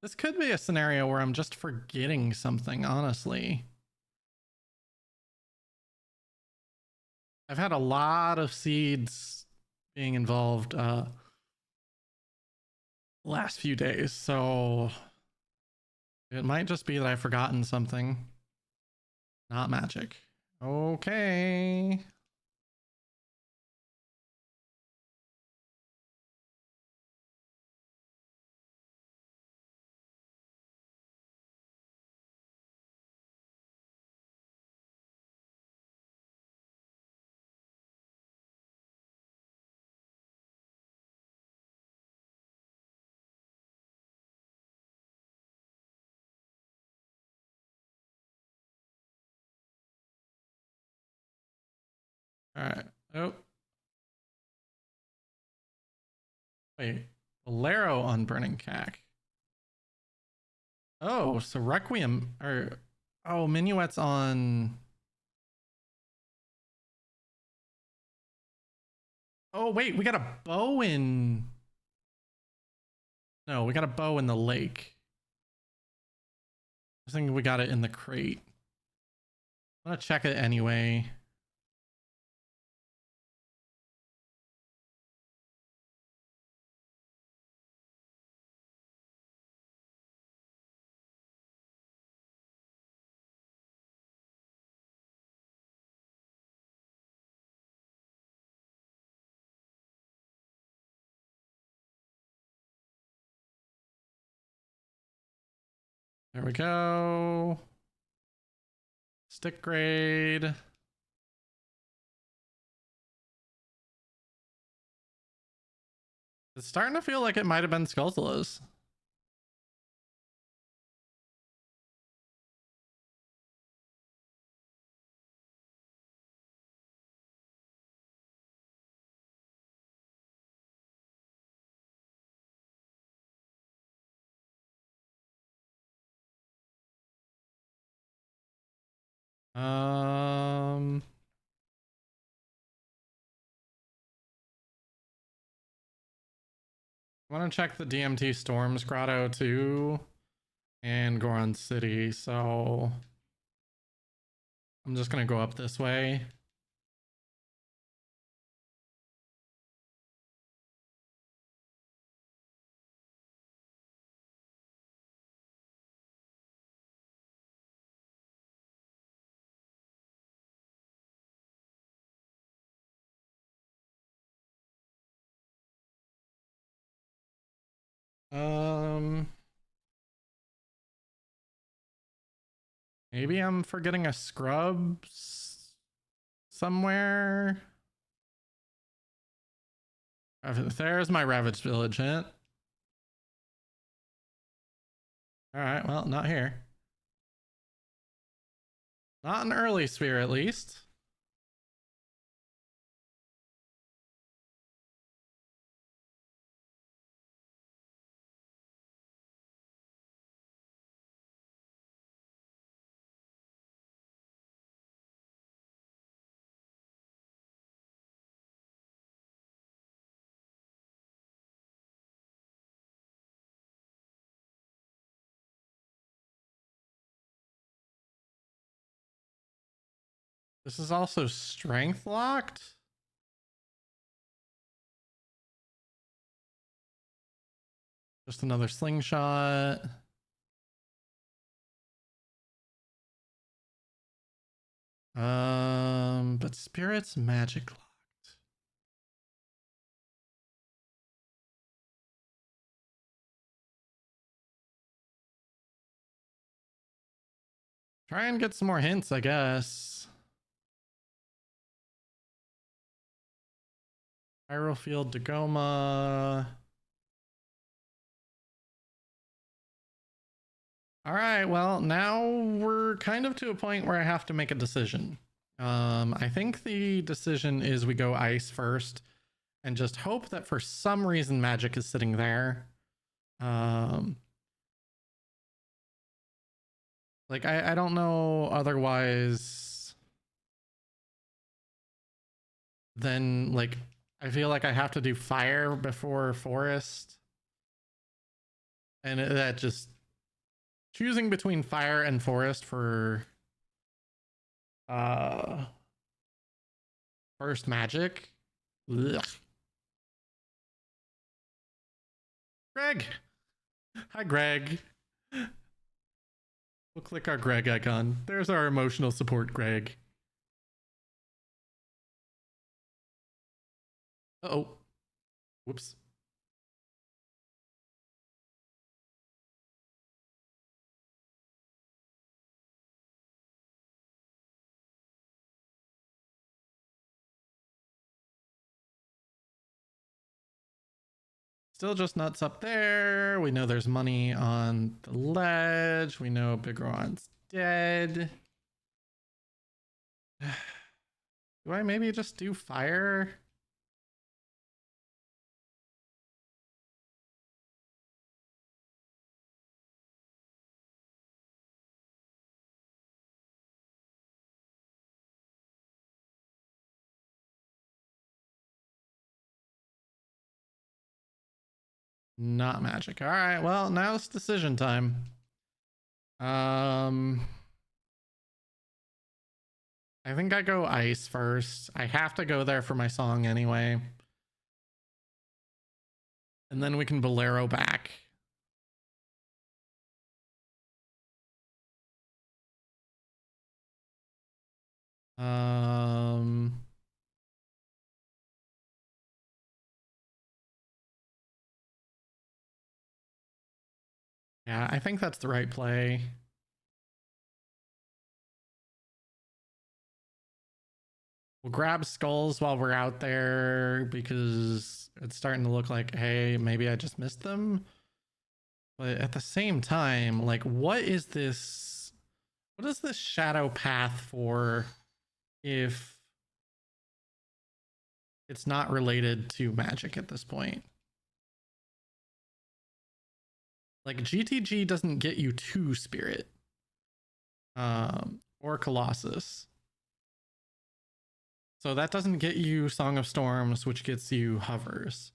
This could be a scenario where I'm just forgetting something, honestly. I've had a lot of seeds being involved last few days, so it might just be that I've forgotten something. Not magic. Okay. All right. Oh. Wait. Bolero on Burning Cack. Oh, so Requiem or oh, Minuet's on. Oh, wait, we got a bow in. No, we got a bow in the lake. I think we got it in the crate. I'm gonna check it anyway. There we go. Stick grade. It's starting to feel like it might have been Skulltulas. I want to check the DMT Storms Grotto too, and Goron City. So I'm just gonna go up this way. Maybe I'm forgetting a scrub somewhere. There's my ravaged village hint. All right, well, not here. Not an early sphere, at least. This is also strength locked. Just another slingshot. But spirit's magic locked. Try and get some more hints, I guess. Spiral field, Dagoma. All right, well, now we're kind of to a point where I have to make a decision. I think the decision is we go ice first and just hope that for some reason magic is sitting there. Like, I don't know otherwise. Then, like, I feel like I have to do fire before forest. And that just... Choosing between fire and forest for first magic. Ugh. Greg. Hi, Greg. We'll click our Greg icon. There's our emotional support, Greg. Uh-oh. Whoops. Still just nuts up there. We know there's money on the ledge. We know Bigron's dead. Do I maybe just do fire? Not magic. All right, well, now it's decision time. I think I go ice first. I have to go there for my song anyway. And then we can bolero back. Yeah, I think that's the right play. We'll grab skulls while we're out there because it's starting to look like, hey, maybe I just missed them. But at the same time, like, what is this? What is this shadow path for if it's not related to magic at this point? Like, GTG doesn't get you to Spirit. Or Colossus. So that doesn't get you Song of Storms, which gets you Hovers.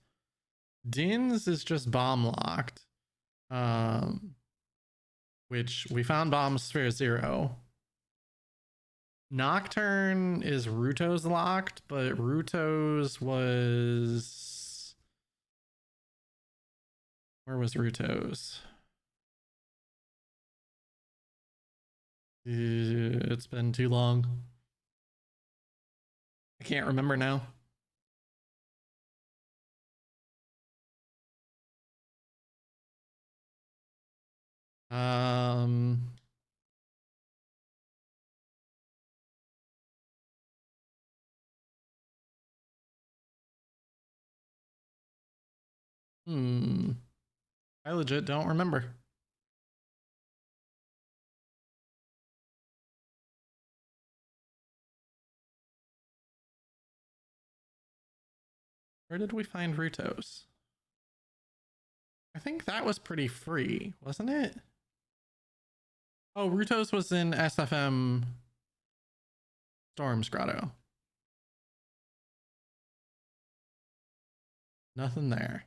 Din's is just bomb locked. Which we found bomb sphere 0. Nocturne is Ruto's locked, but Ruto's was... Where was Ruto's? It's been too long. I can't remember now. I legit don't remember. Where did we find Rutos? I think that was pretty free, wasn't it? Oh, Rutos was in SFM Storm's Grotto. Nothing there.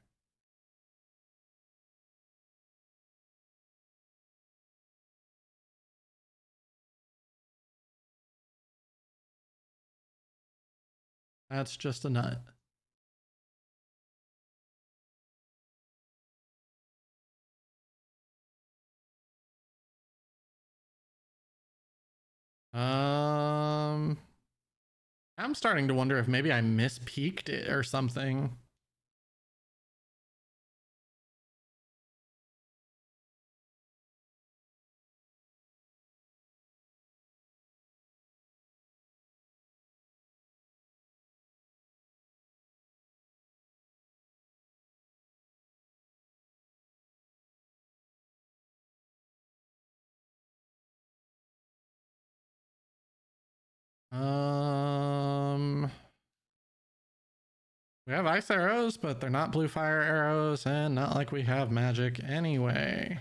That's just a nut. I'm starting to wonder if maybe I mispeaked it or something. We have ice arrows, but they're not blue fire arrows, and not like we have magic anyway.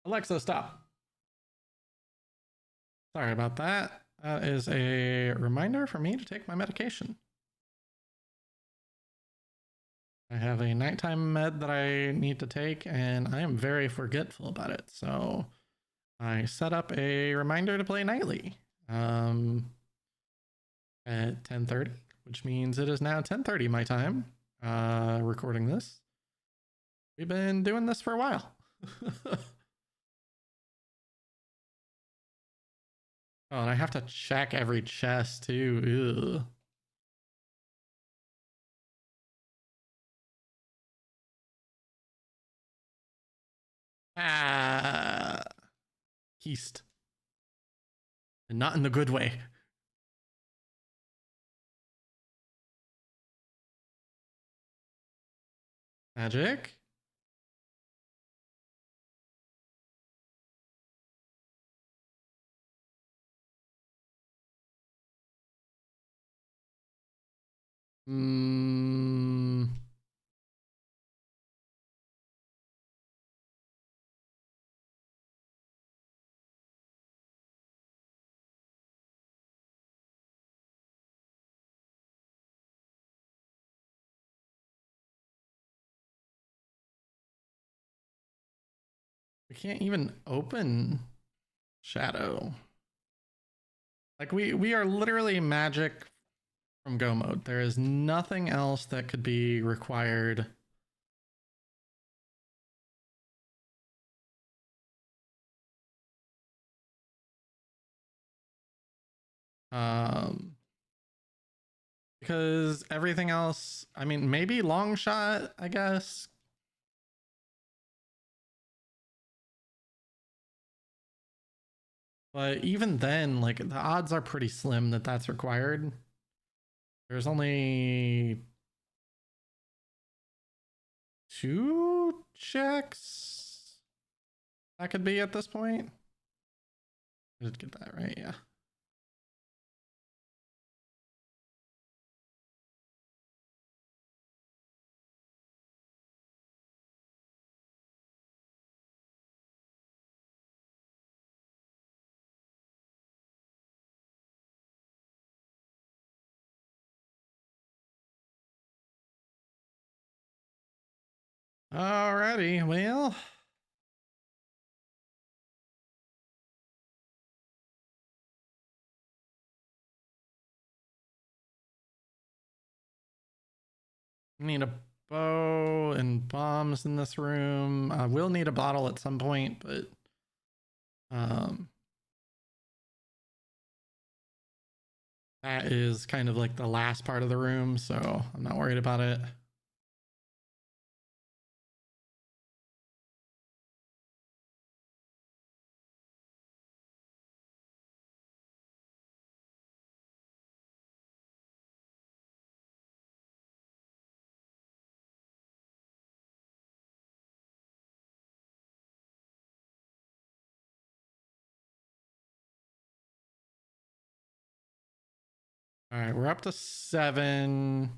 Alexa, stop. Sorry about that. That is a reminder for me to take my medication. I have a nighttime med that I need to take, and I am very forgetful about it. So I set up a reminder to play nightly at 10:30, which means it is now 10:30 my time recording this. We've been doing this for a while. Oh, and I have to check every chest too. Ugh. Ah, East. And not in the good way. Magic. We can't even open Shadow. Like we are literally magic from go mode. There is nothing else that could be required. Because everything else, I mean, maybe long shot, I guess. But even then, like the odds are pretty slim that that's required. There's only 2 checks that could be at this point. I did get that right, yeah. Alrighty, well. Need a bow and bombs in this room. We'll need a bottle at some point, but That is kind of like the last part of the room, so I'm not worried about it. All right, we're up to 7.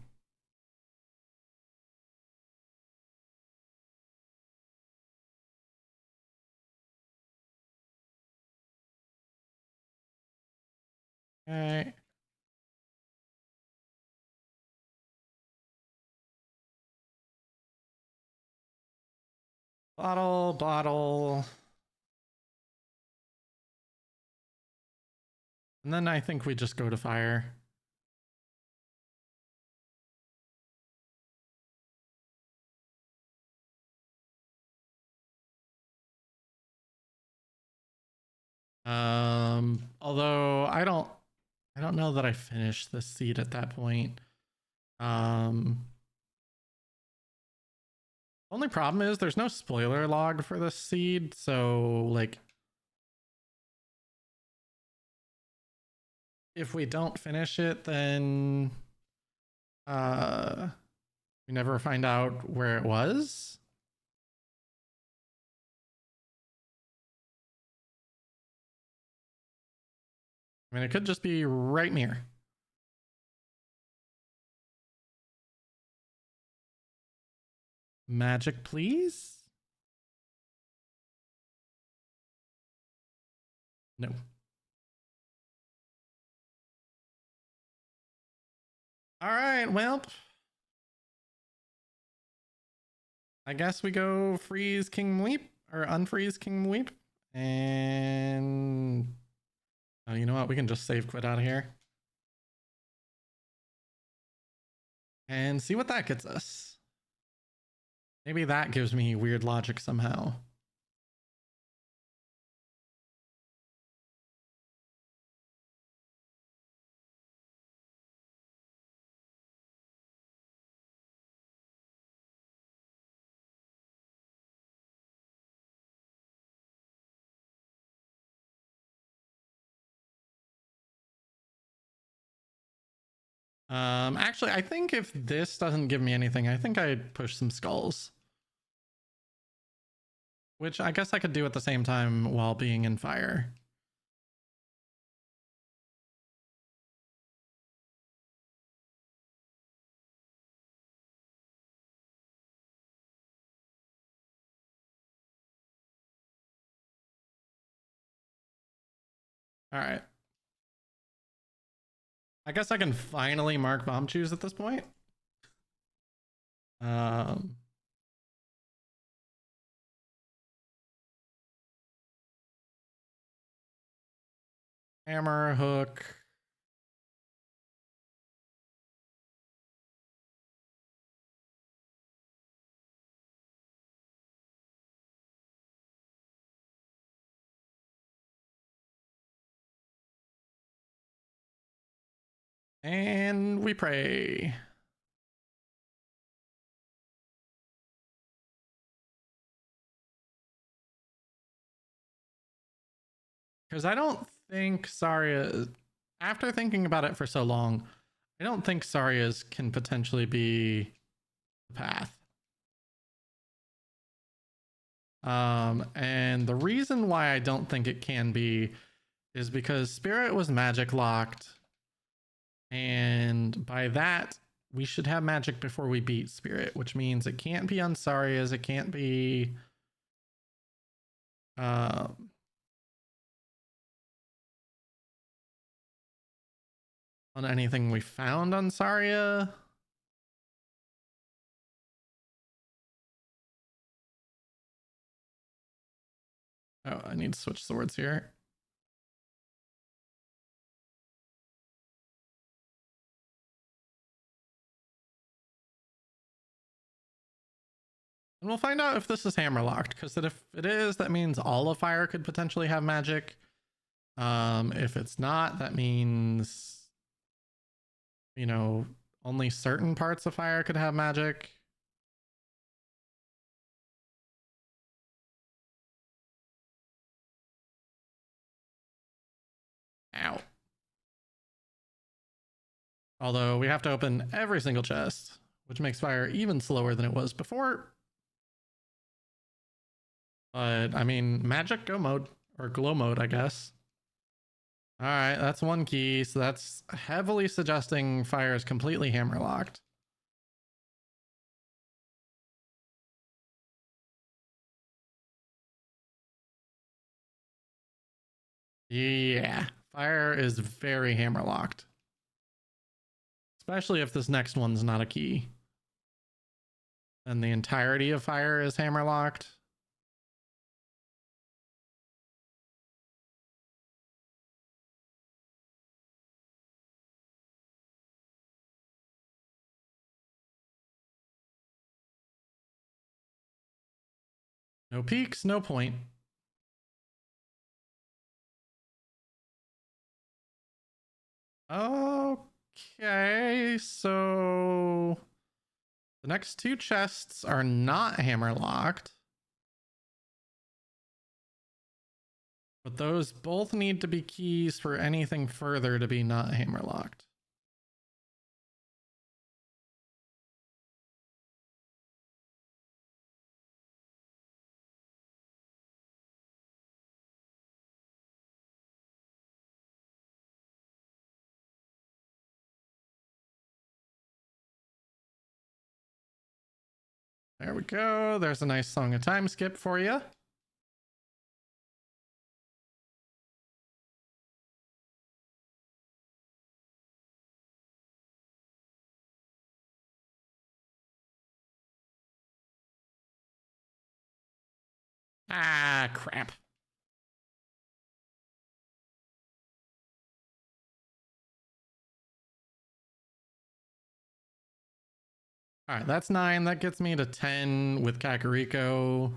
Okay. Bottle, bottle. And then I think we just go to fire. Although I don't know that I finished the seed at that point. Only problem is there's no spoiler log for this seed, so like if we don't finish it, then we never find out where it was. I mean, it could just be right near. Magic, please? No. All right, well, I guess we go freeze King Weep or unfreeze King Weep. And oh, you know what? We can just save quit out of here and see what that gets us. Maybe that gives me weird logic somehow. Actually, I think if this doesn't give me anything, I think I'd push some skulls. Which I guess I could do at the same time while being in fire. All right. I guess I can finally mark bomb choose at this point. Hammer, hook. And we pray. Because I don't think Saria, after thinking about it for so long, I don't think Saria's can potentially be the path. And the reason why I don't think it can be is because Spirit was magic locked. And by that, we should have magic before we beat Spirit, which means it can't be on Saria's, it can't be on anything we found on Saria. Oh, I need to switch swords here. And we'll find out if this is hammer locked, because if it is, that means all of fire could potentially have magic. If it's not, that means you know, only certain parts of fire could have magic. Ow. Although we have to open every single chest, which makes fire even slower than it was before. But I mean, magic go mode, or glow mode, I guess. All right, that's one key. So that's heavily suggesting fire is completely hammer locked. Yeah, fire is very hammer locked. Especially if this next one's not a key. And the entirety of fire is hammer locked. No peaks, no point. Okay, so the next two chests are not hammer locked. But those both need to be keys for anything further to be not hammer locked. There we go. There's a nice Song of Time skip for you. Ah, crap. All right, that's 9. That gets me to 10 with Kakariko.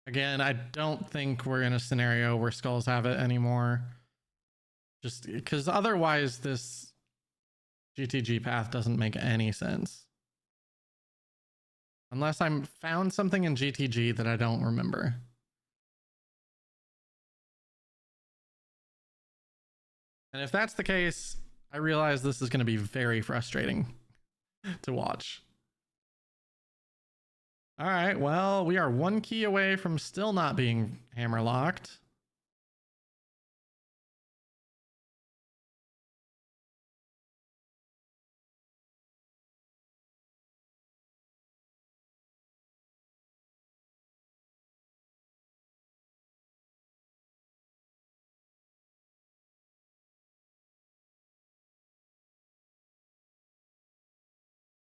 Again, I don't think we're in a scenario where skulls have it anymore. Just because otherwise this GTG path doesn't make any sense. Unless I'm found something in GTG that I don't remember. And if that's the case, I realize this is going to be very frustrating to watch. All right, well, we are one key away from still not being hammer locked.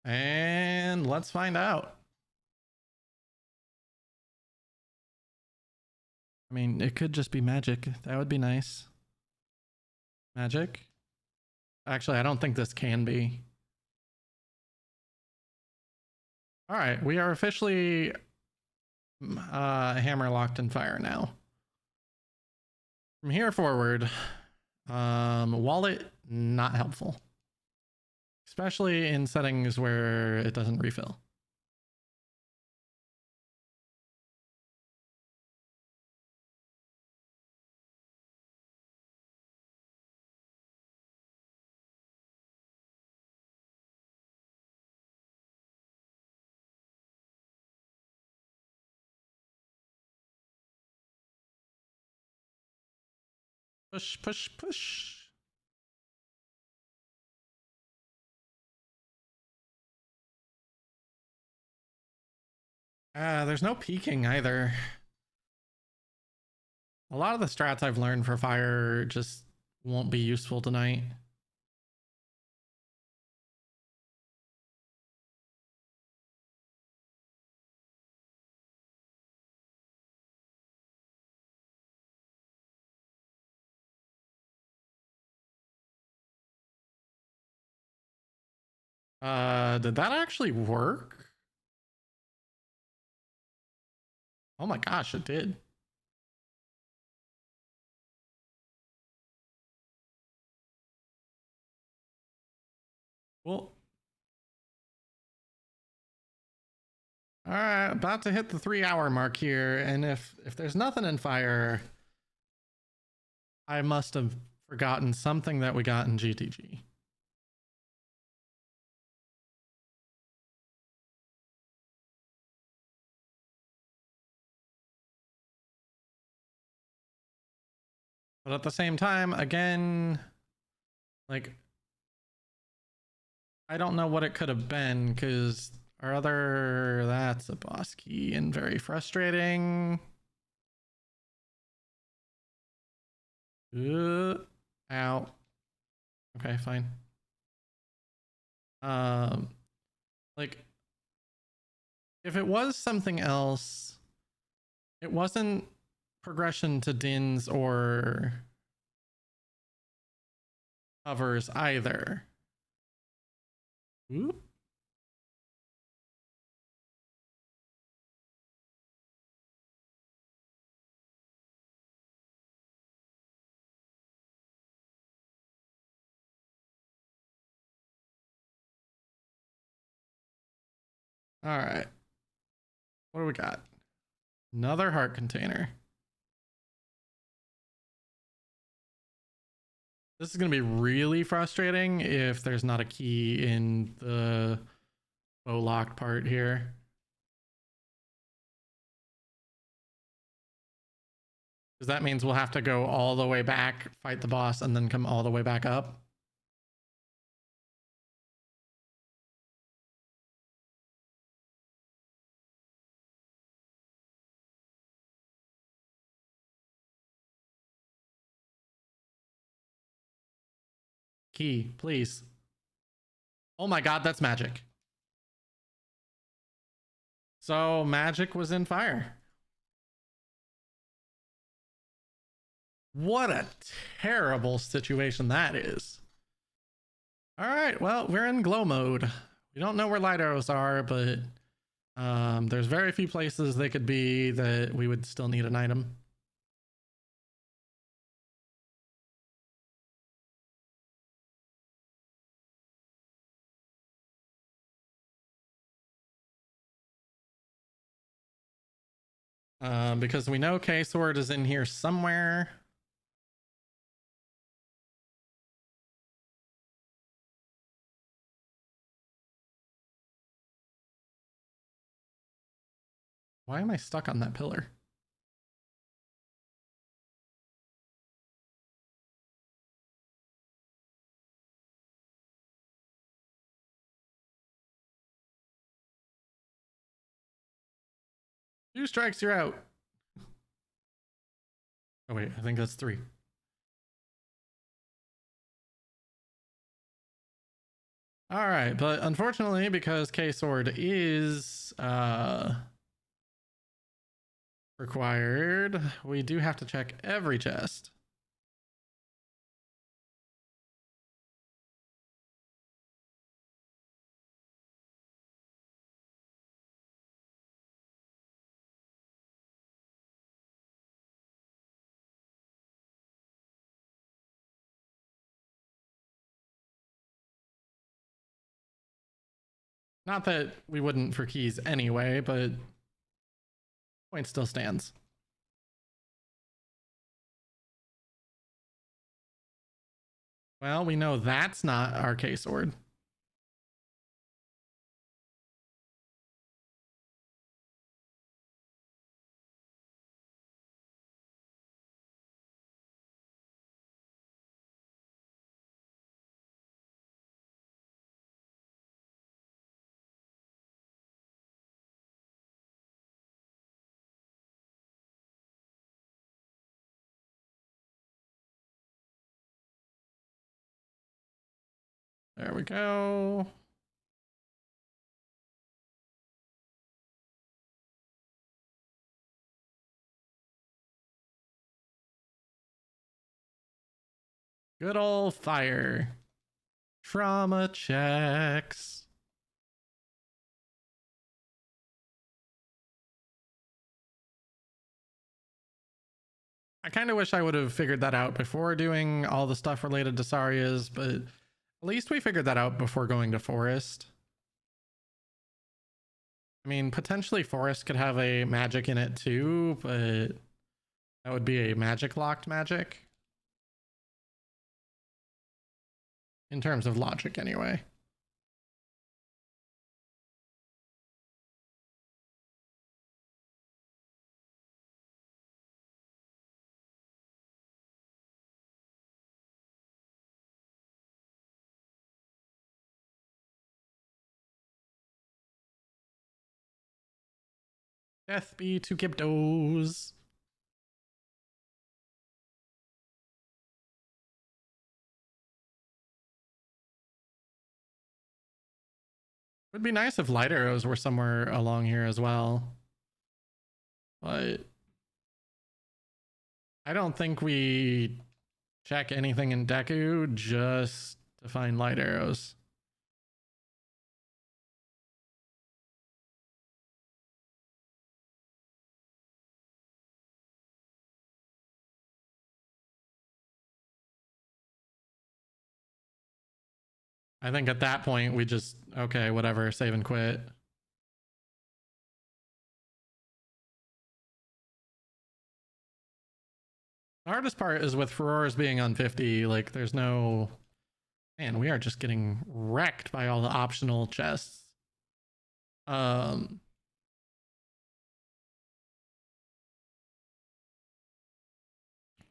And let's find out. I mean, it could just be magic. That would be nice. Magic? Actually, I don't think this can be. All right, we are officially hammer locked in fire now. From here forward, wallet, not helpful. Especially in settings where it doesn't refill. Push, push, push. There's no peeking either. A lot of the strats I've learned for fire just won't be useful tonight. Did that actually work? Oh my gosh, it did. Well, all right, about to hit the 3-hour mark here, and if there's nothing in fire, I must have forgotten something that we got in GTG. But at the same time, again, like, I don't know what it could have been, because our other, that's a boss key and very frustrating. Ow. Okay, fine. Like, if it was something else, it wasn't progression to Dins or hovers either. Oop. All right. What do we got? Another heart container. This is going to be really frustrating if there's not a key in the bow locked part here. Because that means we'll have to go all the way back, fight the boss, and then come all the way back up. Key, please. Oh my god, that's magic. So magic was in fire. What a terrible situation that is. All right, well, we're in glow mode. We don't know where light arrows are, but there's very few places they could be that we would still need an item. Because we know K-Sword is in here somewhere. Why am I stuck on that pillar? Two strikes, you're out. Oh wait, I think that's 3. All right, but unfortunately, because K-Sword is required, we do have to check every chest. Not that we wouldn't for keys anyway, but point still stands. Well, we know that's not our K-Sword. There we go. Good old fire. Trauma checks. I kind of wish I would have figured that out before doing all the stuff related to Saria's, but At least we figured that out before going to forest. I mean, potentially forest could have a magic in it too, but that would be a magic locked magic. In terms of logic, anyway. Death be to Gyptos. Would be nice if light arrows were somewhere along here as well. But I don't think we check anything in Deku just to find light arrows. I think at that point we just, okay, whatever, save and quit. The hardest part is with Furores being on 50, like there's no... Man, we are just getting wrecked by all the optional chests. Where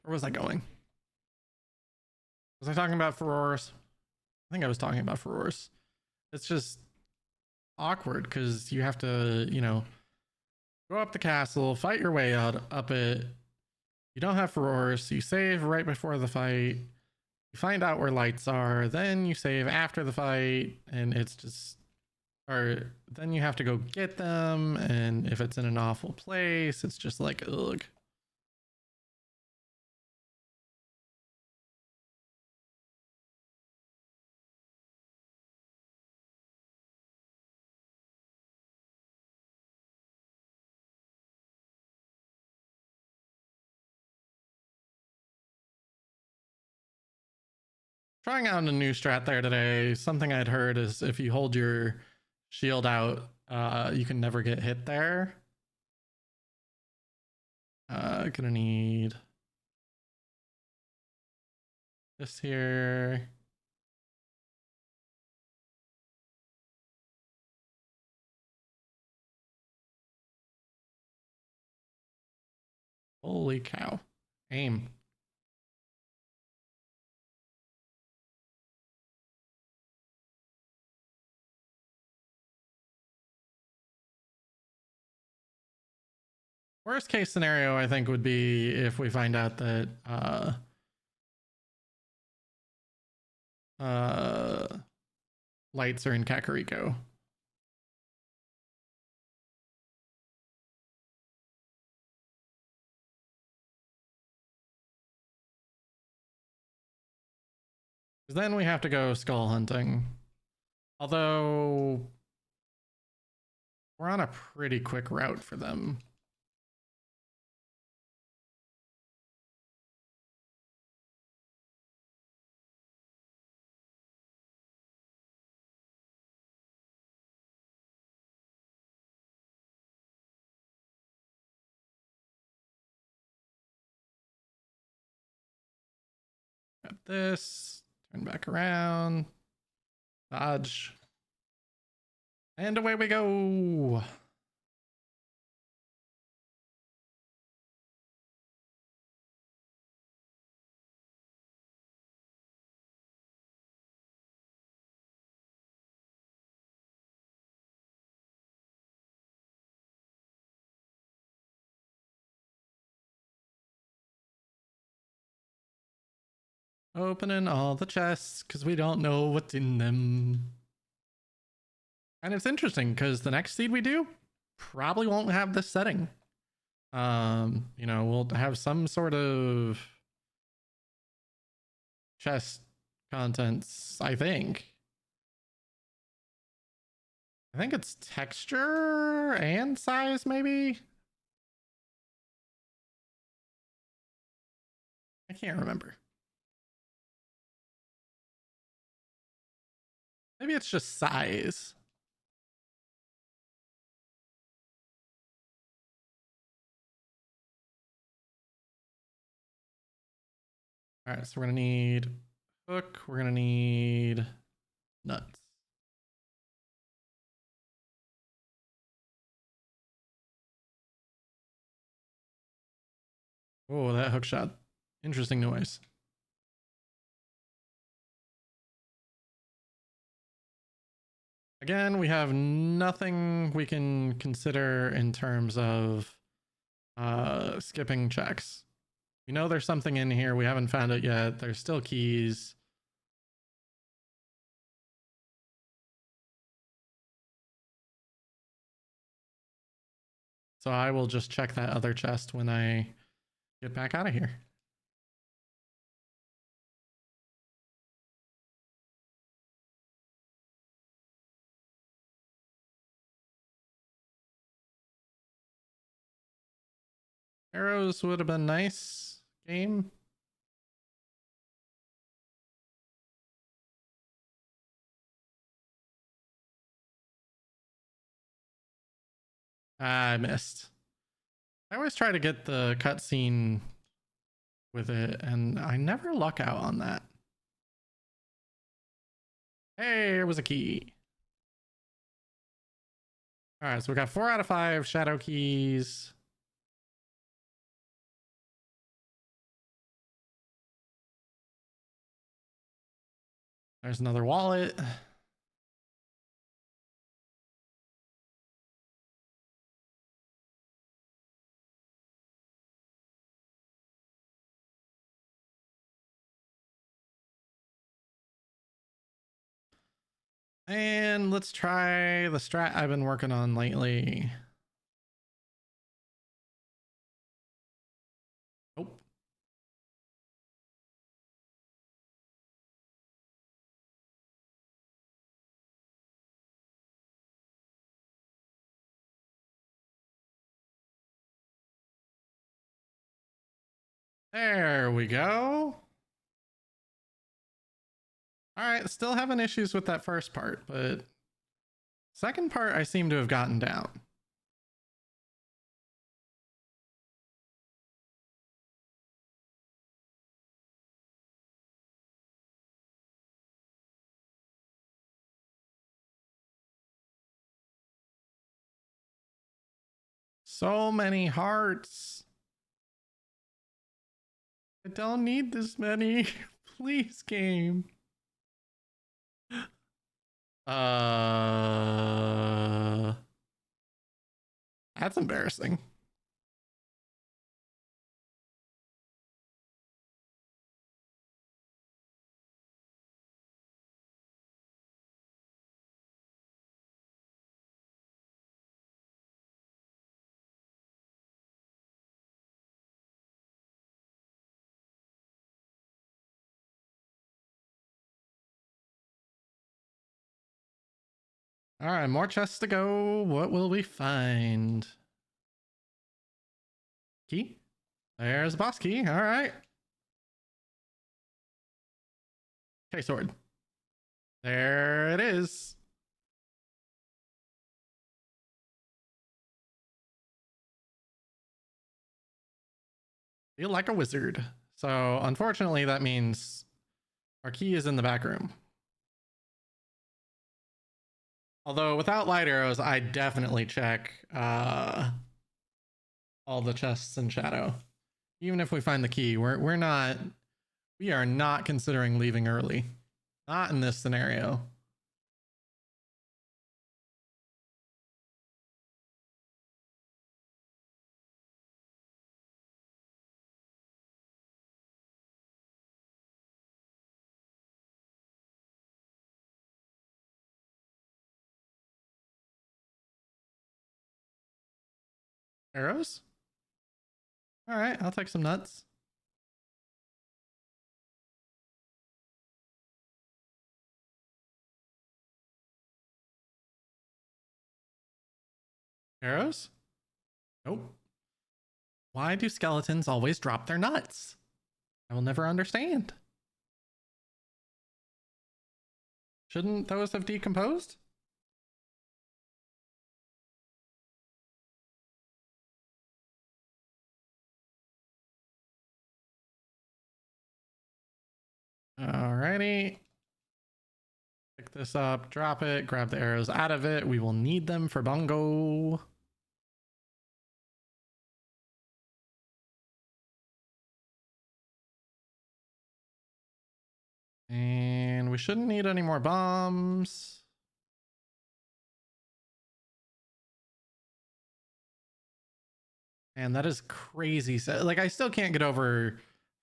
was I going? Was I talking about Furores? I think I was talking about Furores. It's just awkward because you have to, you know, go up the castle, fight your way up it. You don't have Furores, so you save right before the fight. You find out where lights are, then you save after the fight, and it's just... Or then you have to go get them, and if it's in an awful place, it's just like, ugh. Trying out a new strat there today. Something I'd heard is if you hold your shield out, you can never get hit there. Gonna need this here. Holy cow. Aim. Worst case scenario, I think, would be if we find out that lights are in Kakariko. Because then we have to go skull hunting. Although we're on a pretty quick route for them. Got this. Turn back around. Dodge. And away we go. Opening all the chests because we don't know what's in them. And it's interesting because the next seed we do probably won't have this setting. You know, we'll have some sort of chest contents, I think. I think it's texture and size, maybe? I can't remember. Maybe it's just size. All right, so we're gonna need hook. We're gonna need nuts. Oh, that hook shot. Interesting noise. Again, we have nothing we can consider in terms of skipping checks. We know there's something in here. We haven't found it yet. There's still keys. So I will just check that other chest when I get back out of here. Arrows would have been nice. Game. I missed. I always try to get the cutscene with it, and I never luck out on that. Hey, it was a key. All right, so we got 4 out of 5 shadow keys. There's another wallet. And let's try the strat I've been working on lately. Nope. There we go. All right, still having issues with that first part, but second part I seem to have gotten down. So many hearts. I don't need this many. Please, game. That's embarrassing. All right, more chests to go. What will we find? Key? There's the boss key. All right. Okay, sword. There it is. Feel like a wizard. So unfortunately, that means our key is in the back room. Although without light arrows, I definitely check all the chests in shadow. Even if we find the key, we are not considering leaving early. Not in this scenario. Arrows? All right, I'll take some nuts. Arrows? Nope. Why do skeletons always drop their nuts? I will never understand. Shouldn't those have decomposed? Alrighty. Pick this up, drop it, grab the arrows out of it. We will need them for Bungo. And we shouldn't need any more bombs. And that is crazy. Like, I still can't get over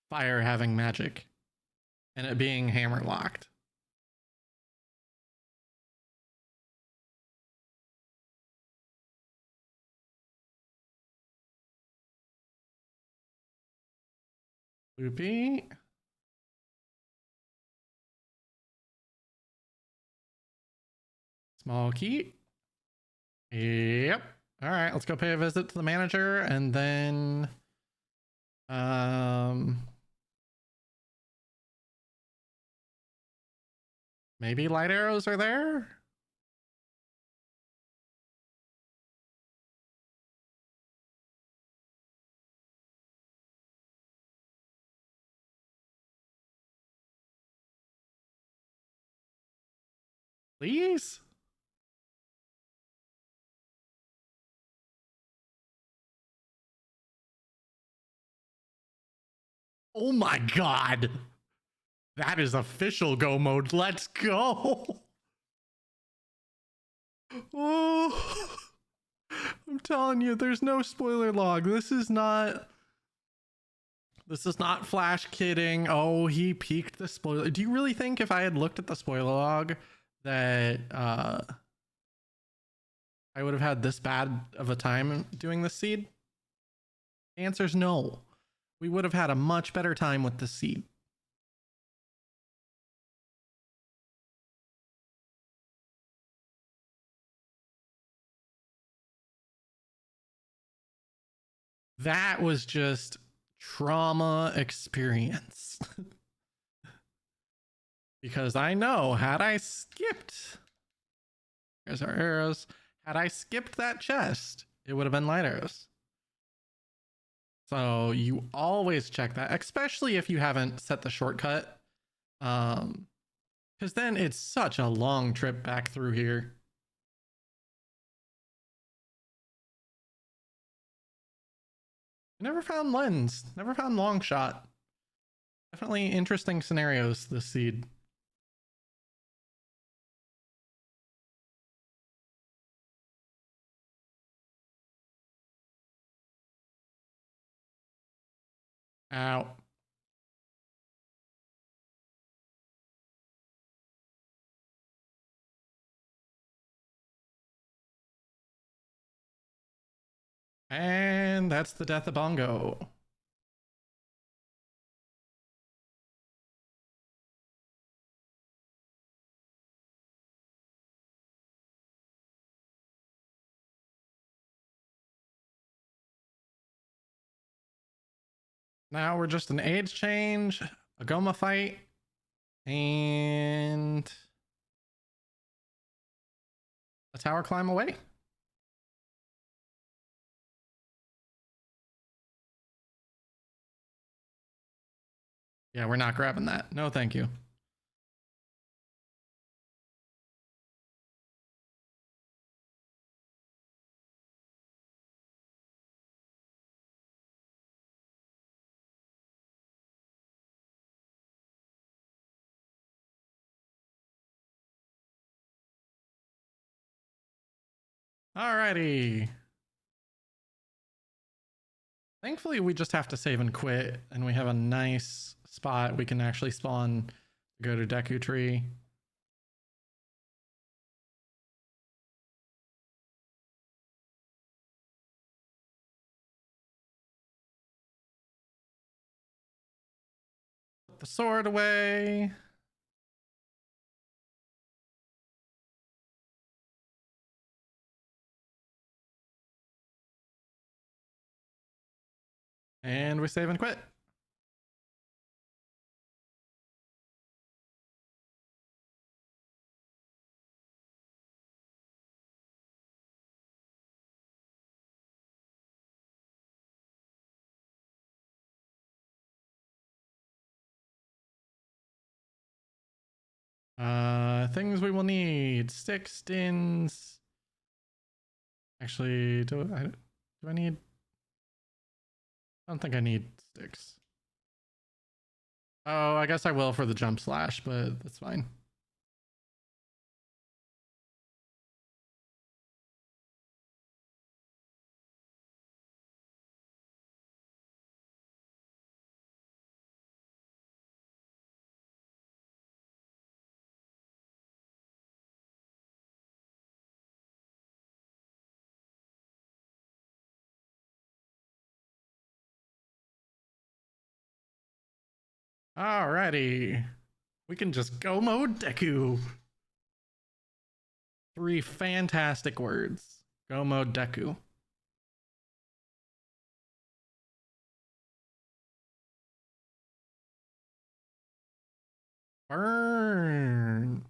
fire having magic and it being hammer locked. Loopy. Small key. Yep. All right, let's go pay a visit to the manager and then maybe light arrows are there? Please? Oh my god. That is official go mode. Let's go. Oh, I'm telling you, there's no spoiler log. This is not Flash kidding. Oh, he peaked the spoiler. Do you really think if I had looked at the spoiler log that I would have had this bad of a time doing this seed? The answer is no. We would have had a much better time with this seed. That was just trauma experience. Because I know, had I skipped, there's our arrows, had I skipped that chest, it would have been light arrows. So you always check that, especially if you haven't set the shortcut. Because then it's such a long trip back through here. Never found lens, never found long shot. Definitely interesting scenarios this seed. Ow. And that's the death of Bongo. Now we're just an age change, a Goma fight, and a tower climb away. Yeah, we're not grabbing that. No, thank you. Alrighty. Thankfully, we just have to save and quit, and we have a nice spot we can actually spawn, go to Deku Tree. Put the sword away. And we save and quit. Things we will need: sticks, stins. Actually, do I need? I don't think I need sticks. Oh, I guess I will for the jump slash, but that's fine. Alrighty. We can just go mode Deku. 3 fantastic words. Go mode Deku. Burn.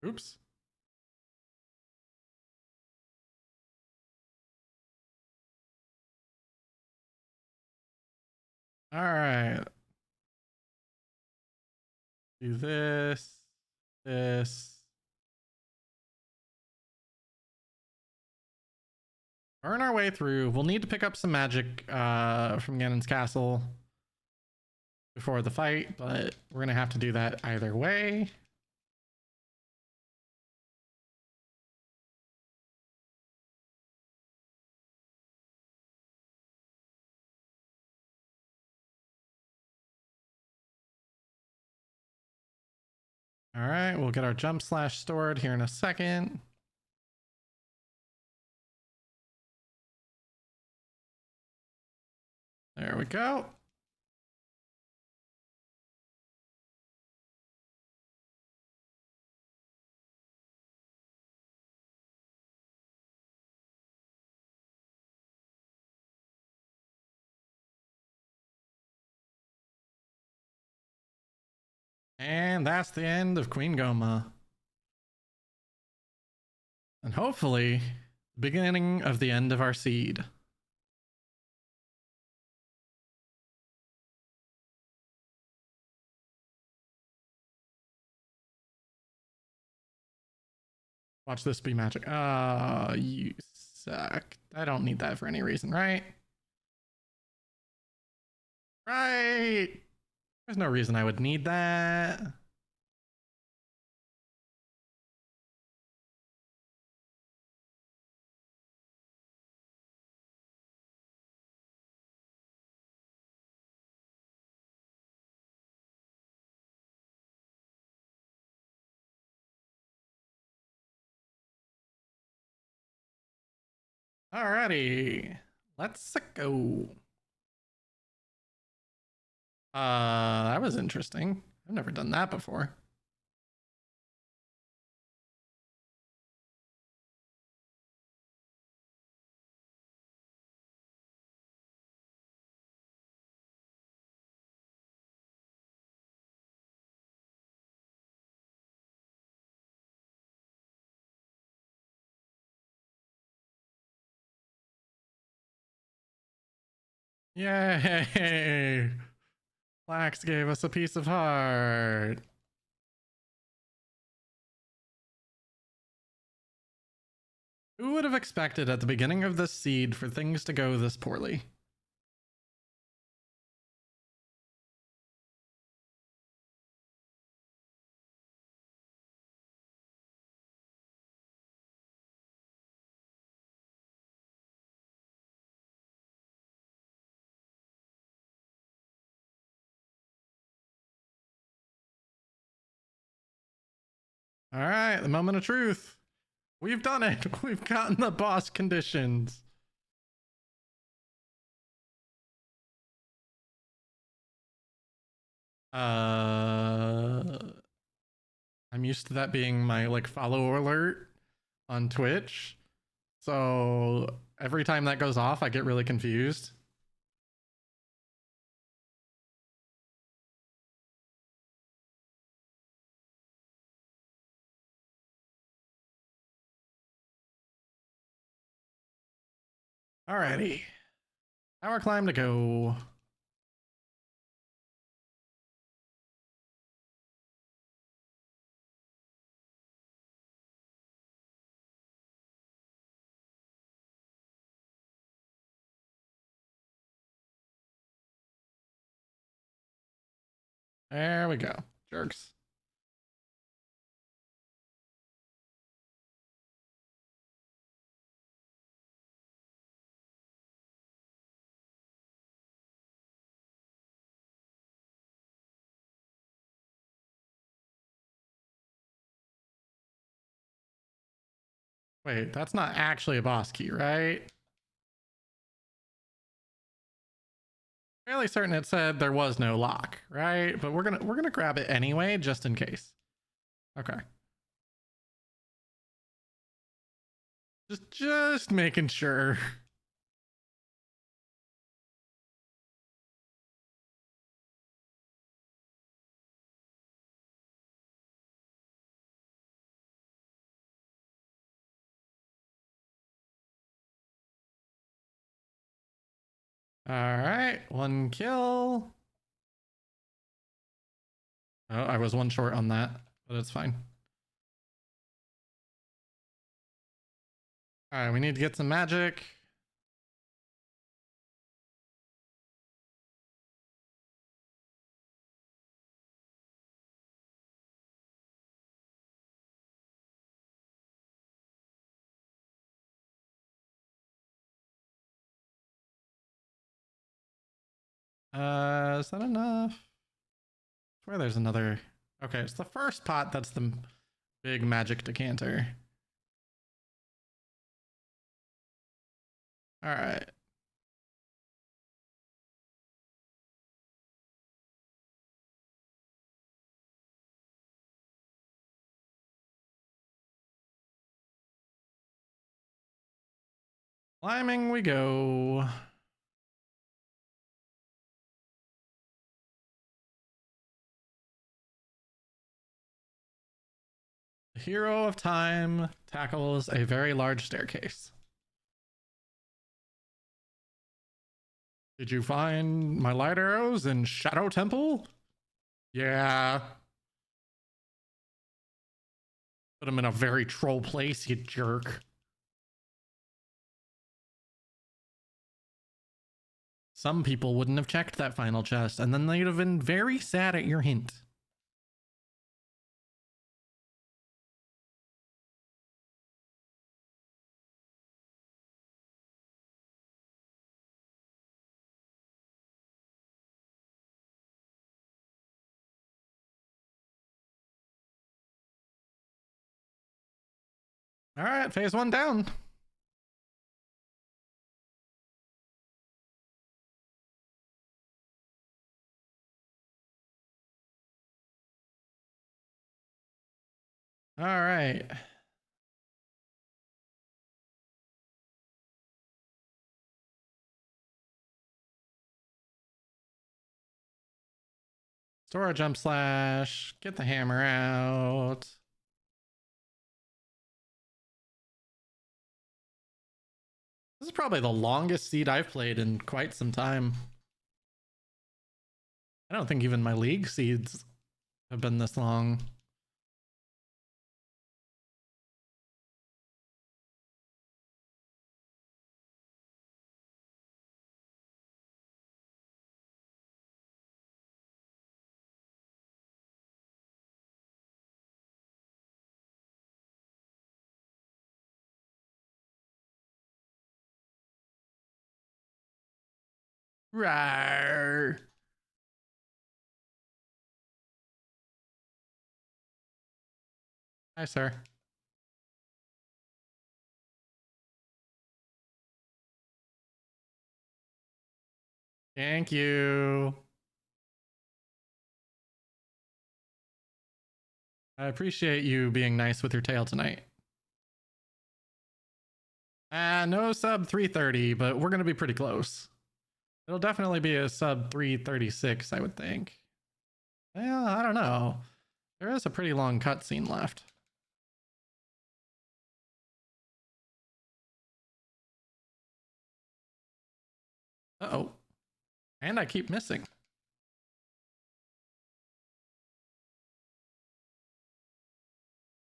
Oops. All right. Do this. Burn our way through. We'll need to pick up some magic from Ganon's castle before the fight, but we're gonna have to do that either way. All right, we'll get our jump slash stored here in a second. There we go. And that's the end of Queen Goma. And hopefully, the beginning of the end of our seed. Watch this be magic. Oh, you suck. I don't need that for any reason, right? Right. There's no reason I would need that. Alrighty. Let's go. That was interesting. I've never done that before. Yay! Flax gave us a piece of heart. Who would have expected at the beginning of this seed for things to go this poorly? All right, the moment of truth. We've done it. We've gotten the boss conditions. I'm used to that being my like follow alert on Twitch. So every time that goes off, I get really confused. Alrighty. Tower climb to go. There we go. Jerks. Wait, that's not actually a boss key, right? Fairly certain it said there was no lock, right? But we're gonna grab it anyway, just in case. Okay. Just making sure. All right, one kill. Oh, I was one short on that, but it's fine. All right, we need to get some magic. Is that enough? I swear there's another. Okay, it's the first pot that's the big magic decanter. All right. Climbing we go. The hero of time tackles a very large staircase. Did you find my light arrows in Shadow Temple? Yeah. Put them in a very troll place, you jerk. Some people wouldn't have checked that final chest, and then they'd have been very sad at your hint. All right, phase one down. All right. Store a jump slash. Get the hammer out. This is probably the longest seed I've played in quite some time. I don't think even my league seeds have been this long. Rawr. Hi, sir. Thank you. I appreciate you being nice with your tail tonight. No sub 330, but we're going to be pretty close. It'll definitely be a sub 336, I would think. Well, I don't know. There is a pretty long cutscene left. Uh-oh. And I keep missing.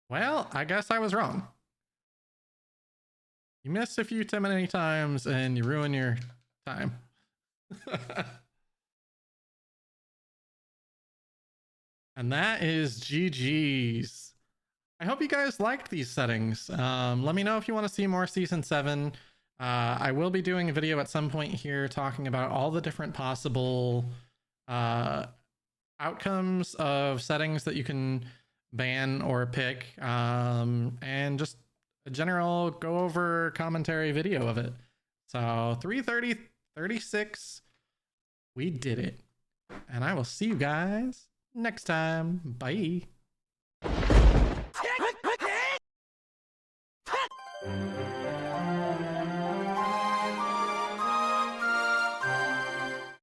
Well, I guess I was wrong. You miss a few too many times and you ruin your time. And that is GG's. I hope you guys liked these settings. Let me know if you want to see more Season 7. I will be doing a video at some point here talking about all the different possible outcomes of settings that you can ban or pick, and just a general go over commentary video of it. So 3:36, we did it. And I will see you guys next time. Bye.